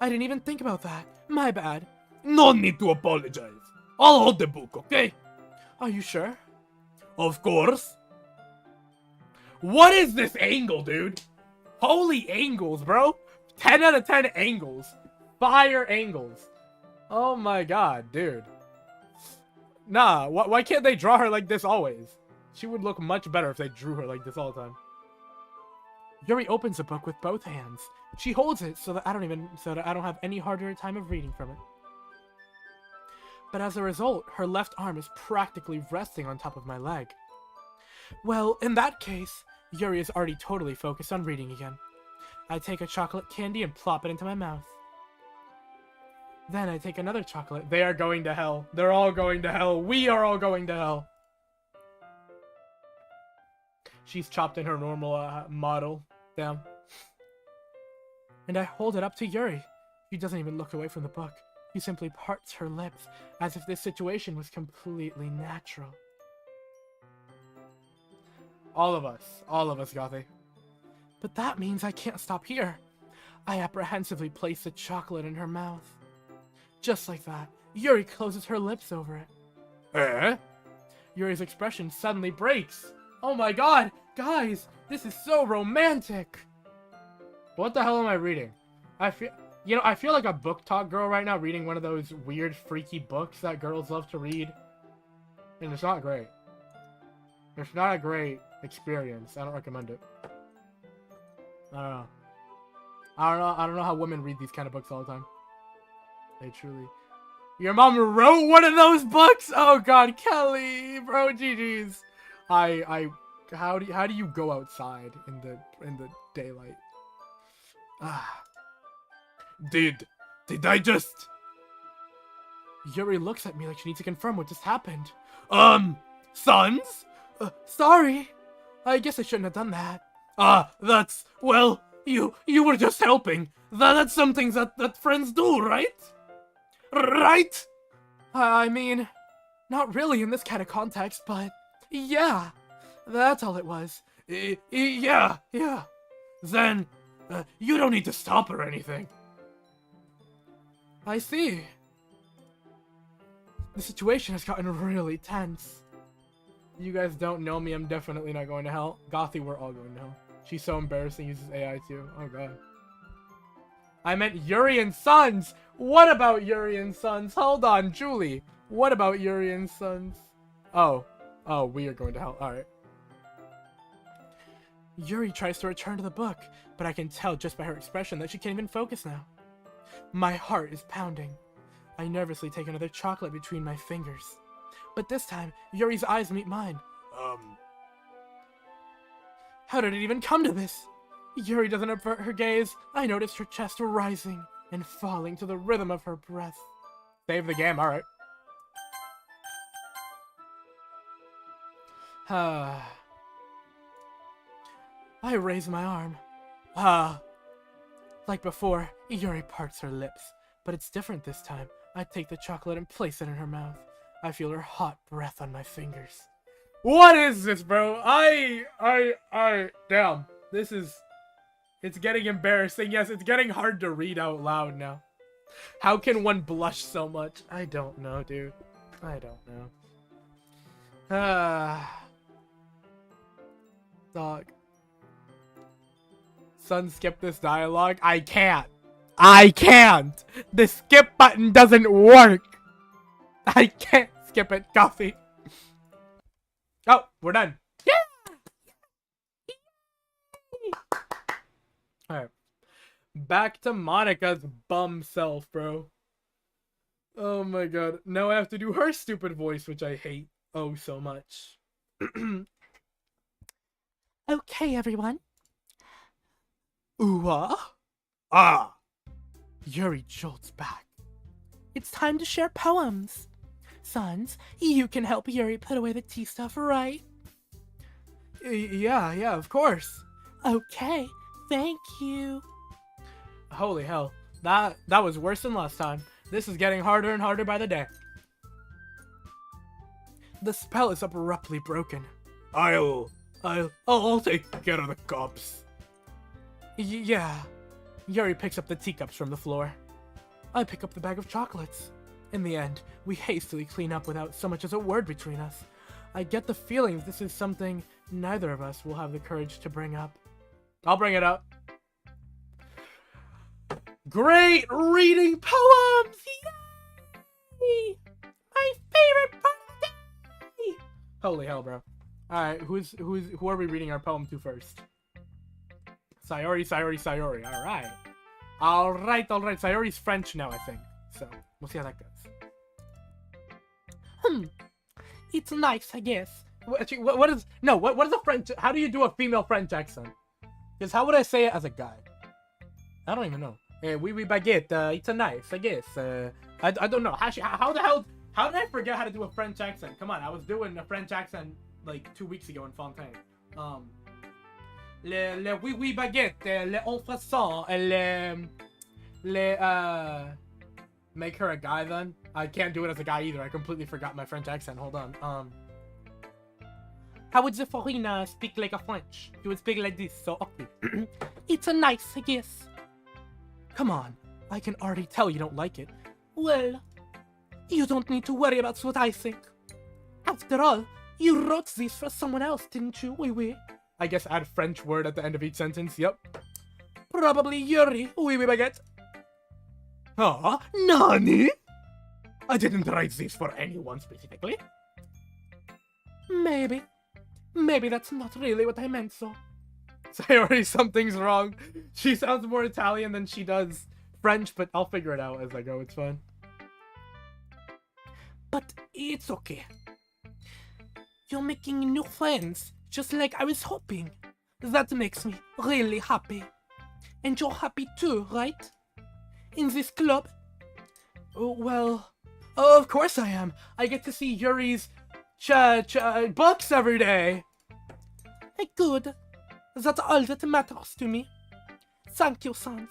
D: I didn't even think about that. My bad.
B: No need to apologize. I'll hold the book, okay?
D: Are you sure?
B: Of course.
A: What is this angle, dude? Holy angles, bro. 10 out of 10 angles. Fire angles. Oh my god, dude. Nah, why can't they draw her like this always? She would look much better if they drew her like this all the time.
D: Yuri opens the book with both hands. She holds it so that I don't have any harder time of reading from it. But as a result, her left arm is practically resting on top of my leg. Well, in that case, Yuri is already totally focused on reading again. I take a chocolate candy and plop it into my mouth. Then I take another chocolate.
A: They are going to hell. They're all going to hell. We are all going to hell. She's chopped in her normal model. Down. And I hold it up to Yuri. She doesn't even look away from the book. She simply parts her lips, as if this situation was completely natural. All of us, Gothy. But that means I can't stop here. I apprehensively place the chocolate in her mouth. Just like that, Yuri closes her lips over it.
B: Eh?
A: Yuri's expression suddenly breaks. Oh my god! Guys, this is so romantic! What the hell am I reading? I feel like a book talk girl right now reading one of those weird freaky books that girls love to read. And it's not great. It's not a great experience. I don't recommend it. I don't know how women read these kind of books all the time. They truly... Your mom wrote one of those books? Oh god, Kelly! Bro, GG's. How do you go outside in the daylight?
B: Did I just...
D: Yuri looks at me like she needs to confirm what just happened.
B: Sons?
D: Sorry. I guess I shouldn't have done that.
B: That's... Well, you were just helping. That's something that friends do, right? Right?
D: I mean, not really in this kind of context, but yeah, that's all it was.
B: Yeah. Then, you don't need to stop or anything.
D: I see. The situation has gotten really tense.
A: You guys don't know me, I'm definitely not going to hell. Gothy, we're all going to hell. She's so embarrassing, uses AI too. Oh god. I meant Yuri and Sons! What about Yuri and Sons? Hold on, Julie. What about Yuri and Sons? Oh, we are going to hell. Alright.
D: Yuri tries to return to the book, but I can tell just by her expression that she can't even focus now. My heart is pounding. I nervously take another chocolate between my fingers. But this time, Yuri's eyes meet mine. How did it even come to this? Yuri doesn't avert her gaze. I noticed her chest rising and falling to the rhythm of her breath.
A: Save the game, alright.
D: I raise my arm. Like before, Yuri parts her lips, but it's different this time. I take the chocolate and place it in her mouth. I feel her hot breath on my fingers.
A: What is this, bro? Damn. It's getting embarrassing. Yes, it's getting hard to read out loud now. How can one blush so much? I don't know, dude. I don't know. Dog. Son, skip this dialogue. I can't. I can't. The skip button doesn't work. I can't skip it, Coffee. Oh, we're done.
C: Yeah!
A: Alright. Back to Monica's bum self, bro. Oh my god. Now I have to do her stupid voice, which I hate oh so much.
C: Okay, everyone.
A: Ooh-ah? Ah!
D: Yuri jolts back.
C: It's time to share poems. Sons, you can help Yuri put away the tea stuff, right?
D: Yeah, of course.
C: Okay, thank you.
A: Holy hell. That was worse than last time. This is getting harder and harder by the day.
D: The spell is abruptly broken.
B: I'll take care of the cops.
D: Yeah.
A: Yuri picks up the teacups from the floor.
D: I pick up the bag of chocolates. In the end, we hastily clean up without so much as a word between us. I get the feeling this is something neither of us will have the courage to bring up.
A: I'll bring it up. Great reading poems!
C: Yay! My favorite part of the day!
A: Holy hell, bro. Alright, who are we reading our poem to first? Sayori. Alright. Alright. Sayori's French now, I think. So, we'll see how that goes.
C: It's nice, I guess.
A: Actually, what is a French? How do you do a female French accent? Because how would I say it as a guy? I don't even know. Oui, baguette. It's a knife, I guess. I don't know. How the hell? How did I forget how to do a French accent? Come on, I was doing a French accent like 2 weeks ago in Fontaine. Le oui baguette. Le en façon. Make her a guy then. I can't do it as a guy either. I completely forgot my French accent. Hold on. How would the foreigner speak like a French? He would speak like this, so okay.
C: It's a nice, I guess.
D: Come on. I can already tell you don't like it.
C: Well, you don't need to worry about what I think. After all, you wrote this for someone else, didn't you, oui?
A: I guess add French word at the end of each sentence. Yep.
C: Probably Yuri, oui, baguette.
B: Ah, Nani? I didn't write this for anyone specifically.
C: Maybe. Maybe that's not really what I meant, so.
A: Sayori, something's wrong. She sounds more Italian than she does French, but I'll figure it out as I go. It's fine.
C: But it's okay. You're making new friends, just like I was hoping. That makes me really happy. And you're happy too, right? In this club?
D: Well, of course I am. I get to see Yuri's books every day.
C: Good. That's all that matters to me. Thank you, Sans.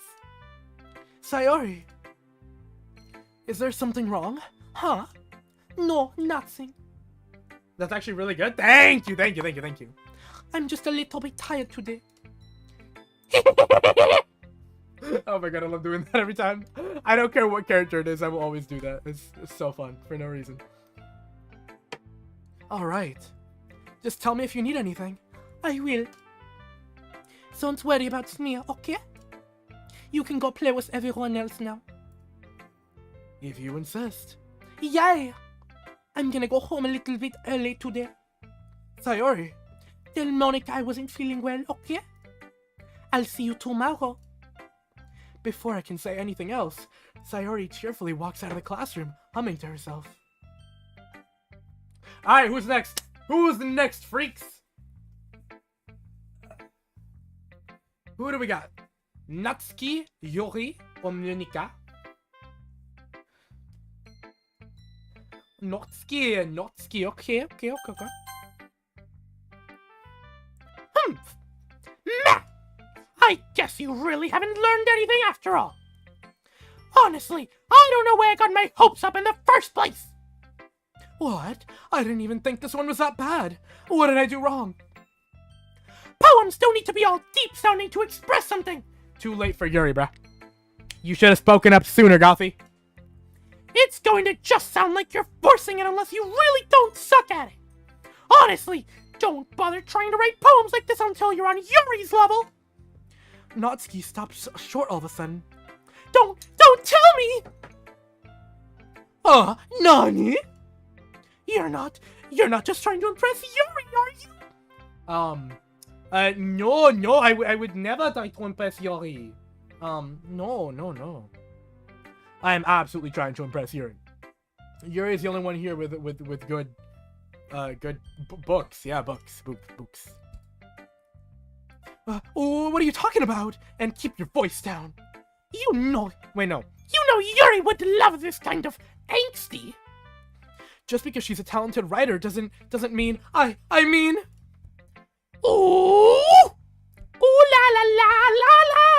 D: Sayori, is there something wrong?
C: Huh? No, nothing.
A: That's actually really good. Thank you.
C: I'm just a little bit tired today.
A: Oh my god, I love doing that every time. I don't care what character it is, I will always do that. It's so fun, for no reason.
D: Alright. Just tell me if you need anything.
C: I will. Don't worry about me, okay? You can go play with everyone else now.
D: If you insist.
C: Yay! I'm gonna go home a little bit early today.
D: Sayori.
C: Tell Monica I wasn't feeling well, okay? I'll see you tomorrow.
D: Before I can say anything else, Sayori cheerfully walks out of the classroom, humming to herself.
A: Alright, who's next? Who's the next, freaks? Who do we got? Natsuki, Yuri, or Monica? Natsuki, okay.
C: Meh! I guess you really haven't learned anything after all. Honestly, I don't know why I got my hopes up in the first place.
D: What? I didn't even think this one was that bad. What did I do wrong?
C: Poems don't need to be all deep sounding to express something.
A: Too late for Yuri, bruh. You should have spoken up sooner, Gothy.
C: It's going to just sound like you're forcing it unless you really don't suck at it. Honestly, don't bother trying to write poems like this until you're on Yuri's level.
D: Natsuki stopped short all of a sudden.
C: Don't tell me!
D: Nani?
C: You're not just trying to impress Yuri, are you?
A: No, I would never try to impress Yuri. No. I am absolutely trying to impress Yuri. Yuri is the only one here with good, books. Yeah, books.
D: What are you talking about? And keep your voice down.
C: You know
A: No.
C: Yuri would love this kind of angsty.
D: Just because she's a talented writer doesn't mean I mean.
C: Ooh! Ooh la la la la la!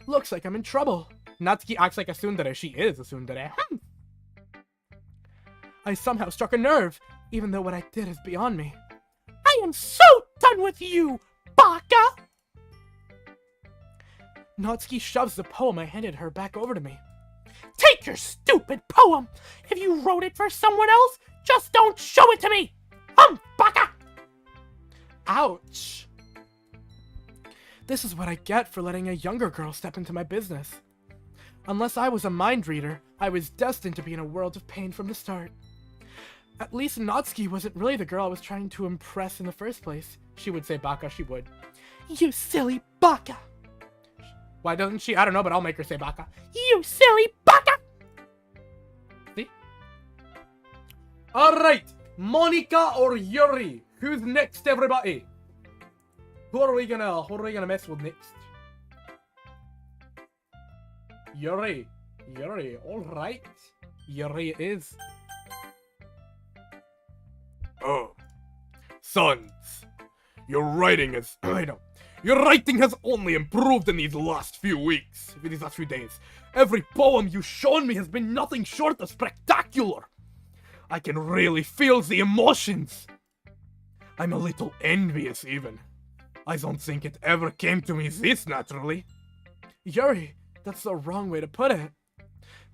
D: Looks like I'm in trouble.
A: Natsuki acts like a tsundere. She is a tsundere.
D: I somehow struck a nerve, even though what I did is beyond me.
C: I am so done with you, baka!
D: Natsuki shoves the poem I handed her back over to me.
C: Take your stupid poem! If you wrote it for someone else, just don't show it to me! Baka!
D: Ouch! This is what I get for letting a younger girl step into my business. Unless I was a mind reader, I was destined to be in a world of pain from the start. At least Natsuki wasn't really the girl I was trying to impress in the first place.
A: She would say baka, she would.
C: You silly baka!
A: Why doesn't she? I don't know, but I'll make her say baka.
C: You silly baka!
A: See? Alright, Monica or Yuri? Who's next, everybody? Who are we gonna mess with next? Yuri, alright. Yuri it is.
B: Oh. Sons, your writing is... I know. Your writing has only improved in these last few weeks, these last few days. Every poem you've shown me has been nothing short of spectacular. I can really feel the emotions. I'm a little envious even. I don't think it ever came to me this naturally.
D: Yuri, that's the wrong way to put it.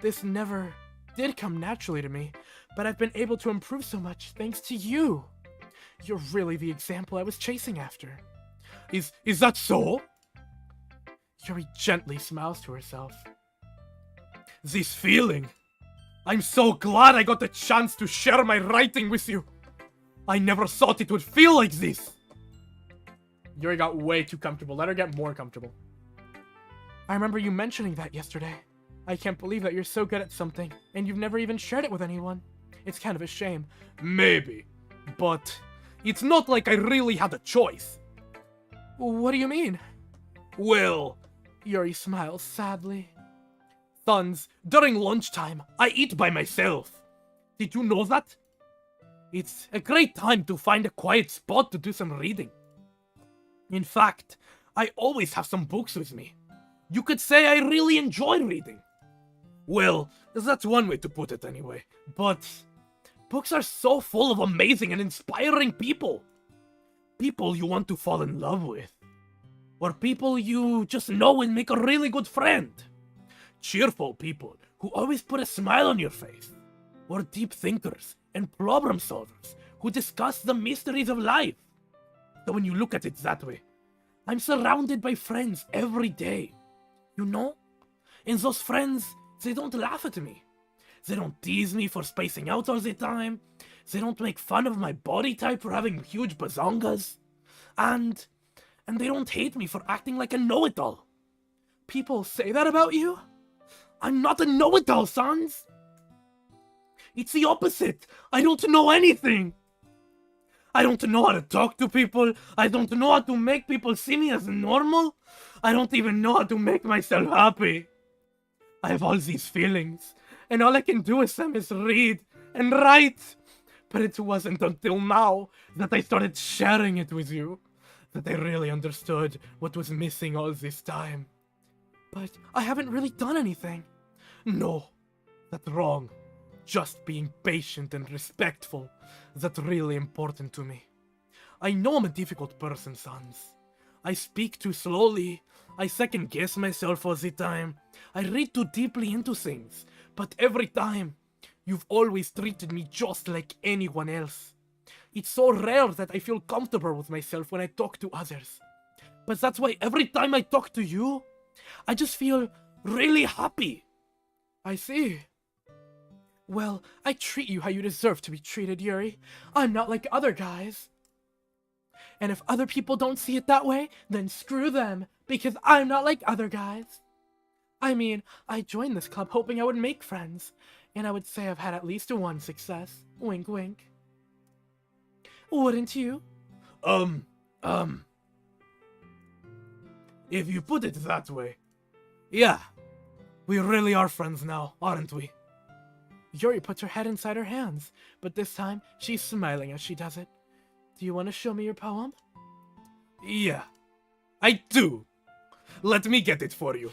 D: This never did come naturally to me, but I've been able to improve so much thanks to you. You're really the example I was chasing after.
B: Is that so?
D: Yuri gently smiles to herself.
B: This feeling. I'm so glad I got the chance to share my writing with you. I never thought it would feel like this.
A: Yuri got way too comfortable. Let her get more comfortable.
D: I remember you mentioning that yesterday. I can't believe that you're so good at something, and you've never even shared it with anyone. It's kind of a shame.
B: Maybe. But it's not like I really had a choice.
D: What do you mean?
B: Well,
D: Yuri smiles sadly.
B: sons, during lunchtime, I eat by myself. Did you know that? It's a great time to find a quiet spot to do some reading. In fact, I always have some books with me. You could say I really enjoy reading. Well, that's one way to put it anyway. But books are so full of amazing and inspiring people. People you want to fall in love with. Or people you just know will make a really good friend. Cheerful people who always put a smile on your face. Or deep thinkers and problem solvers who discuss the mysteries of life. So when you look at it that way, I'm surrounded by friends every day. You know? And those friends, they don't laugh at me. They don't tease me for spacing out all the time. They don't make fun of my body type for having huge bazongas. And they don't hate me for acting like a know-it-all.
D: People say that about you?
B: I'm not a know-it-all, sons. It's the opposite. I don't know anything. I don't know how to talk to people. I don't know how to make people see me as normal. I don't even know how to make myself happy. I have all these feelings, and all I can do with them is read and write. But it wasn't until now that I started sharing it with you that I really understood what was missing all this time.
D: But I haven't really done anything.
B: No, that's wrong. Just being patient and respectful, that's really important to me.
D: I know I'm a difficult person, Sans. I speak too slowly. I second guess myself all the time. I read too deeply into things. But every time, you've always treated me just like anyone else. It's so rare that I feel comfortable with myself when I talk to others. But that's why every time I talk to you, I just feel really happy. I see. Well, I treat you how you deserve to be treated, Yuri. I'm not like other guys. And if other people don't see it that way, then screw them, because I'm not like other guys. I mean, I joined this club hoping I would make friends, and I would say I've had at least one success. Wink, wink. Wouldn't you?
B: If you put it that way. Yeah, we really are friends now, aren't we?
D: Yuri puts her head inside her hands, but this time she's smiling as she does it. Do you want to show me your poem?
B: Yeah, I do. Let me get it for you.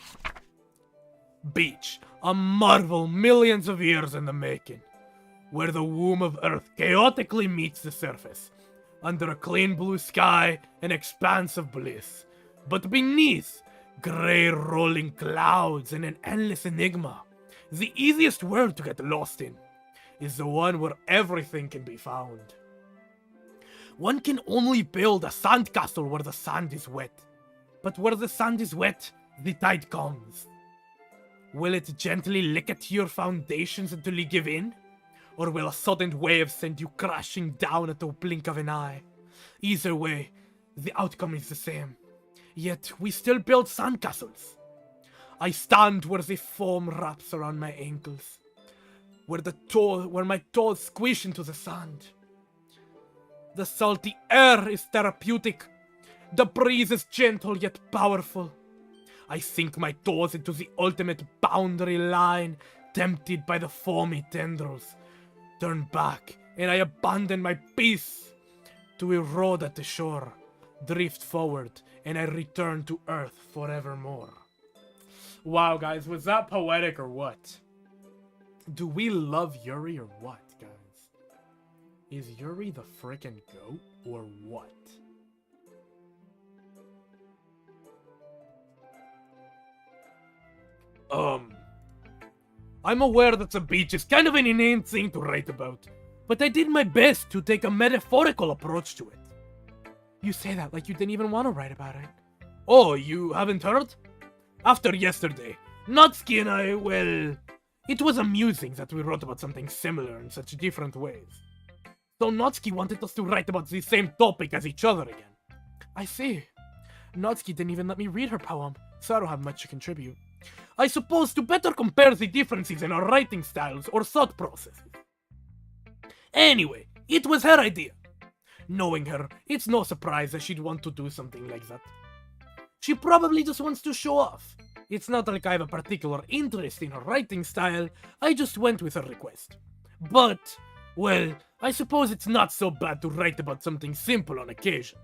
B: Beach, a marvel millions of years in the making, where the womb of Earth chaotically meets the surface, under a clean blue sky, an expanse of bliss. But beneath, grey rolling clouds and an endless enigma. The easiest world to get lost in is the one where everything can be found. One can only build a sandcastle where the sand is wet. But where the sand is wet, the tide comes. Will it gently lick at your foundations until you give in? Or will a sudden wave send you crashing down at the blink of an eye? Either way, the outcome is the same. Yet we still build sandcastles. I stand where the foam wraps around my ankles, where my toes squish into the sand. The salty air is therapeutic. The breeze is gentle yet powerful. I sink my toes into the ultimate boundary line, tempted by the foamy tendrils. Turn back, and I abandon my peace to erode at the shore, drift forward, and I return to Earth forevermore.
A: Wow, guys, was that poetic or what? Do we love Yuri or what, guys? Is Yuri the frickin' goat or what?
B: I'm aware that the beach is kind of an inane thing to write about, but I did my best to take a metaphorical approach to it.
D: You say that like you didn't even want to write about it.
B: Oh, you haven't heard? After yesterday, Natsuki and I, well, it was amusing that we wrote about something similar in such different ways. So Natsuki wanted us to write about the same topic as each other again.
D: I see. Natsuki didn't even let me read her poem, so I don't have much to contribute.
B: I suppose to better compare the differences in our writing styles or thought processes. Anyway, it was her idea. Knowing her, it's no surprise that she'd want to do something like that. She probably just wants to show off. It's not like I have a particular interest in her writing style, I just went with her request. But, well, I suppose it's not so bad to write about something simple on occasion.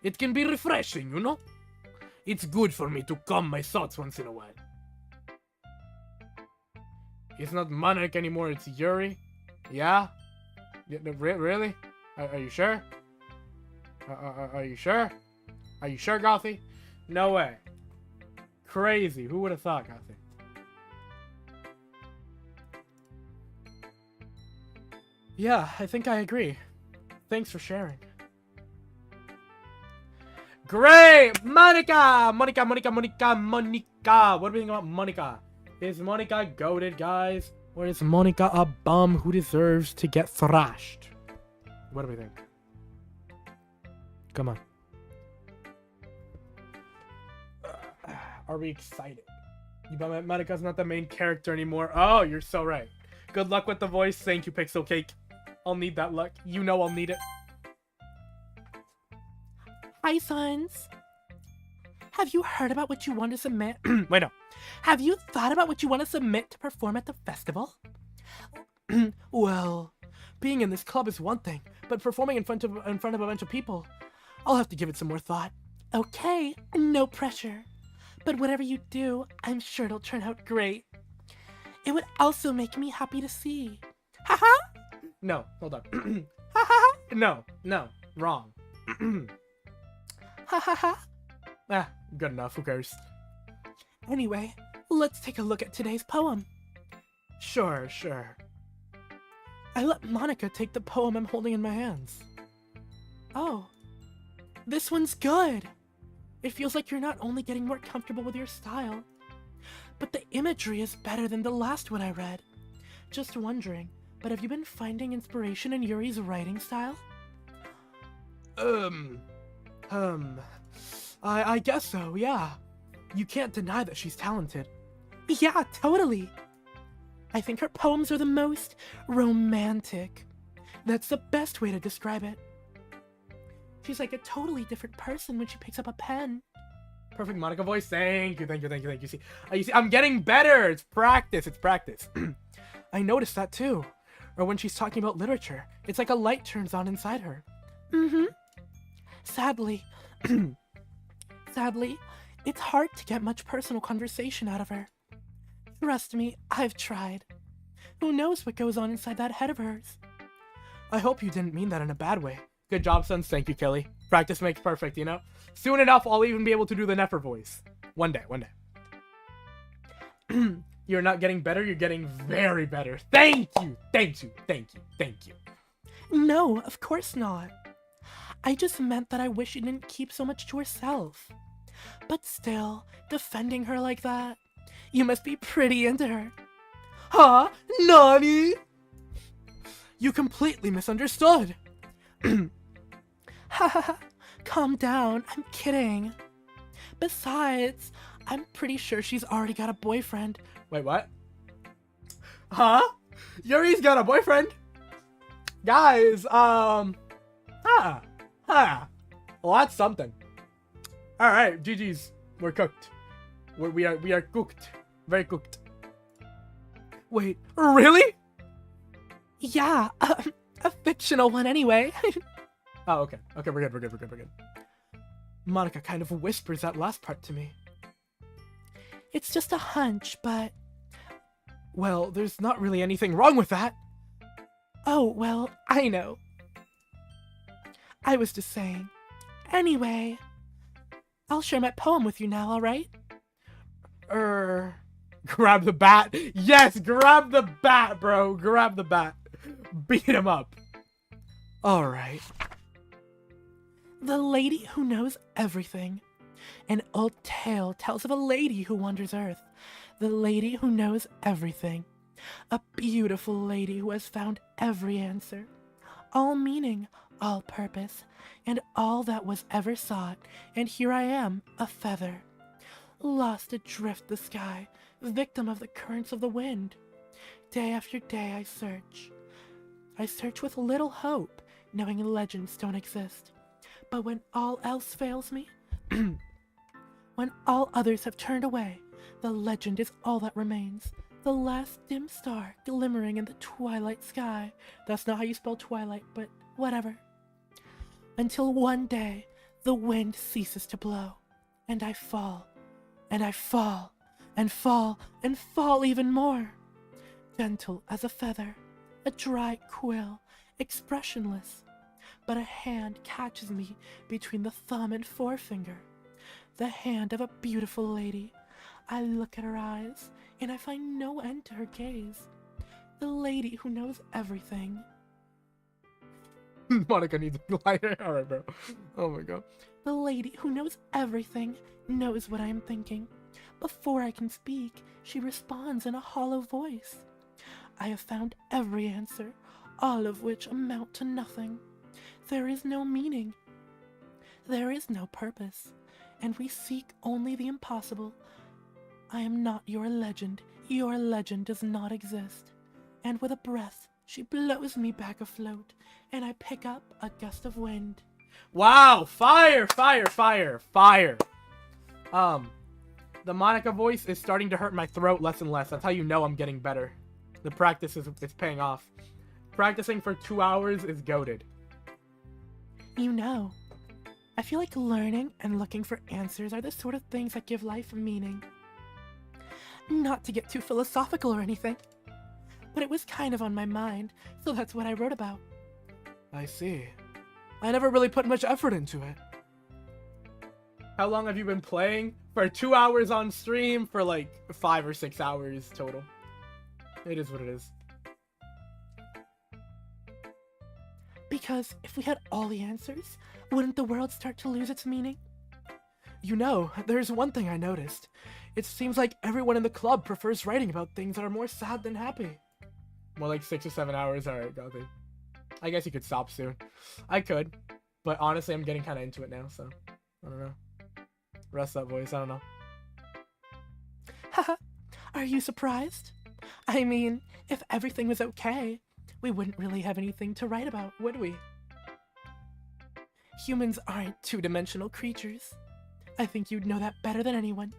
B: It can be refreshing, you know? It's good for me to calm my thoughts once in a while.
A: It's not Monarch anymore, it's Yuri? Yeah? Really? Are you sure? Are you sure? Are you sure, Gothy? No way. Crazy. Who would have thought, Gothy?
D: Yeah, I think I agree. Thanks for sharing.
A: Great! Monica! Monica! What do we think about Monica? Is Monica goated, guys? Or is Monica a bum who deserves to get thrashed? What do we think? Come on. Are we excited? Monica's not the main character anymore. Oh, you're so right. Good luck with the voice. Thank you, Pixel Cake. I'll need that luck. You know I'll need it.
C: Hi, sons. Have you heard about what you want to submit?
A: Wait, no.
C: Have you thought about what you want to submit to perform at the festival?
D: Well, being in this club is one thing, but performing in front of a bunch of people, I'll have to give it some more thought.
C: Okay, no pressure. But whatever you do, I'm sure it'll turn out great. It would also make me happy to see. Haha!
A: No, hold on.
C: Haha!
A: No, wrong.
D: Ha ha ha.
A: Good enough. Who cares?
D: Anyway, let's take a look at today's poem.
A: Sure.
D: I let Monica take the poem I'm holding in my hands. Oh, this one's good. It feels like you're not only getting more comfortable with your style, but the imagery is better than the last one I read. Just wondering, but have you been finding inspiration in Yuri's writing style? I guess so, yeah. You can't deny that she's talented. Yeah, totally. I think her poems are the most romantic. That's the best way to describe it. She's like a totally different person when she picks up a pen.
A: Perfect Monica voice. Thank you. You see, I'm getting better. It's practice.
D: I noticed that too. Or when she's talking about literature, it's like a light turns on inside her. Mm-hmm. Sadly, it's hard to get much personal conversation out of her. Trust me, I've tried. Who knows what goes on inside that head of hers?
A: I hope you didn't mean that in a bad way. Good job, sons. Thank you, Kelly. Practice makes perfect, you know? Soon enough, I'll even be able to do the Nefer voice. One day. You're not getting better, you're getting very better. Thank you.
D: No, of course not. I just meant that I wish you didn't keep so much to herself. But still, defending her like that, you must be pretty into her.
A: Huh? Nani?
D: You completely misunderstood. Haha, calm down, I'm kidding. Besides, I'm pretty sure she's already got a boyfriend.
A: Wait, what? Huh? Yuri's got a boyfriend? Guys, Well, that's something. Alright, GG's. We're cooked. We are cooked. Very cooked.
D: Wait, really? Yeah, a fictional one anyway.
A: Oh, okay. Okay, we're good.
D: Monica kind of whispers that last part to me. It's just a hunch, but...
A: Well, there's not really anything wrong with that.
D: Oh, well, I know. I was just saying. Anyway, I'll share my poem with you now, alright?
A: Grab the bat. Yes, grab the bat, bro. Grab the bat. Beat him up.
D: Alright. The lady who knows everything. An old tale tells of a lady who wanders Earth. The lady who knows everything. A beautiful lady who has found every answer. All meaning, all purpose, and all that was ever sought. And here I am, a feather. Lost adrift the sky, victim of the currents of the wind. Day after day I search. I search with little hope, knowing legends don't exist. But when all else fails me, when all others have turned away, the legend is all that remains. The last dim star glimmering in the twilight sky. That's not how you spell twilight, but whatever. Until one day, the wind ceases to blow, and I fall, and I fall, and fall, and fall even more. Gentle as a feather, a dry quill, expressionless. But a hand catches me between the thumb and forefinger. The hand of a beautiful lady. I look at her eyes, and I find no end to her gaze. The lady who knows everything.
A: Monica needs a lighter. Alright, bro. Oh my god.
D: The lady who knows everything knows what I am thinking. Before I can speak, she responds in a hollow voice. I have found every answer, all of which amount to nothing. There is no meaning. There is no purpose, and we seek only the impossible. I am not your legend. Your legend does not exist. And with a breath, she blows me back afloat, and I pick up a gust of wind.
A: Wow! Fire! The Monica voice is starting to hurt my throat less and less. That's how you know I'm getting better. The practice is paying off. Practicing for 2 hours is goated.
D: You know, I feel like learning and looking for answers are the sort of things that give life meaning. Not to get too philosophical or anything, but it was kind of on my mind, so that's what I wrote about.
A: I see.
D: I never really put much effort into it.
A: How long have you been playing? For 2 hours on stream, for like 5 or 6 hours total. It is what it is.
C: Because if we had all the answers, wouldn't the world start to lose its meaning?
D: You know, there's one thing I noticed. It seems like everyone in the club prefers writing about things that are more sad than happy.
A: More like 6 or 7 hours. Alright, Gothy. I guess you could stop soon. I could. But honestly, I'm getting kind of into it now, so. I don't know. Rest up, voice. I don't know.
C: Haha, are you surprised? I mean, if everything was okay, we wouldn't really have anything to write about, would we? Humans aren't two-dimensional creatures. I think you'd know that better than anyone.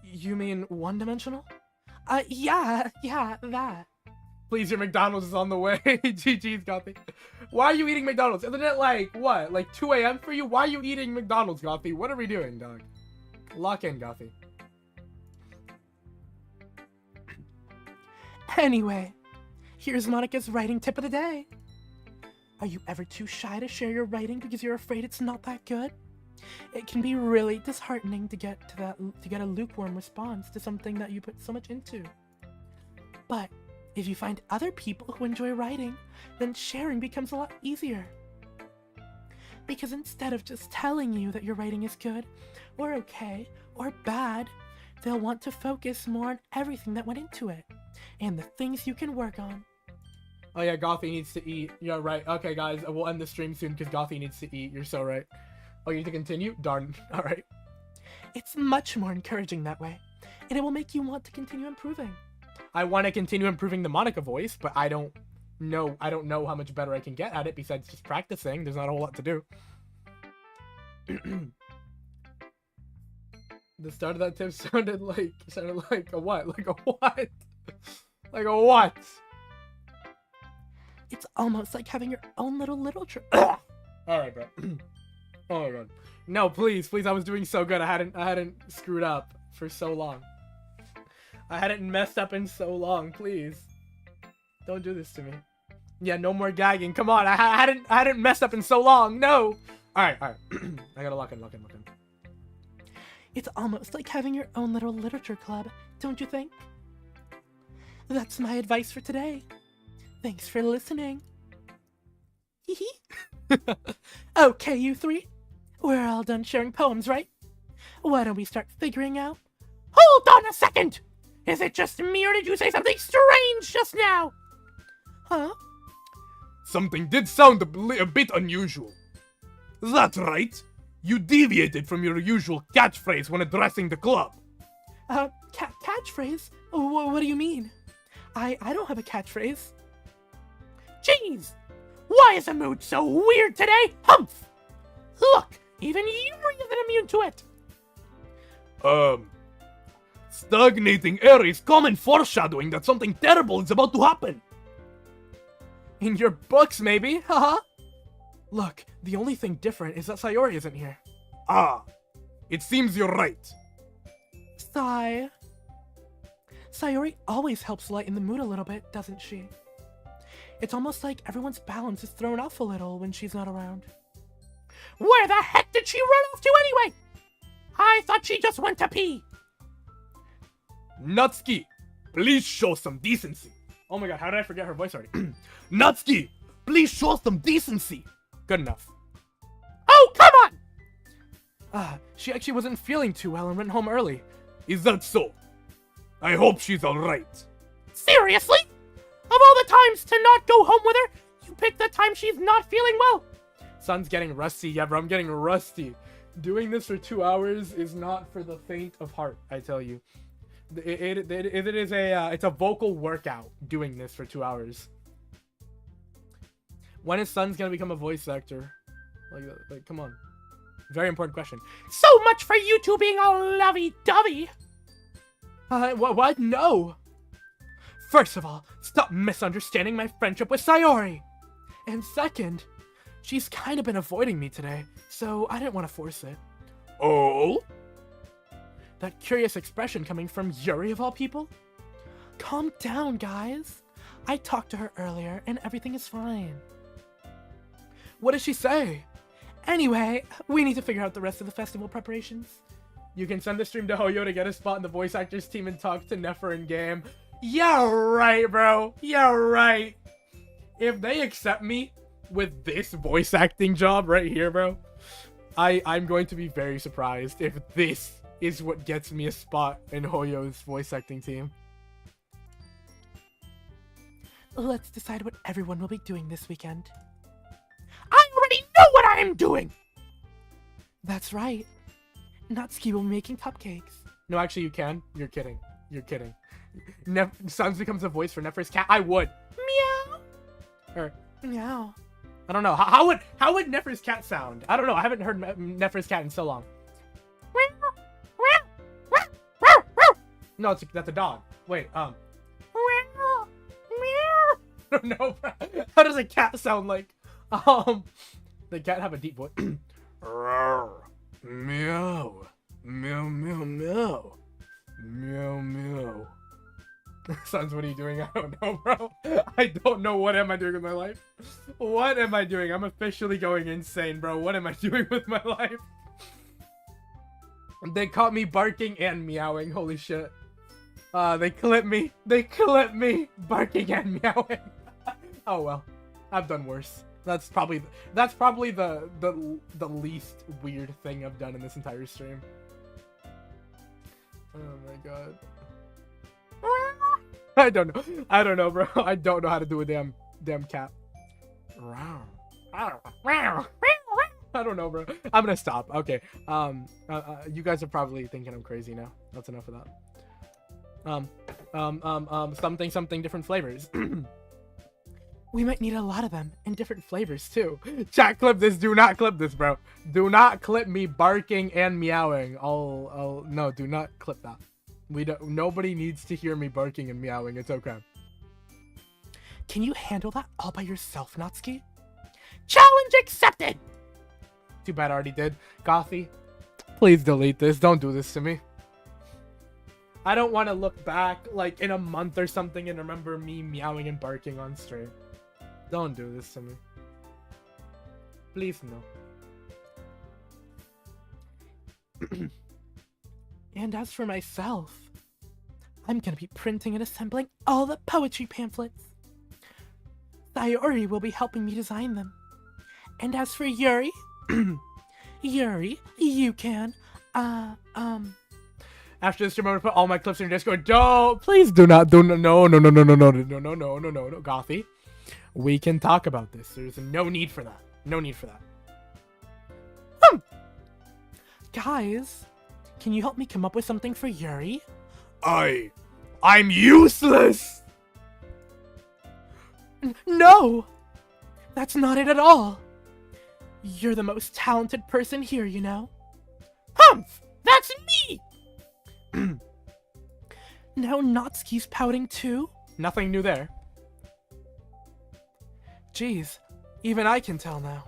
D: You mean one-dimensional?
C: Yeah, that.
A: Please, your McDonald's is on the way. GG's, Gothy. Why are you eating McDonald's? Isn't it like, what? Like 2 a.m. for you? Why are you eating McDonald's, Gothy? What are we doing, dog? Lock in, Gothy.
C: Anyway, here's Monica's writing tip of the day. Are you ever too shy to share your writing because you're afraid it's not that good? It can be really disheartening to get a lukewarm response to something that you put so much into. But if you find other people who enjoy writing, then sharing becomes a lot easier. Because instead of just telling you that your writing is good, or okay, or bad, they'll want to focus more on everything that went into it, and the things you can work on.
A: Oh yeah, Gothy needs to eat. You're right. Okay, guys, we'll end the stream soon because Gothy needs to eat. You're so right. Oh, you need to continue? Darn. Alright.
C: It's much more encouraging that way, and it will make you want to continue improving.
A: I want to continue improving the Monica voice, but I don't know how much better I can get at it besides just practicing. There's not a whole lot to do. The start of that tip sounded like a what? Like a what? Like a what?
C: It's almost like having your own little literature.
A: Alright, bro. Oh my god. No, please, I was doing so good. I hadn't screwed up for so long. I hadn't messed up in so long, please. Don't do this to me. Yeah, no more gagging. Come on, I hadn't messed up in so long. No. Alright. I gotta lock in.
C: It's almost like having your own little literature club, don't you think? That's my advice for today. Thanks for listening. Okay, you three. We're all done sharing poems, right? Why don't we start figuring out... Hold on a second! Is it just me or did you say something strange just now? Huh?
B: Something did sound a bit unusual. That's right. You deviated from your usual catchphrase when addressing the club.
C: Catchphrase? What do you mean? I don't have a catchphrase. Jeez! Why is the mood so weird today? Humph! Look, even Yuri isn't immune to it.
B: Stagnating air is common foreshadowing that something terrible is about to happen.
A: In your books, maybe? Haha.
D: Look, the only thing different is that Sayori isn't here.
B: Ah, it seems you're right.
C: Sayori always helps lighten the mood a little bit, doesn't she? It's almost like everyone's balance is thrown off a little when she's not around. Where the heck did she run off to anyway? I thought she just went to pee.
B: Natsuki, please show some decency.
A: Oh my god, how did I forget her voice already?
B: Natsuki, please show some decency.
A: Good enough.
C: Oh, come on!
D: She actually wasn't feeling too well and went home early.
B: Is that so? I hope she's alright.
C: Seriously? Of all the times to not go home with her, you picked the time she's not feeling well.
A: Sun's getting rusty. Yeah, bro, I'm getting rusty. Doing this for 2 hours is not for the faint of heart, I tell you. It's a vocal workout doing this for 2 hours. When is Sun's gonna become a voice actor? Like, come on. Very important question.
C: So much for you two being all lovey-dovey.
D: What? No. First of all, stop misunderstanding my friendship with Sayori. And second, she's kind of been avoiding me today, so I didn't want to force it.
B: Oh?
D: That curious expression coming from Yuri of all people? Calm down, guys. I talked to her earlier and everything is fine. What did she say? Anyway, we need to figure out the rest of the festival preparations.
A: You can send the stream to Hoyo to get a spot in the voice actors team and talk to Nefer in game. Yeah, right, bro. Yeah, right. If they accept me with this voice acting job right here, bro, I'm going to be very surprised if this is what gets me a spot in Hoyo's voice acting team.
D: Let's decide what everyone will be doing this weekend.
C: I already know what I am doing!
D: That's right. Natsuki will be making cupcakes.
A: No, actually, you can. You're kidding. You're kidding. Sans becomes a voice for Nefer's cat. I would.
C: Meow.
A: Or,
D: Meow.
A: I don't know. How would Nefer's cat sound? I don't know. I haven't heard Nefer's cat in so long. No, that's a dog. Wait, I don't know. How does a cat sound like? The cat have a deep voice.
B: Meow. Meow, meow, meow. Meow, meow.
A: Sons, what are you doing? I don't know, bro. I don't know. What am I doing with my life? What am I doing? I'm officially going insane, bro. What am I doing with my life? They caught me barking and meowing. Holy shit. They clipped me. They clipped me barking and meowing. Oh well. I've done worse. That's probably the least weird thing I've done in this entire stream. Oh my god. I don't know, bro. I don't know how to do a damn cat. I don't know, bro. I'm gonna stop. Okay. You guys are probably thinking I'm crazy now. That's enough of that. Something different flavors.
D: We might need a lot of them in different flavors too.
A: Chat, clip this. Do not clip this, bro. Do not clip me barking and meowing. No, do not clip that. Nobody needs to hear me barking and meowing. It's okay.
D: Can you handle that all by yourself, Natsuki?
C: Challenge accepted!
A: Too bad I already did. Gothy, please delete this. Don't do this to me. I don't want to look back like in a month or something and remember me meowing and barking on stream. Don't do this to me. Please no.
D: And as for myself, I'm gonna be printing and assembling all the poetry pamphlets. Sayori will be helping me design them. And as for Yuri, Yuri, you can,
A: After this stream, I'm gonna put all my clips in your Discord. Don't, please do not, no, Gothy. We can talk about this. There's no need for that. No need for that.
D: Guys, can you help me come up with something for Yuri?
B: I'm useless!
D: No! That's not it at all. You're the most talented person here, you know?
C: Humph! That's me!
D: Now Natsuki's pouting too?
A: Nothing new there.
D: Jeez, even I can tell now.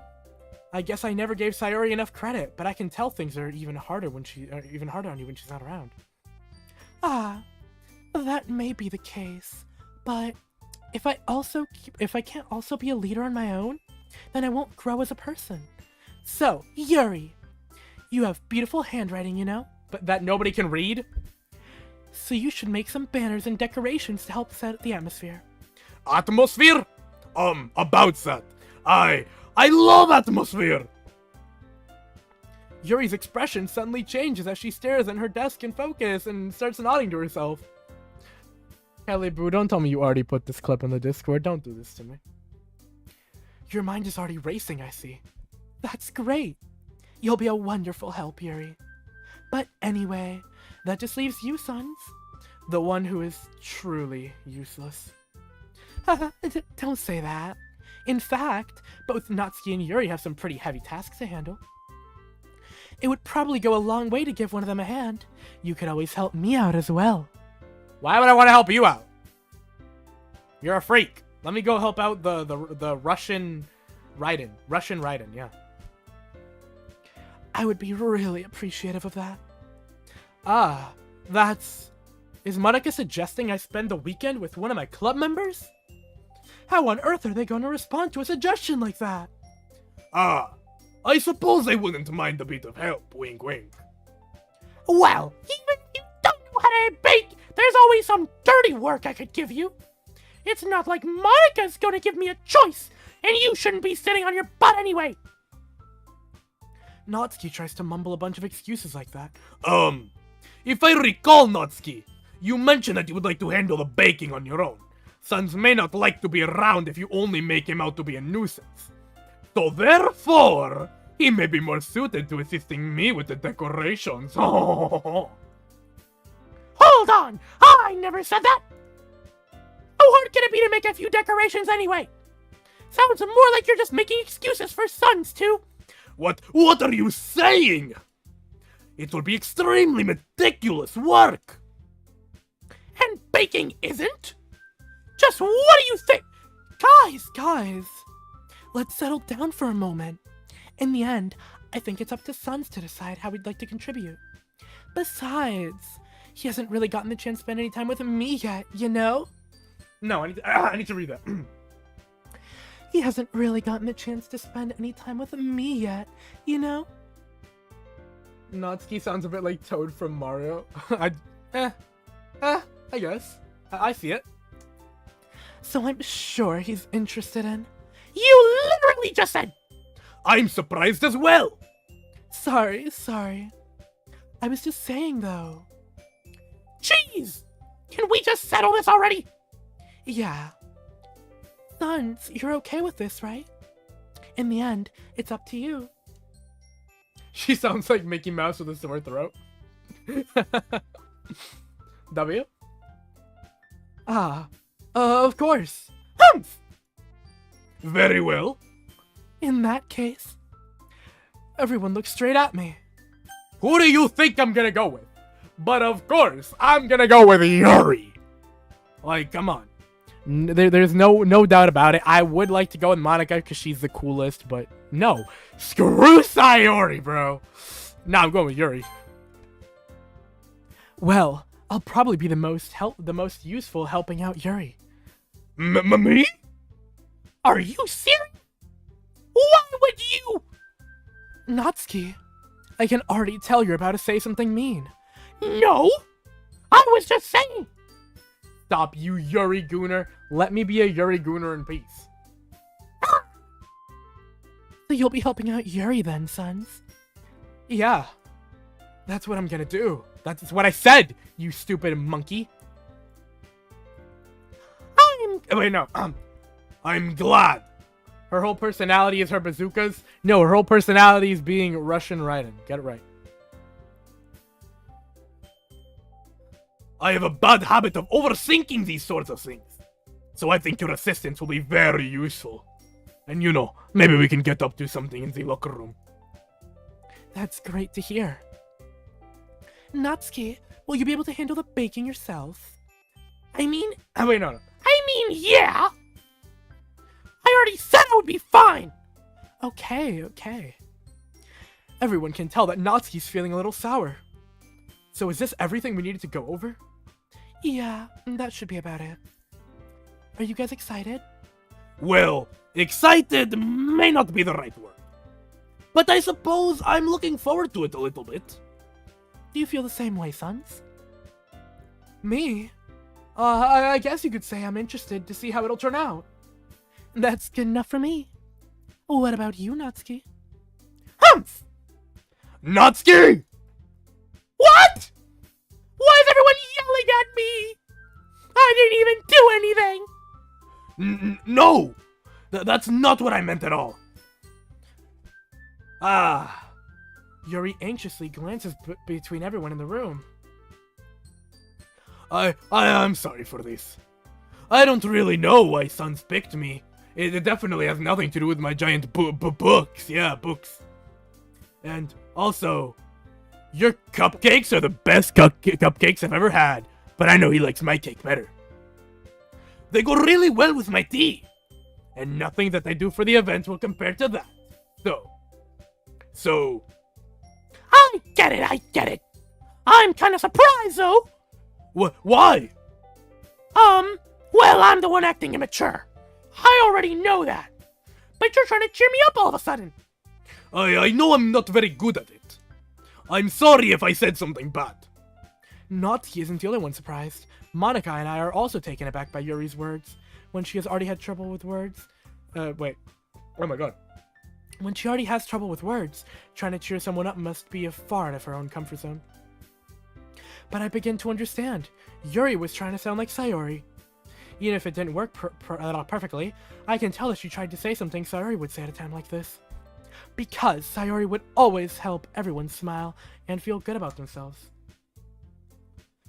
D: I guess I never gave Sayori enough credit, but I can tell things are even harder on you when she's not around. Ah, that may be the case, but if I can't also be a leader on my own, then I won't grow as a person. So, Yuri, you have beautiful handwriting, you know?
A: But that nobody can read?
D: So you should make some banners and decorations to help set the atmosphere.
B: Atmosphere? About that. I love atmosphere!
A: Yuri's expression suddenly changes as she stares at her desk in focus and starts nodding to herself. Kelly Boo, don't tell me you already put this clip in the Discord. Don't do this to me.
D: Your mind is already racing, I see. That's great. You'll be a wonderful help, Yuri. But anyway, that just leaves you, Sons.
A: The one who is truly useless.
D: Don't say that. In fact, both Natsuki and Yuri have some pretty heavy tasks to handle. It would probably go a long way to give one of them a hand. You could always help me out as well.
A: Why would I want to help you out? You're a freak. Let me go help out the Russian Raiden. Russian Raiden, yeah.
D: I would be really appreciative of that.
A: Ah, is Monica suggesting I spend the weekend with one of my club members?
D: How on earth are they going to respond to a suggestion like that?
B: Ah, I suppose I wouldn't mind a bit of help, wink wink.
C: Well, even if you don't know how to bake, there's always some dirty work I could give you. It's not like Monica's gonna give me a choice, and you shouldn't be sitting on your butt anyway.
D: Natsuki tries to mumble a bunch of excuses like that.
B: If I recall, Natsuki, you mentioned that you would like to handle the baking on your own. Sans may not like to be around if you only make him out to be a nuisance. So therefore, he may be more suited to assisting me with the decorations.
C: Hold on! I never said that! How hard can it be to make a few decorations anyway? Sounds more like you're just making excuses for Sons, too.
B: What are you saying? It will be extremely meticulous work.
C: And baking isn't? Just what do you think?
D: Guys, let's settle down for a moment. In the end, I think it's up to Sons to decide how we'd like to contribute. Besides, he hasn't really gotten the chance to spend any time with me yet, you know?
B: No, I need to read that.
D: He hasn't really gotten the chance to spend any time with me yet, you know?
A: Natsuki sounds a bit like Toad from Mario. I guess. I see it.
D: So I'm sure he's interested in...
C: You literally just said...
B: I'm surprised as well.
D: Sorry. I was just saying, though.
C: Jeez! Can we just settle this already?
D: Yeah. Sons, you're okay with this, right? In the end, it's up to you.
A: She sounds like Mickey Mouse with a sore throat. W?
D: Of course.
C: Humph!
B: Very well.
D: In that case, everyone look straight at me.
A: Who do you think I'm gonna go with? But of course, I'm gonna go with Yuri. Like, come on. There's no doubt about it. I would like to go with Monica because she's the coolest, but no. Screw Sayori, bro. Nah, I'm going with Yuri.
D: Well, I'll probably be the most useful helping out Yuri.
B: Me?
C: Are you serious? Why would you?
D: Natsuki, I can already tell you're about to say something mean.
C: No! I was just saying!
A: Stop, you Yuri Gooner. Let me be a Yuri Gooner in peace.
D: So you'll be helping out Yuri then, Sons?
A: Yeah. That's what I'm gonna do. That's what I said, you stupid monkey.
B: I'm glad.
A: Her whole personality is her bazookas? No, her whole personality is being Russian Raiden. Get it right.
B: I have a bad habit of overthinking these sorts of things. So I think your assistance will be very useful. And you know, maybe we can get up to something in the locker room.
D: That's great to hear. Natsuki, will you be able to handle the baking yourself?
C: I mean,
A: No.
C: yeah! I already said I would be fine!
D: Okay. Everyone can tell that Natsuki's feeling a little sour. So is this everything we needed to go over? Yeah, that should be about it. Are you guys excited?
B: Well, excited may not be the right word. But I suppose I'm looking forward to it a little bit.
D: Do you feel the same way, Sons? Me? I guess you could say I'm interested to see how it'll turn out. That's good enough for me. What about you, Natsuki?
C: Humph!
B: Natsuki!
C: What? Why is everyone yelling at me? I didn't even do anything!
B: No! That's not what I meant at all.
D: Yuri anxiously glances between everyone in the room.
B: I'm sorry for this. I don't really know why Sons picked me. It definitely has nothing to do with my giant books. Yeah, books. And also, your cupcakes are the best cupcakes I've ever had, but I know he likes my cake better. They go really well with my tea, and nothing that I do for the event will compare to that. So...
C: I get it. I'm kind of surprised, though.
B: Why?
C: Well, I'm the one acting immature. I already know that. but you're trying to cheer me up all of a sudden.
B: I know I'm not very good at it. I'm sorry if I said something bad.
D: Natsuki isn't the only one surprised. Monica and I are also taken aback by Yuri's words. When she has already had trouble with words... wait.
B: Oh my god.
D: When she already has trouble with words, trying to cheer someone up must be far out of her own comfort zone. But I begin to understand. Yuri was trying to sound like Sayori. Even if it didn't work perfectly, I can tell that she tried to say something Sayori would say at a time like this. Because Sayori would always help everyone smile and feel good about themselves.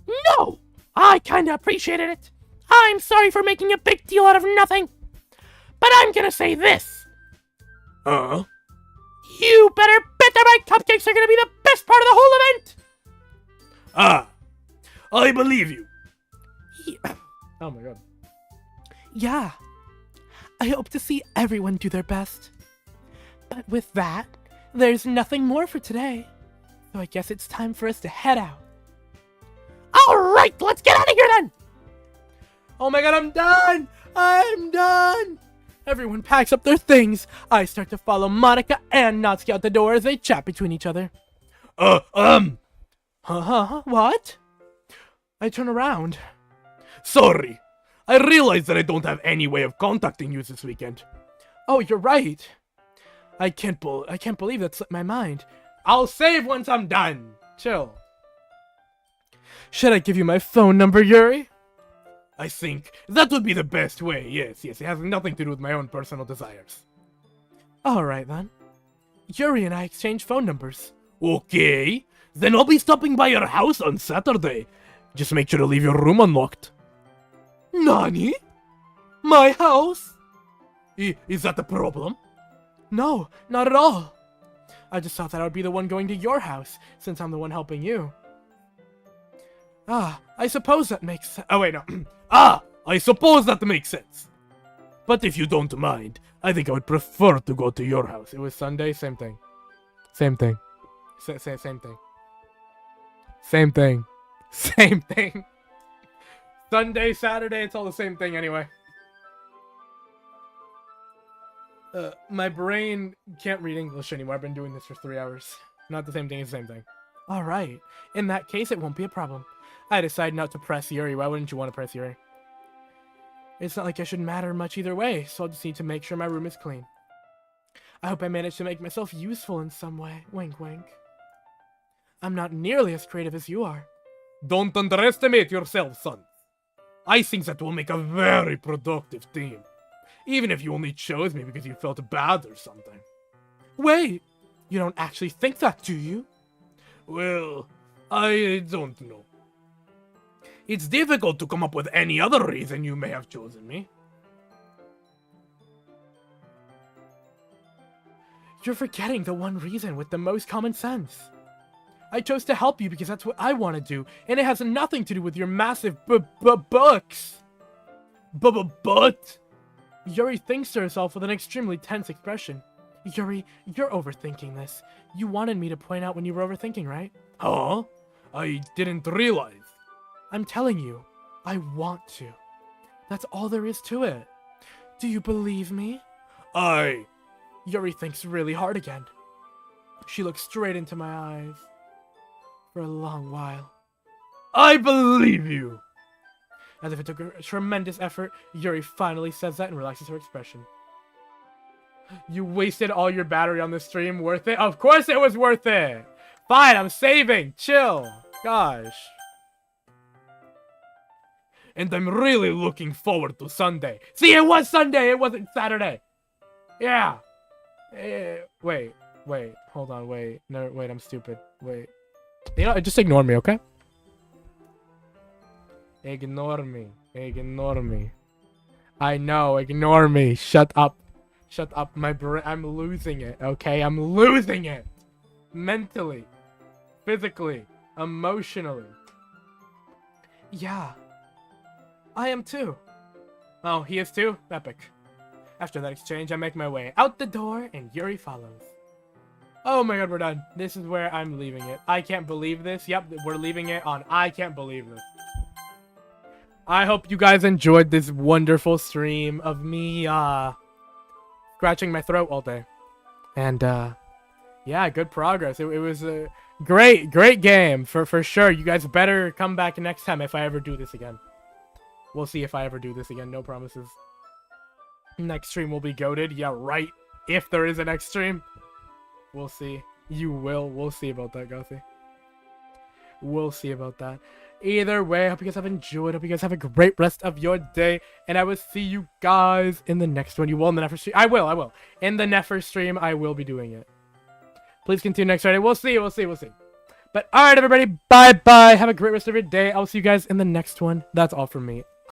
C: No! I kinda appreciated it. I'm sorry for making a big deal out of nothing. But I'm gonna say this. You better bet that my cupcakes are gonna be the best part of the whole event!
B: I believe you.
A: Oh my god.
D: Yeah. I hope to see everyone do their best. But with that, there's nothing more for today. So I guess it's time for us to head out.
C: Alright, let's get out of here then!
A: Oh my god, I'm done! I'm done!
D: Everyone packs up their things. I start to follow Monica and Natsuki out the door as they chat between each other. What? I turn around.
B: Sorry. I realize that I don't have any way of contacting you this weekend.
D: Oh, you're right. I can't believe that slipped my mind.
A: I'll save once I'm done. Chill.
D: Should I give you my phone number, Yuri?
B: I think that would be the best way. Yes, it has nothing to do with my own personal desires.
D: Alright then. Yuri and I exchange phone numbers.
B: Okay, then I'll be stopping by your house on Saturday. Just make sure to leave your room unlocked.
D: Nani? My house?
B: Is that the problem?
D: No, not at all. I just thought that I would be the one going to your house, since I'm the one helping you. I suppose that makes sense.
B: Oh wait, no. I suppose that makes sense. But if you don't mind, I think I would prefer to go to your house.
A: It was Sunday, same thing. Same thing. Same thing. Same thing. Same thing. Sunday, Saturday, it's all the same thing anyway. My brain can't read English anymore. I've been doing this for 3 hours. Not the same thing, it's the same thing.
D: Alright. In that case, it won't be a problem. I decide not to press Yuri. Why wouldn't you want to press Yuri? It's not like I should matter much either way, so I'll just need to make sure my room is clean. I hope I managed to make myself useful in some way. Wink, wink. I'm not nearly as creative as you are.
B: Don't underestimate yourself, son. I think that will make a very productive team. Even if you only chose me because you felt bad or something.
D: Wait! You don't actually think that, do you?
B: Well, I don't know. It's difficult to come up with any other reason you may have chosen me.
D: You're forgetting the one reason with the most common sense. I chose to help you because that's what I want to do, and it has nothing to do with your massive books.
B: But?
D: Yuri thinks to herself with an extremely tense expression. Yuri, you're overthinking this. You wanted me to point out when you were overthinking, right?
B: Huh? I didn't realize.
D: I'm telling you, I want to. That's all there is to it. Do you believe me?
B: Yuri
D: thinks really hard again. She looks straight into my eyes. For a long while.
B: I believe you!
D: As if it took a tremendous effort, Yuri finally says that and relaxes her expression.
A: You wasted all your battery on this stream. Worth it? Of course it was worth it! Fine, I'm saving. Chill. Gosh.
B: And I'm really looking forward to Sunday.
A: See, it was Sunday. It wasn't Saturday. Yeah. Wait. Hold on. Wait. No, wait. I'm stupid. Wait. You know, just ignore me, okay? Ignore me. Ignore me. I know. Ignore me. Shut up. Shut up. My brain. I'm losing it, okay? I'm losing it. Mentally. Physically. Emotionally.
D: Yeah. I am too.
A: Oh, he is too? Epic. After that exchange, I make my way out the door, and Yuri follows. Oh my god, we're done. This is where I'm leaving it. I can't believe this. Yep, we're leaving it on I can't believe this. I hope you guys enjoyed this wonderful stream of me, scratching my throat all day. And, yeah, good progress. It was a great game for sure. You guys better come back next time if I ever do this again. We'll see if I ever do this again. No promises. Next stream will be goated. Yeah, right. If there is a next stream. We'll see. You will. We'll see about that, Gothy. We'll see about that. Either way, I hope you guys have enjoyed. Hope you guys have a great rest of your day. And I will see you guys in the next one. You will in the Nefer stream. I will. In the Nefer stream, I will be doing it. Please continue next Friday. We'll see. But alright, everybody. Bye-bye. Have a great rest of your day. I'll see you guys in the next one. That's all from me.